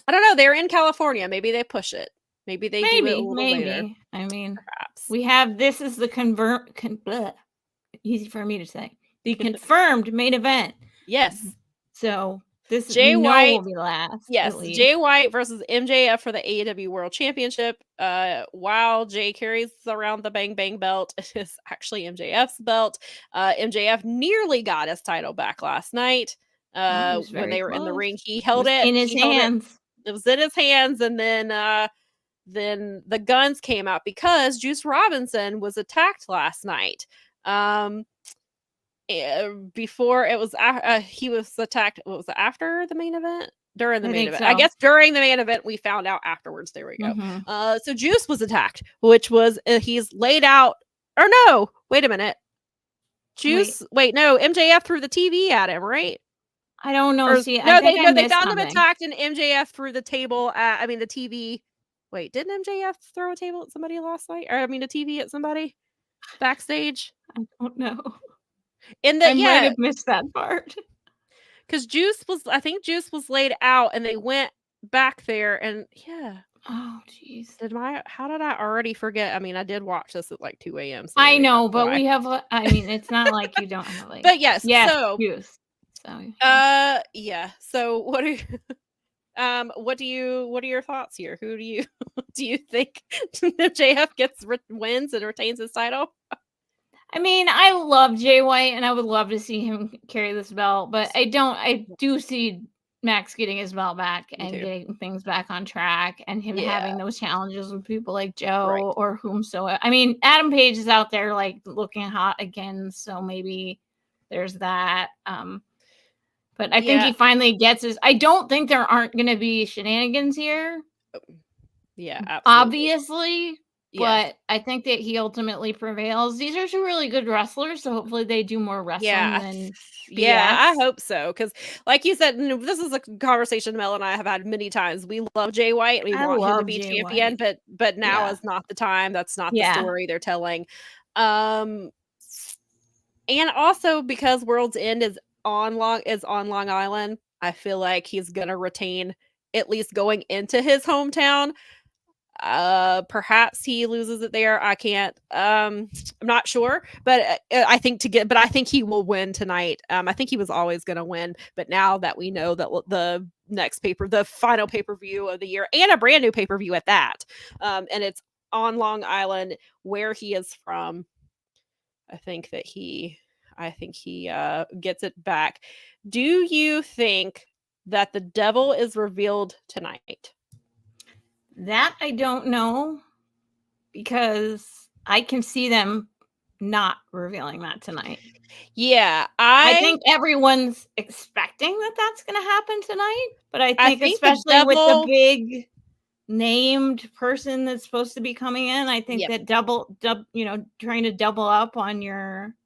I don't know. They're in California. Maybe they push it. Maybe they do it a little later. I mean, perhaps we have this is the easy for me to say. The confirmed main event. Yes. So this Jay White will be last. Yes, Jay White versus MJF for the AEW World Championship. While Jay carries around the Bang Bang belt, it is actually MJF's belt. MJF nearly got his title back last night. When they were in the ring, he held it in his hands. It was in his hands, and then the guns came out because Juice Robinson was attacked last night. Before it was he was attacked. What was it, after the main event? During the main event. I guess during the main event we found out afterwards. There we go. So Juice was attacked, which was he's laid out. Or no, wait a minute. MJF threw the TV at him, right? I don't know. They found him attacked and MJF threw the table at the TV. Wait, didn't MJF throw a table at somebody last night? Or a TV at somebody backstage? I don't know. I might have missed that part. Because Juice was laid out and they went back there and Oh jeez. How did I already forget? I mean, I did watch this at like 2 a.m. So I know, but we have it's not like you don't have But yes, so Juice. So what are what are your thoughts here? Who do you Do you think MJF wins and retains his title? I mean, I love Jay White, and I would love to see him carry this belt, but I do see Max getting his belt back and getting things back on track, and him having those challenges with people like Joe or whomsoever. I mean, Adam Page is out there like looking hot again, so maybe there's that. But I think he finally gets his. I don't think there aren't going to be shenanigans here. Yeah, absolutely. Obviously. But I think that he ultimately prevails. These are two really good wrestlers, so hopefully they do more wrestling than BS. I hope so. Because, like you said, this is a conversation Mel and I have had many times. We love Jay White. We want him to be champion, but now is not the time. That's not the story they're telling. And also because World's End is on Long Island, I feel like he's gonna retain at least going into his hometown. Perhaps he loses it there. I can't. I'm not sure, but I think he will win tonight. I think he was always going to win, but now that we know that the final pay-per-view of the year, and a brand new pay-per-view at that, and it's on Long Island, where he is from, I think he gets it back. Do you think that the devil is revealed tonight? That I don't know, because I can see them not revealing that tonight. Yeah, I think everyone's expecting that that's going to happen tonight, but I think especially with the big named person that's supposed to be coming in, I think that trying to double up on your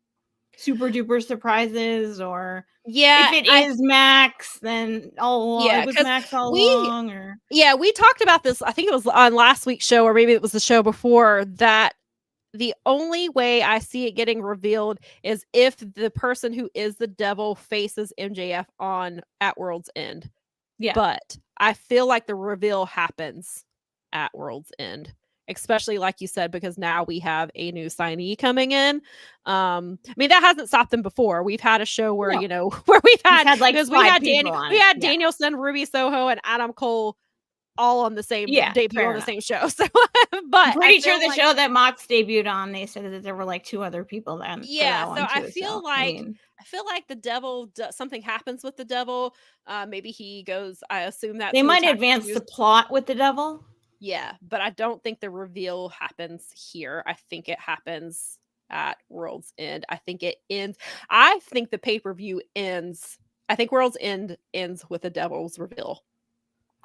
super duper surprises, or if it is Max, then it was Max all along. Or we talked about this. I think it was on last week's show, or maybe it was the show before, that the only way I see it getting revealed is if the person who is the devil faces MJF at World's End. Yeah, but I feel like the reveal happens at World's End. Especially like you said, because now we have a new signee coming in. I mean, that hasn't stopped them before. We've had a show where where we've had like because we had Danielson, Ruby Soho, and Adam Cole all on the same debut on the same show. So, but I'm pretty sure the show that Mox debuted on, they said that there were like 2 other people then. Yeah, so I feel like the devil. Something happens with the devil. Maybe he goes. I assume that they might advance the plot with the devil. Yeah, but I don't think the reveal happens here. I think it happens at World's End. I think it ends. I think the pay-per-view ends. I think World's End ends with the devil's reveal.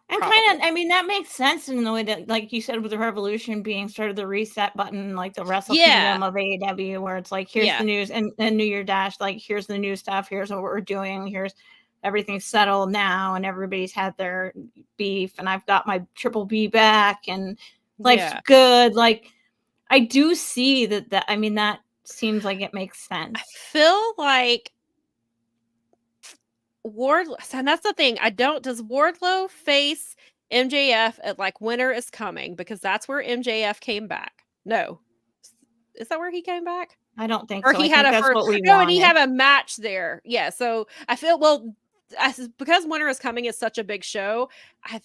And I mean, that makes sense in the way that, like you said, with the Revolution being sort of the reset button, like the Wrestle Kingdom of AEW, where it's like, here's the news, and New Year Dash, like, here's the new stuff, here's what we're doing, here's everything's settled now, and everybody's had their beef, and I've got my Triple B back, and life's good. Like, I do see that. I mean, that seems like it makes sense. I feel like Wardlow, and that's the thing. Does Wardlow face MJF at like Winter is Coming? Because that's where MJF came back. No, is that where he came back? I don't think so. Or he had and he had a match there. Yeah, so I feel because Winter is Coming is such a big show. I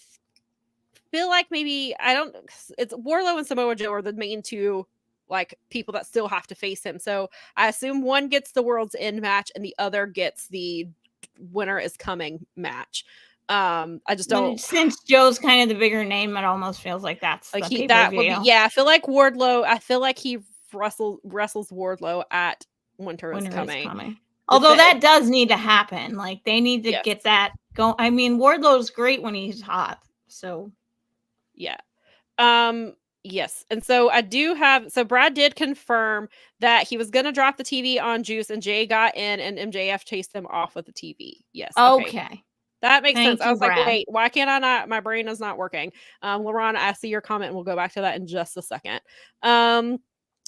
feel like maybe it's Wardlow and Samoa Joe are the main 2 like people that still have to face him. So I assume one gets the World's End match and the other gets the Winter is Coming match. I just don't. Since Joe's kind of the bigger name, it almost feels like that's like that would be. Yeah, I feel like Wardlow. I feel like he wrestles Wardlow at Winter is Coming. Although that does need to happen. Like, they need to get that going. I mean, Wardlow's great when he's hot. So yeah. Yes. And so Brad did confirm that he was going to drop the TV on Juice, and Jay got in and MJF chased him off with the TV. Yes. Okay. That makes sense. I was like, wait, why can't I not? My brain is not working. LaRon, I see your comment and we'll go back to that in just a second.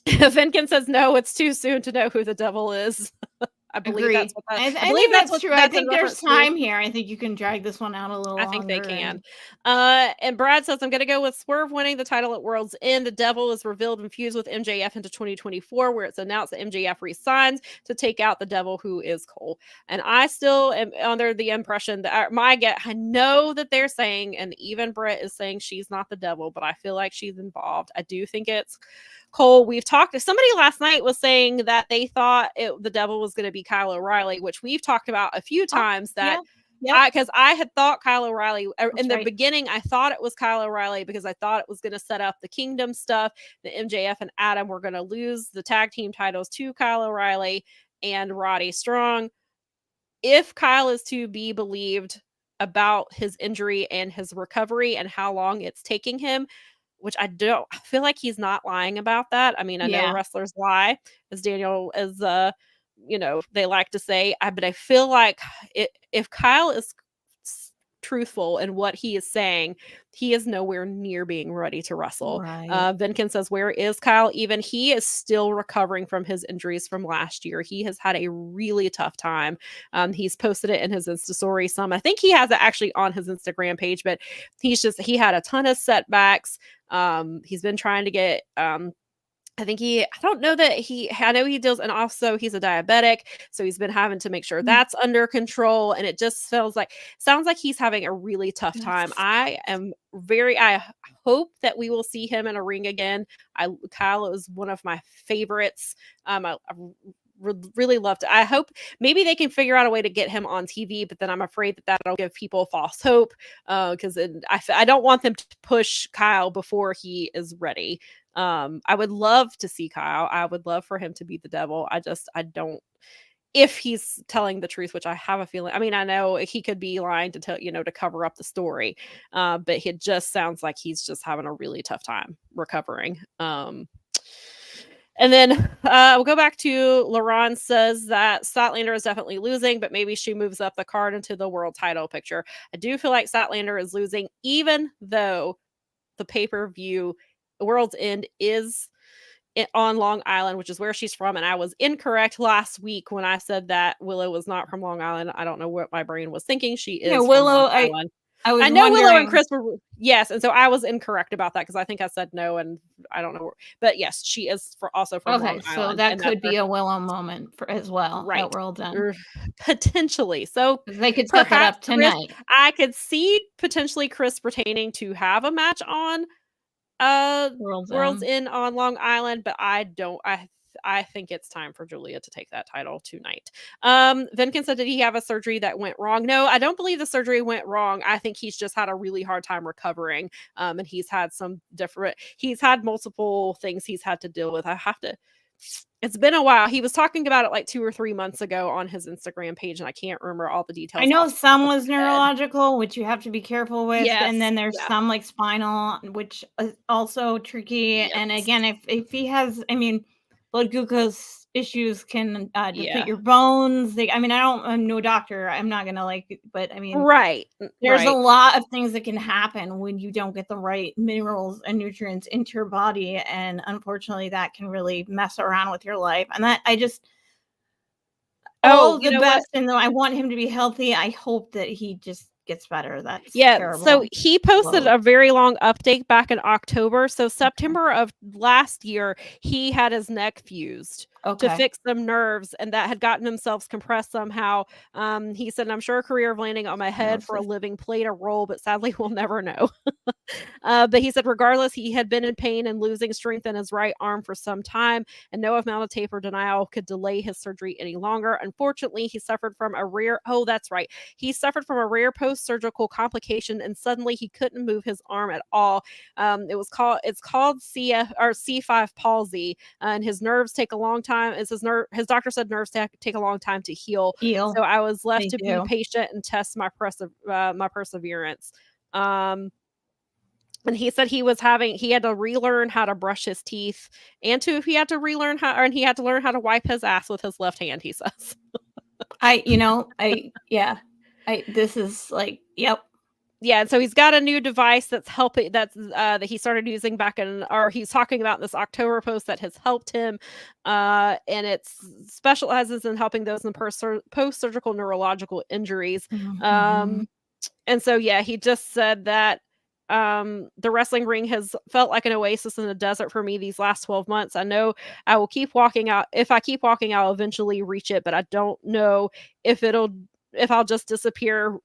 Finkin says, no, it's too soon to know who the devil is. I believe Agreed. that's what that. I I believe think that's that's what true. I that's in think there's reference to. time here. I think you can drag this one out a little I longer. think they can. And Brad says, I'm going to go with Swerve winning the title at World's End. The Devil is revealed and fused with MJF into 2024, where it's announced that MJF resigns to take out the Devil, who is Cole. And I still am under the impression that I know that they're saying, and even Brett is saying she's not the Devil, but I feel like she's involved. I do think it's Cole. We've talked to somebody last night was saying that they thought the Devil was going to be Kyle O'Reilly, which we've talked about a few times that. Yeah. Because I had thought Kyle O'Reilly in the right. beginning, I thought it was Kyle O'Reilly because I thought it was going to set up the Kingdom stuff. The MJF and Adam were going to lose the tag team titles to Kyle O'Reilly and Roddy Strong. If Kyle is to be believed about his injury and his recovery and how long it's taking him, which I feel like he's not lying about that. I mean, I know wrestlers lie, as Daniel is they like to say, but I feel like if Kyle is truthful in what he is saying, he is nowhere near being ready to wrestle. Right. Vinkin says, where is Kyle? Even he is still recovering from his injuries from last year. He has had a really tough time. He's posted it in his Insta story some. I think he has it actually on his Instagram page, but he had a ton of setbacks. He's been trying to get I know he deals, and also he's a diabetic, so he's been having to make sure that's under control, and it just sounds like he's having a really tough time. I hope that we will see him in a ring again. Kyle is one of my favorites. I really loved it. I hope maybe they can figure out a way to get him on TV, but then I'm afraid that'll give people false hope because I don't want them to push Kyle before he is ready. I would love to see Kyle. I would love for him to be the Devil. I don't, if he's telling the truth, which I have a feeling. I mean, I know he could be lying to to cover up the story, but it just sounds like he's just having a really tough time recovering. And then we'll go back to Laurent says that Statlander is definitely losing, but maybe she moves up the card into the world title picture. I do feel like Statlander is losing, even though the pay-per-view World's End is on Long Island, which is where she's from. And I was incorrect last week when I said that Willow was not from Long Island. I don't know what my brain was thinking. She is from Long Island. I know Willow and Chris were, yes, and so I was incorrect about that because I think I said no, and I don't know, but yes, she is also from Long Island. So that could be a Willow moment as well, right? At World's End, potentially. So they could set that up tonight. I could see potentially Chris pertaining to have a match on World's End on Long Island, but I think it's time for Julia to take that title tonight. Vinkin said, did he have a surgery that went wrong? No, I don't believe the surgery went wrong. I think he's just had a really hard time recovering. And he's had multiple things he's had to deal with. It's been a while. He was talking about it like 2 or 3 months ago on his Instagram page, and I can't remember all the details. I know some was neurological, which you have to be careful with. Yes, and then there's some like spinal, which is also tricky. Yes. And again, if he has, blood glucose issues can deplete your bones. I'm no doctor. I'm not gonna but right. There's a lot of things that can happen when you don't get the right minerals and nutrients into your body, and unfortunately, that can really mess around with your life. And that all the best, and I want him to be healthy. I hope that he just gets better. That's terrible. So he posted a very long update back in October. So September of last year, he had his neck fused to fix some nerves, and that had gotten himself compressed somehow. He said, I'm sure a career of landing on my head for a living played a role, but sadly we'll never know. But he said, regardless, he had been in pain and losing strength in his right arm for some time, and no amount of tape or denial could delay his surgery any longer. Unfortunately, he suffered from a rare post-surgical complication, and suddenly he couldn't move his arm at all. It's called C5 palsy, and his nerves take a long time. His doctor said nerves take a long time to heal. So I was left to be patient and test my perseverance. And he said he had to relearn how to brush his teeth, and he had to learn how to wipe his ass with his left hand, he says. This is like, yep. yeah, and so he's got a new device that's helping that he started using back in, or he's talking about in this October post that has helped him. And it's specializes in helping those in post-surgical neurological injuries. Mhm. Um and so yeah, he just said that the wrestling ring has felt like an oasis in the desert for me these last 12 months. I know I will keep walking out. If I keep walking, I'll eventually reach it, but I don't know if it'll if I'll just disappear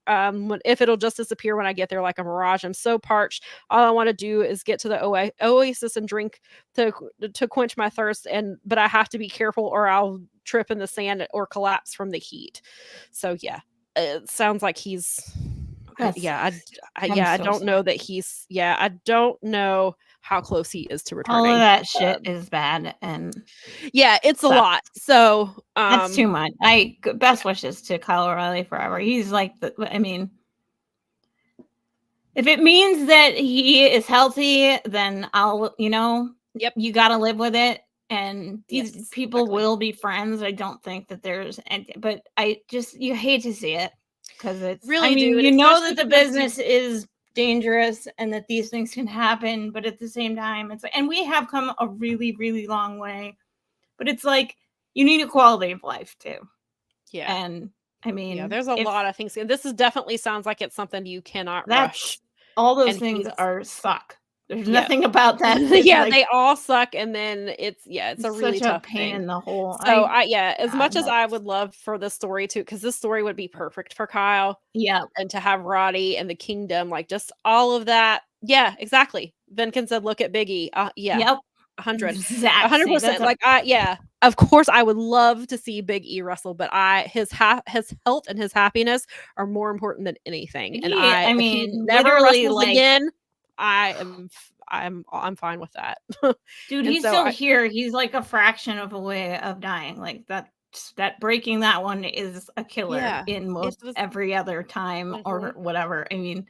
if it'll just disappear when I get there like a mirage. I'm so parched. All I want to do is get to the oasis and drink to quench my thirst, and but I have to be careful or I'll trip in the sand or collapse from the heat. So yeah, it sounds like he's That's yeah, I'm yeah, I so don't know sorry. that he's yeah, I don't know how close he is to All of returning. that shit Um, is bad and yeah, it's a sucks. lot. So, That's too much. Best wishes to Kyle O'Reilly forever. He's like I mean, if it means that he is healthy, then yep, you got to live with it. And these yes, people exactly. will be friends. I don't think that there's, but you hate to see it because I Really mean, do, and you know especially that the because you business is dangerous and that these things can happen, but at the same time, it's like, and we have come a really, really long way, but it's like, you need a quality of life too. yeah, And I yeah, mean, there's a if lot of things, and this is definitely sounds like it's something you cannot rush, that's all those and things he's are suck. There's yeah. nothing about that that's Yeah, like they all suck, and then it's a it's really such a tough pain thing. in the hole. So, yeah, as God, much as I that's would love for this story to, because this story would be perfect for Kyle, yeah, and to have Roddy and the kingdom, like, just all of that. Yeah, exactly. Venkin said, "Look at Biggie." Yeah, yep, 100. exact same. That's 100%. a Like, yeah, of course, I would love to see Big E wrestle, but his health and his happiness are more important than anything, and Biggie. I if he mean, never literally, wrestles like, again, I'm fine with that. dude, And he's so still here. He's like a fraction of a way of dying. Like that breaking that one is a killer yeah, in it most was every other time or mhm, whatever. I mean,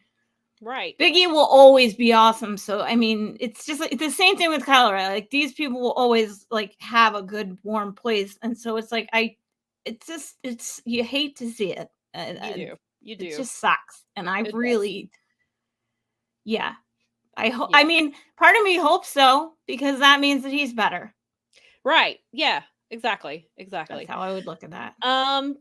right. Biggie will always be awesome. So I mean, it's just like the same thing with Kyle O'Reilly. Like these people will always like have a good warm place, and so it's like it's just it's you hate to see it, You and do. You it do. just sucks. And I It does. really, yeah, I hope. I Yeah. mean, part of me hopes so because that means that he's better. Right. Yeah. Exactly. That's Exactly. how I would look at that. Um,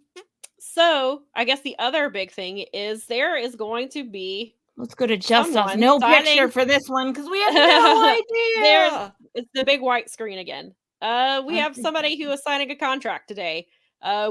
so I guess the other big thing is there is going to be Let's go to just us. someone No picture signing for this one because we have no there's idea. it's the big white screen again. We That's have somebody who exactly. is signing a contract today.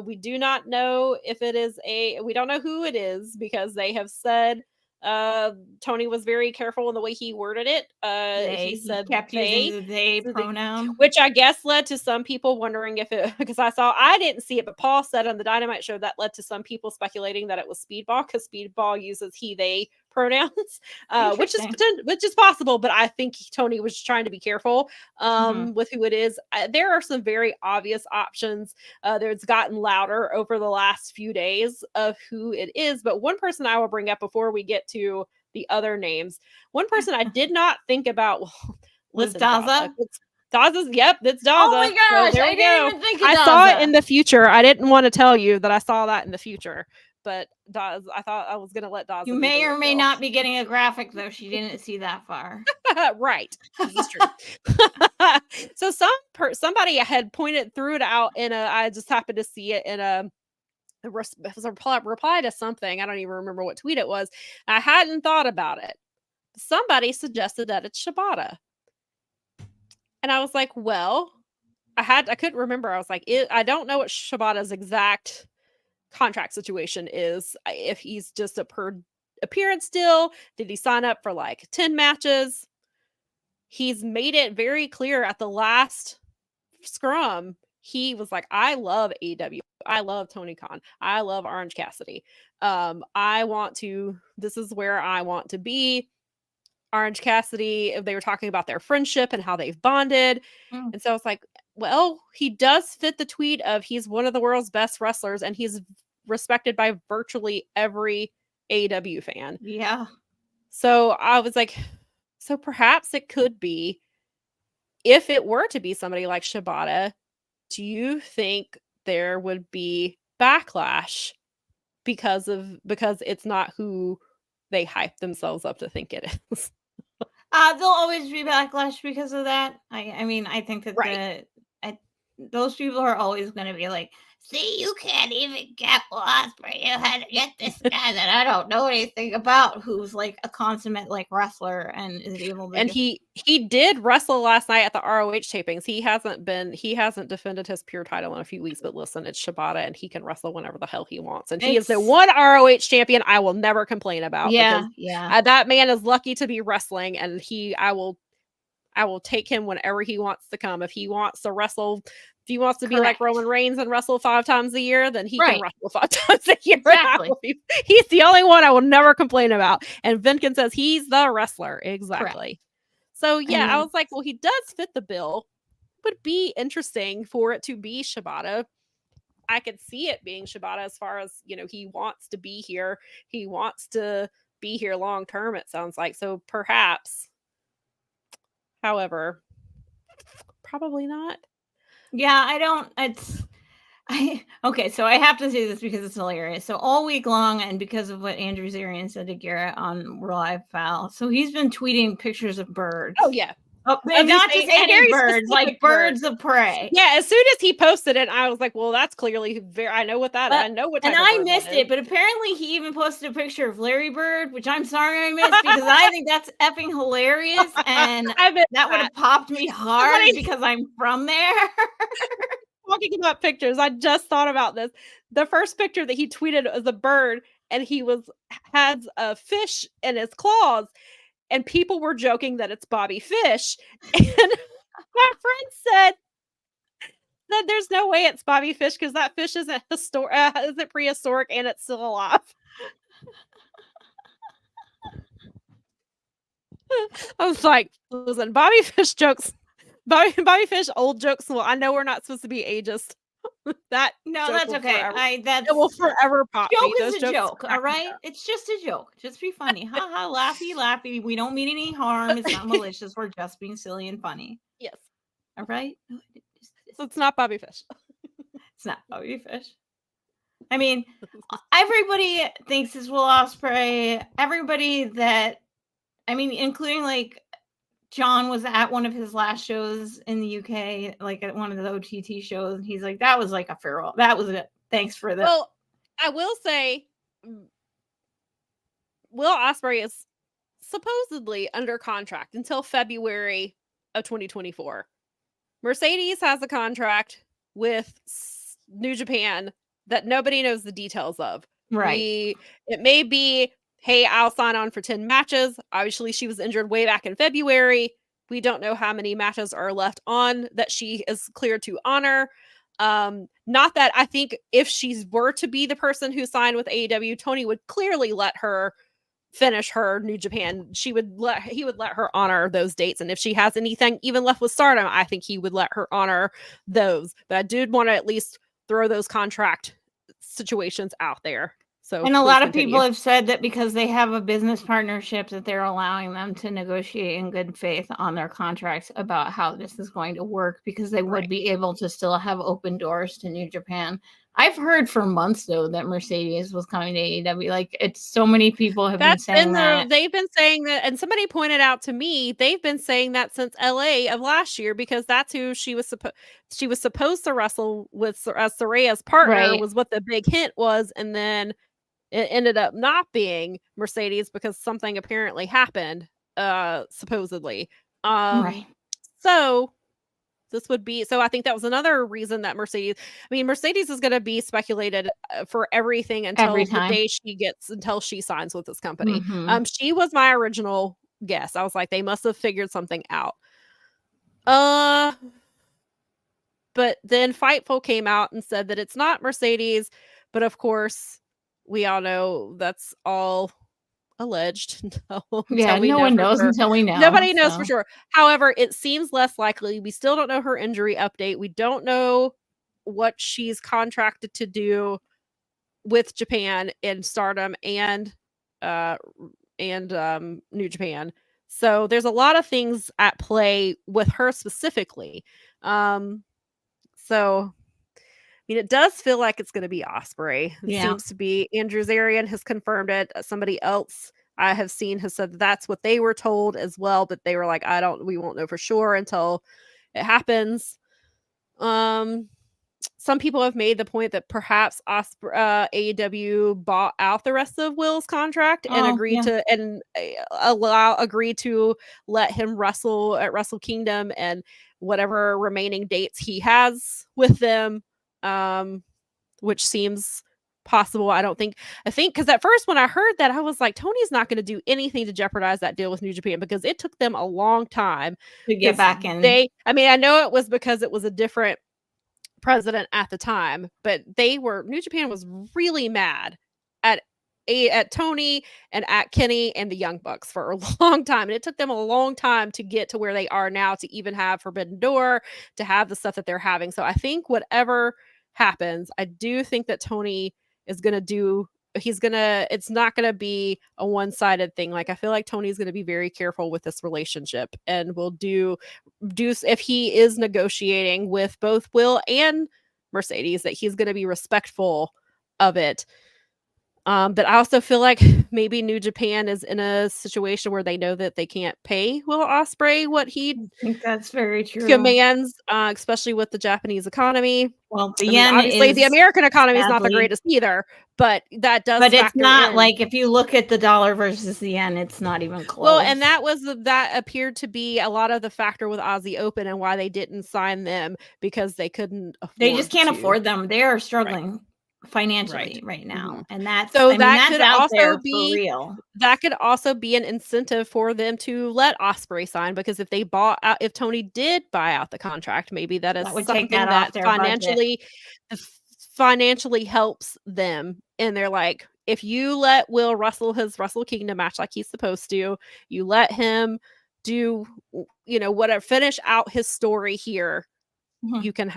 We do not know if it is we don't know who it is because they have said uh Tony was very careful in the way he worded it. He He said kept using they, the they so pronoun. which I guess led to some people wondering if it because I didn't see it, but Paul said on the Dynamite show that led to some people speculating that it was Speedball because Speedball uses he they pronouns, Interesting. which is possible, but I think Tony was trying to be careful Hmm. with who it is. There are some very obvious options. There's gotten louder over the last few days of who it is, but one person I will bring up before we get to the other names. One person I did not think about. Well, Was listen, Daza. Daza? It's Daza's. Yep, it's Oh Daza. my So gosh, there I we didn't go. even think of I saw it Daza. in the future. I didn't want to tell you that I saw that in the future, but I thought I was going to let You Daza be the may or may reveal. not be getting a graphic though. She didn't see that far. Right. This is true. So somebody had pointed threw it out in a. I just happened to see it in it was a reply to something. I don't even remember what tweet it was. I hadn't thought about it. Somebody suggested that it's Shibata. And I was like, well, I couldn't remember. I was like, I don't know what Shibata's exact contract situation is. If he's just a per appearance deal, did he sign up for like 10 matches? He's made it very clear at the last scrum. He was like, I love AEW. I love Tony Khan. I love Orange Cassidy. I want to, this is where I want to be. Orange Cassidy, they were talking about their friendship and how they've bonded. Mm, And so I was like, well, he does fit the tweet of he's one of the world's best wrestlers and he's respected by virtually every AEW fan. yeah. So I was like, so perhaps it could be, if it were to be somebody like Shibata, do you think there would be backlash because it's not who they hype themselves up to think it is. There'll always be backlash because of that. I mean, I think that Right. those people are always going to be like, see, you can't even get Osprey. You had to get this guy that I don't know anything about, who's like a consummate like wrestler and is able to. And he did wrestle last night at the ROH tapings. He hasn't defended his pure title in a few weeks, but listen, it's Shibata and he can wrestle whenever the hell he wants. And he is the one ROH champion I will never complain about, because that man is lucky to be wrestling, and I will take him whenever he wants to come. If he wants to wrestle, if he wants to be like Roman Reigns and wrestle 5 times a year, then he can wrestle 5 times a year. Exactly. He's the only one I will never complain about. And Vinkin says he's the wrestler. Exactly. So yeah, I was like, well, he does fit the bill. It would be interesting for it to be Shibata. I could see it being Shibata as far as, he wants to be here. He wants to be here long term, it sounds like. So perhaps. However, probably not. Yeah, okay, so I have to say this because it's hilarious. So all week long, and because of what Andrew Zarian said to Garrett on Live Foul, so he's been tweeting pictures of birds. Oh, yeah. And not just any birds, like birds of prey. Yeah, as soon as he posted it, I was like, well, that's clearly I know what that is. I know what type and of I missed it, but apparently he even posted a picture of Larry Bird, which I'm sorry I missed, because I think that's effing hilarious, and that would have popped me hard because I'm from there. Talking about pictures, I just thought about this. The first picture that he tweeted was a bird, and he has a fish in his claws, and people were joking that it's Bobby Fish. And my friend said that there's no way it's Bobby Fish, because that fish isn't prehistoric and it's still alive. I was like, listen, Bobby Fish jokes. Bobby Fish old jokes. Well, I know we're not supposed to be ageist. That's okay. It will forever pop. Joke is a joke, all right? It's just a joke. Just be funny. Ha ha, laughy, laughy. We don't mean any harm. It's not malicious. We're just being silly and funny. Yes. All right? So it's not Bobby Fish. It's not Bobby Fish. I mean, everybody thinks it's Will Ospreay. Everybody including like John was at one of his last shows in the UK, like at one of the OTT shows, and he's like, that was like a farewell. That was it. Thanks for that. Well, I will say Will Ospreay is supposedly under contract until February of 2024. Mercedes has a contract with New Japan that nobody knows the details of. Right. It may be, hey, I'll sign on for 10 matches. Obviously, she was injured way back in February. We don't know how many matches are left on that she is cleared to honor. Not that I think if she were to be the person who signed with AEW, Tony would clearly let her finish her New Japan. He would let her honor those dates. And if she has anything even left with Stardom, I think he would let her honor those. But I did want to at least throw those contract situations out there. So, and a lot of people have said that because they have a business partnership that they're allowing them to negotiate in good faith on their contracts about how this is going to work, because they would be able to still have open doors to New Japan. I've heard for months though that Mercedes was coming to AEW. Like, it's so many people have been saying that. They've been saying that, and somebody pointed out to me they've been saying that since LA of last year, because that's who she was supposed to wrestle with as Soraya's partner, was what the big hint was, and then it ended up not being Mercedes because something apparently happened, supposedly. So this would be, so I think that was another reason that Mercedes is going to be speculated for everything until the day until she signs with this company. She was my original guess. I was like, they must have figured something out. But then Fightful came out and said that it's not Mercedes, but of course, we all know that's all alleged. No one knows until we know. Nobody knows for sure. However, it seems less likely. We still don't know her injury update. We don't know what she's contracted to do with Japan and Stardom and New Japan. So there's a lot of things at play with her specifically. So it does feel like it's going to be Ospreay. It seems to be. Andrew Zarian has confirmed it. Somebody else I have seen has said that's what they were told as well, but they were like, we won't know for sure until it happens. Some people have made the point that perhaps AEW bought out the rest of Will's contract and agreed to let him wrestle at Wrestle Kingdom and whatever remaining dates he has with them, which seems possible. I think because at first when I heard that, I was like, Tony's not going to do anything to jeopardize that deal with New Japan because it took them a long time to get back in. I know it was because it was a different president at the time, but New Japan was really mad at Tony and at Kenny and the Young Bucks for a long time, and it took them a long time to get to where they are now, to even have Forbidden Door, to have the stuff that they're having. So I think whatever happens, I do think that Tony is going to do it's not going to be a one-sided thing. Like, I feel like Tony's going to be very careful with this relationship and will do if he is negotiating with both Will and Mercedes, that he's going to be respectful of it. But I also feel like maybe New Japan is in a situation where they know that they can't pay Will Ospreay what he I think that's very true. commands, especially with the Japanese economy. Well, the yen obviously the American economy is not the greatest either, but that does. But it's not like, if you look at the dollar versus the yen, it's not even close. Well, and that appeared to be a lot of the factor with Aussie Open and why they didn't sign them, because they couldn't afford. They just can't afford them. They are struggling financially right now, and that's that could out also there be for real. That could also be an incentive for them to let Ospreay sign, because if Tony did buy out the contract, maybe that is something that financially helps them, and they're like, if you let Will wrestle his Wrestle Kingdom match like he's supposed to, you let him do whatever, finish out his story here, you can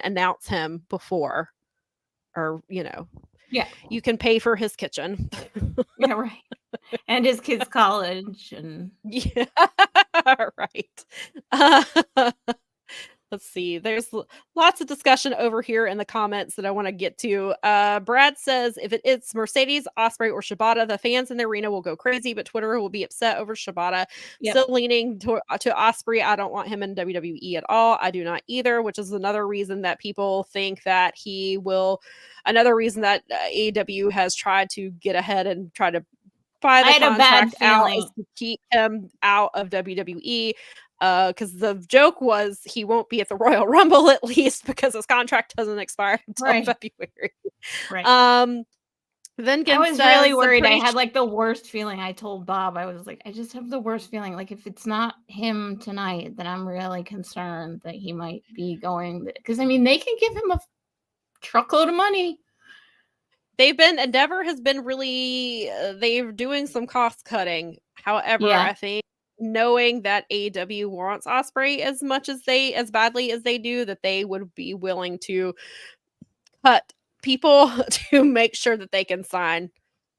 announce him before. Or, you can pay for his kitchen. Yeah, right. And his kids' college. And yeah, right. Let's see. There's lots of discussion over here in the comments that I want to get to. Brad says, if it's Mercedes, Ospreay, or Shibata, the fans in the arena will go crazy, but Twitter will be upset over Shibata. Still leaning to Ospreay. I don't want him in WWE at all. I do not either, which is another reason that people think that he will. Another reason that AEW has tried to get ahead and try to buy the contract out is to keep him out of WWE. Because the joke was he won't be at the Royal Rumble, at least, because his contract doesn't expire until February. Right. Then I was really worried. I had like the worst feeling. I told Bob, I was like, I just have the worst feeling. Like, if it's not him tonight, then I'm really concerned that he might be going. Because they can give him a truckload of money. Endeavor has been really, they're doing some cost cutting. However, I think, knowing that AEW wants Ospreay as badly as they do, that they would be willing to cut people to make sure that they can sign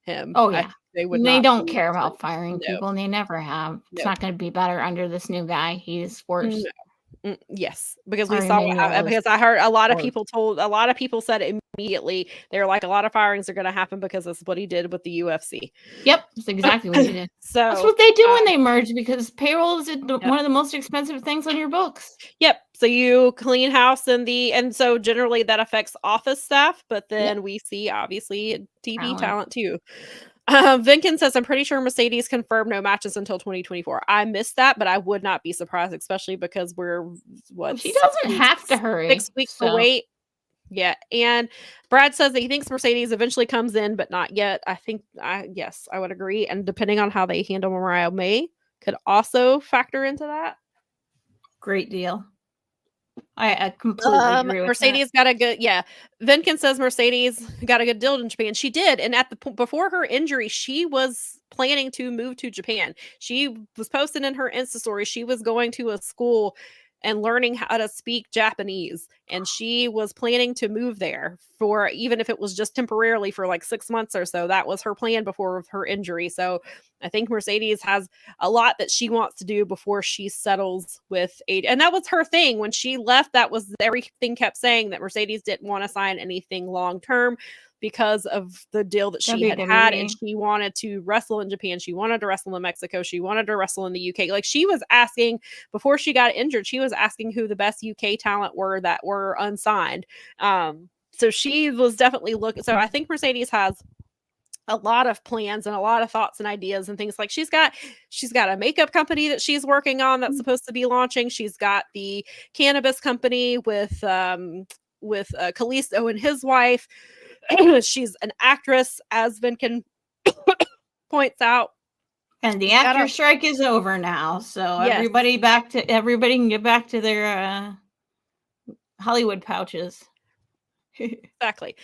him. Oh yeah, they don't care about firing people, and they never have. It's not going to be better under this new guy. He's worse. Yes, because we saw because I heard a lot of people said immediately, they're like, a lot of firings are going to happen because that's what he did with the UFC. Yep, that's exactly what he did. So that's what they do when they merge, because payroll is one of the most expensive things on your books. Yep. So you clean house and so generally that affects office staff, but then we see obviously TV talent too. Vinkin says, I'm pretty sure Mercedes confirmed no matches until 2024. I missed that, but I would not be surprised, especially because she doesn't have to hurry. 6 weeks to wait. Yeah. And Brad says that he thinks Mercedes eventually comes in, but not yet. I think, yes, I would agree. And depending on how they handle Mariah May could also factor into that. Great deal. I completely agree with Mercedes that. got a good, Vinkin says Mercedes got a good deal in Japan. She did. And before her injury, she was planning to move to Japan. She was posting in her Insta story, she was going to a school and learning how to speak Japanese. And she was planning to move there for, even if it was just temporarily for like 6 months or so. That was her plan before her injury. So I think Mercedes has a lot that she wants to do before she settles with AEW. And that was her thing. When she left, that was everything kept saying that Mercedes didn't want to sign anything long-term. because of the deal that she had, and WWE. she wanted to wrestle in Japan. She wanted to wrestle in Mexico. She wanted to wrestle in the UK. Like, she was asking, before she got injured, she was asking who the best UK talent were that were unsigned. So she was definitely looking. So I think Mercedes has a lot of plans and a lot of thoughts and ideas and things. Like, she's got a makeup company that she's working on that's supposed to be launching. She's got the cannabis company with Kalisto and his wife. She's an actress, as Vinkin points out. And the actor strike is over now, so Yes. everybody can get back to their Hollywood pouches. Exactly.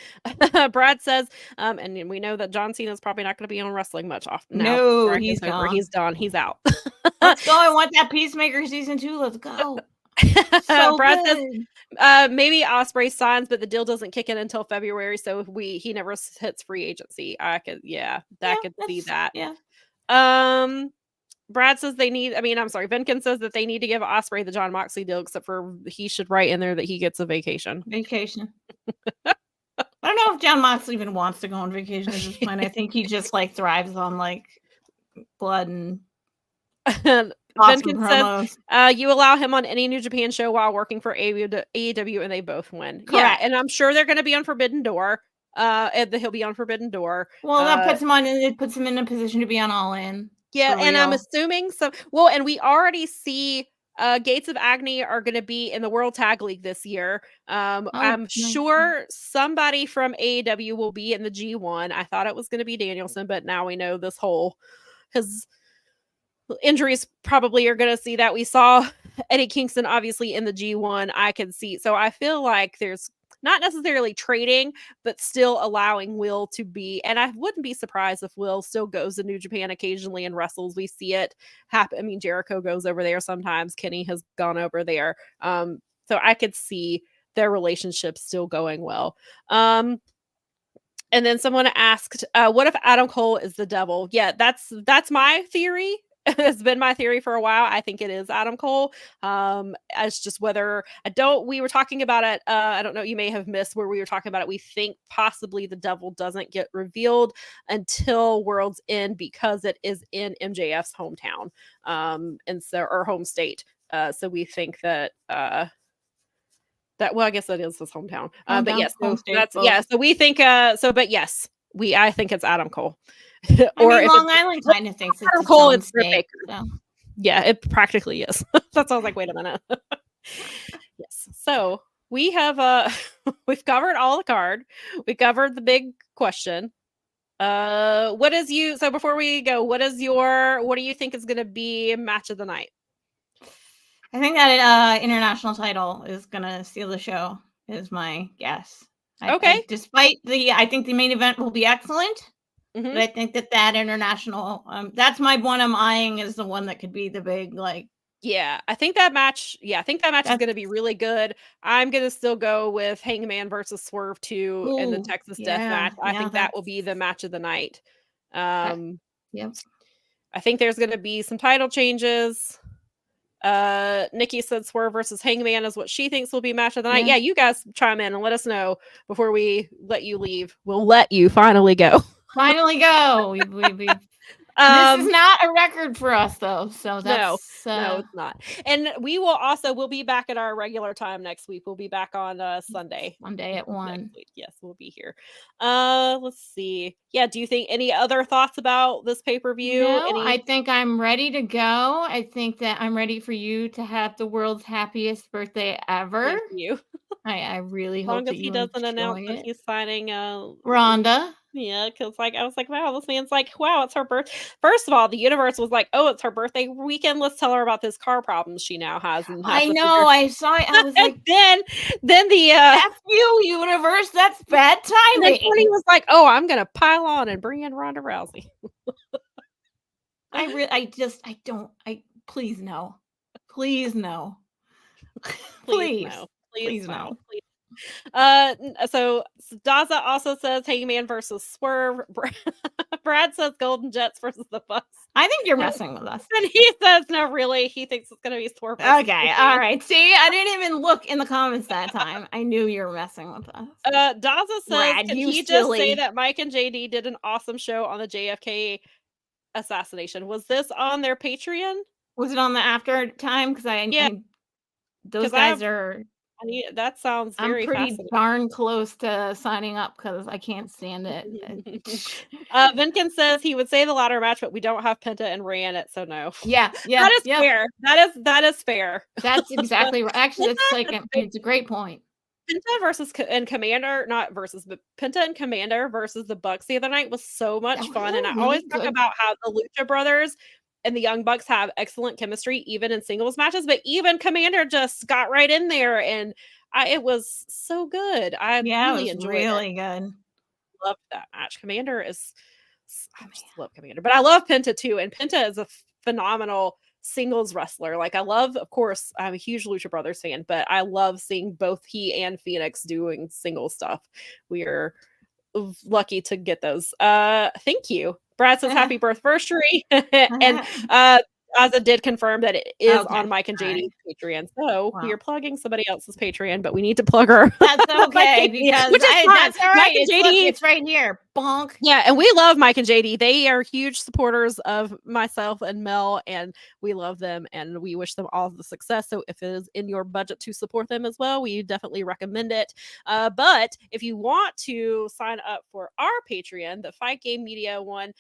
Brad says, and we know that John Cena is probably not going to be on wrestling much often now. No, he's gone. He's done. He's out. Let's go. I want that Peacemaker season 2. Let's go. So Brad good. says, maybe Ospreay signs, but the deal doesn't kick in until February, so he never hits free agency. I could see that. Yeah. Brad says Vinkin says that they need to give Ospreay the John Moxley deal, except for he should write in there that he gets a vacation. I don't know if John Moxley even wants to go on vacation at this point. I think he just like thrives on like blood and awesome Vinkin says, you allow him on any New Japan show while working for AEW and they both win. Correct. Yeah, and I'm sure they're going to be on Forbidden Door. And he'll be on Forbidden Door. Well, that puts him in a position to be on All In. Yeah, and I'm assuming so. Well, and we already see Gates of Agony are going to be in the World Tag League this year. I'm sure somebody from AEW will be in the G1. I thought it was going to be Danielson, but now we know his injuries probably are going to see that. We saw Eddie Kingston obviously in the G1. I can see. So I feel like there's not necessarily trading, but still allowing Will to be. And I wouldn't be surprised if Will still goes to New Japan occasionally and wrestles. We see it happen. I mean, Jericho goes over there sometimes. Kenny has gone over there. So I could see their relationship still going well. And then someone asked, what if Adam Cole is the devil? Yeah, that's my theory. It's been my theory for a while. I think it is Adam Cole. As just whether we were talking about it. I don't know. You may have missed where we were talking about it. We think possibly the devil doesn't get revealed until World's End because it is in MJF's hometown, or home state. So we think that. Well, I guess that is his hometown. But yes, so we think. But yes, I think it's Adam Cole. Long Island kind of thinks it's Cole. It's Baker. So. Yeah, it practically is. That's why I was like, wait a minute. Yes. So we have we've covered all the card. We covered the big question. So before we go, what do you think is going to be match of the night? I think that international title is going to steal the show. Is my guess. Okay. I think the main event will be excellent. Mm-hmm. But I think that international, that's my one I'm eyeing is the one that could be the big, like. Yeah, I think that match is going to be really good. I'm going to still go with Hangman versus Swerve 2 in the Texas Death Match. I think that will be the match of the night. Yep. I think there's going to be some title changes. Nikki said Swerve versus Hangman is what she thinks will be match of the night. Yeah, you guys chime in and let us know before we let you leave. We'll let you finally go. Finally go. This is not a record for us though, so that's no, it's not. And we'll be back at our regular time next week. We'll be back on Sunday. Monday at 1. Yes, we'll be here. Let's see. Yeah, do you think any other thoughts about this pay-per-view? No, I think I'm ready to go. I think that I'm ready for you to have the world's happiest birthday ever. Thank you. I really hope that he doesn't announce that he's signing Rhonda. Yeah, because I was like, wow, this man's like, wow, it's her birthday. First of all, the universe was like, oh, it's her birthday weekend. Let's tell her about this car problem she now has. And I know, I saw it. I was like, then the F you, universe, that's bad timing. And Tony was like, oh, I'm gonna pile on and bring in Ronda Rousey. Please no. Please no. Please no. Please no. So Daza also says Hangman versus Swerve. Brad says Golden Jets versus the Bucks. I think you're messing with us. And he says, no, really. He thinks it's going to be Thor versus Okay, Logan. all right. See, I didn't even look in the comments that time. I knew you were messing with us. Daza says, Brad, did you he just say silly. that Mike and JD did an awesome show on the JFK assassination? Was this on their Patreon? Was it on the after time? Because Yeah, those 'cause guys are. that sounds I'm very pretty fascinating. darn close to signing up because I can't stand it. Vinkin says he would say the ladder match, but we don't have Penta and Ray in it, so no. Yeah, That is fair. That is fair. That's exactly right. Actually, that's like it's a great point. Penta versus and Commander, not versus, but Penta and Commander versus the Bucks the other night was so much fun. And I always talk about how the Lucha Brothers and the Young Bucks have excellent chemistry, even in singles matches. But even Commander just got right in there, and it was so good. I really enjoyed really it. Good. Loved that match. Commander is, I just love Commander, but I love Penta too. And Penta is a phenomenal singles wrestler. Like, I love, of course, I'm a huge Lucha Brothers fan, but I love seeing both he and Phoenix doing single stuff. We are lucky to get those. Thank you. Brad says happy birthversary. And Aza did confirm that it is on Mike and JD's Patreon. So we are plugging somebody else's Patreon, but we need to plug her. That's okay, because that's all right. It's right here. Bonk. Yeah, and we love Mike and JD. They are huge supporters of myself and Mel, and we love them, and we wish them all the success. So if it is in your budget to support them as well, we definitely recommend it. But if you want to sign up for our Patreon, the Fight Game Media one,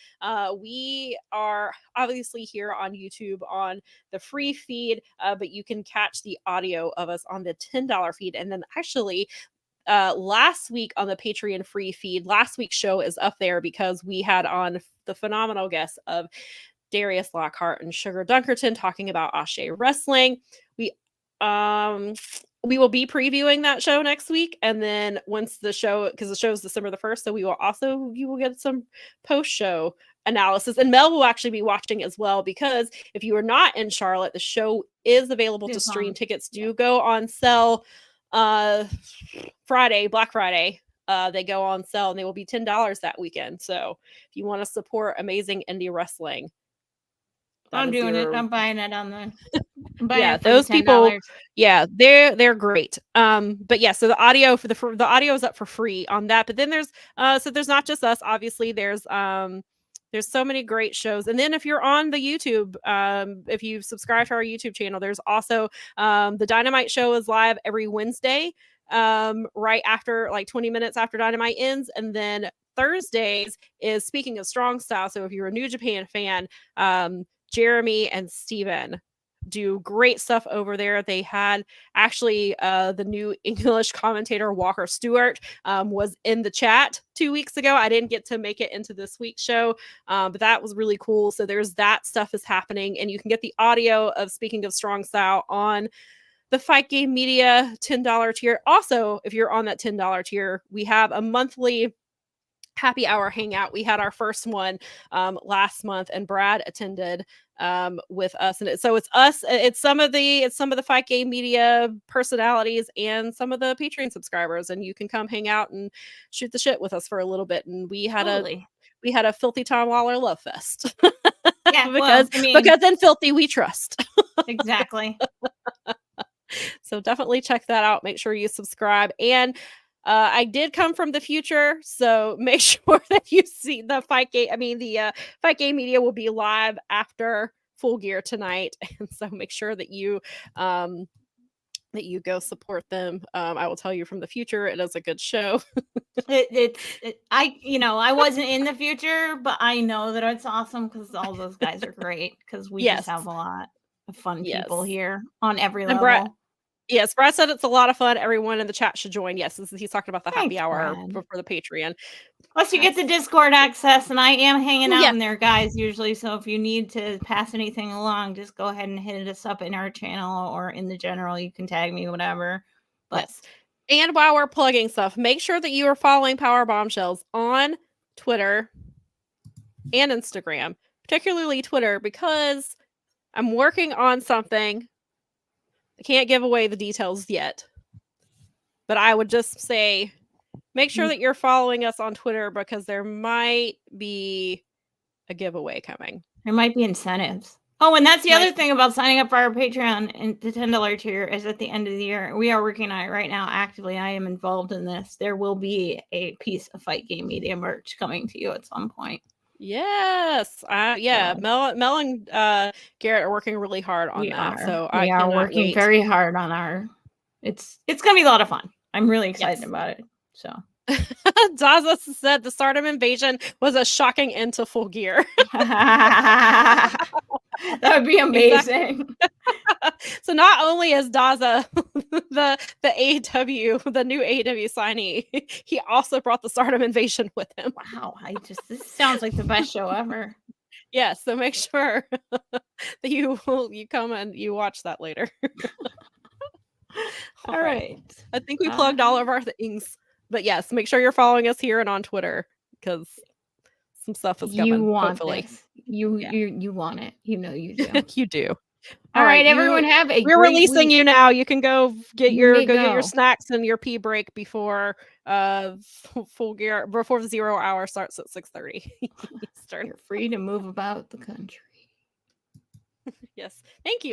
we are obviously here on YouTube on the free feed, but you can catch the audio of us on the $10 feed. And then actually, last week on the Patreon free feed, last week's show is up there because we had on the phenomenal guests of Darius Lockhart and Sugar Dunkerton talking about Ashe Wrestling. We will be previewing that show next week, and then once the show, because the show is December the 1st, so you will get some post-show analysis, and Mel will actually be watching as well, because if you are not in Charlotte, the show is available to stream. Tickets do go on sale Friday, Black Friday. They go on sale, and they will be $10 that weekend. So if you want to support amazing indie wrestling, I'm doing it. I'm buying it on the yeah, those people, yeah, they're great. But yeah, so the audio for the audio is up for free on that. But then there's not just us, obviously. There's so many great shows. And then if you're on the YouTube, if you subscribe to our YouTube channel, there's also the Dynamite show is live every Wednesday, right after, like 20 minutes after Dynamite ends. And then Thursdays is Speaking of Strong Style. So if you're a New Japan fan, Jeremy and Steven do great stuff over there. They had actually the new English commentator Walker Stewart was in the chat 2 weeks ago. I didn't get to make it into this week's show, but that was really cool. So there's that stuff is happening, and you can get the audio of Speaking of Strong Style on the Fight Game Media $10 tier. Also, if you're on that $10 tier, we have a monthly happy hour hangout. We had our first one last month, and Brad attended with us, and so it's us, it's some of the Fight Game Media personalities and some of the Patreon subscribers, and you can come hang out and shoot the shit with us for a little bit. And we had a filthy Tom Waller love fest. Yeah, because in filthy we trust. Exactly. So definitely check that out. Make sure you subscribe. And I did come from the future, so make sure that you see the Fight Game. I mean, the Fight Game Media will be live after Full Gear tonight, and so make sure that you go support them. I will tell you from the future, it is a good show. I wasn't in the future, but I know that it's awesome because all those guys are great. Because we just have a lot of fun people here on every level. Yes, Brad said it's a lot of fun. Everyone in the chat should join. Yes, he's talking about the happy hour for the Patreon. Plus, you get the Discord access, and I am hanging out in there, guys, usually. So if you need to pass anything along, just go ahead and hit us up in our channel or in the general. You can tag me, whatever. But yes. And while we're plugging stuff, make sure that you are following Power Bombshells on Twitter and Instagram, particularly Twitter, because I'm working on something. I can't give away the details yet, but I would just say make sure that you're following us on Twitter, because there might be a giveaway coming. There might be incentives. Oh, and that's the Might other thing about signing up for our Patreon and the $10 tier is at the end of the year. We are working on it right now actively. I am involved in this. There will be a piece of Fight Game Media merch coming to you at some point. Yes. Yeah. So, Mel and Garrett are working really hard on that. So we I are cannot working wait. very hard on our. It's gonna be a lot of fun. I'm really excited Yes. about it. So Daza said the Stardom invasion was a shocking end to Full Gear. that would be amazing. So not only is Daza the AEW, the new AEW signee, he also brought the Stardom invasion with him. Wow, this sounds like the best show ever. Yes, so make sure that you come and you watch that later. All right. I think we plugged all of our things. But yes, make sure you're following us here and on Twitter because some stuff is coming. You want hopefully. this. You want it. You know you do. You do. All right, everyone have a we're great releasing week. you now. You can go get your go. snacks and your pee break before Full Gear, before the 0 hour starts at 6:30 Eastern. You're free to move about the country. Yes. Thank you.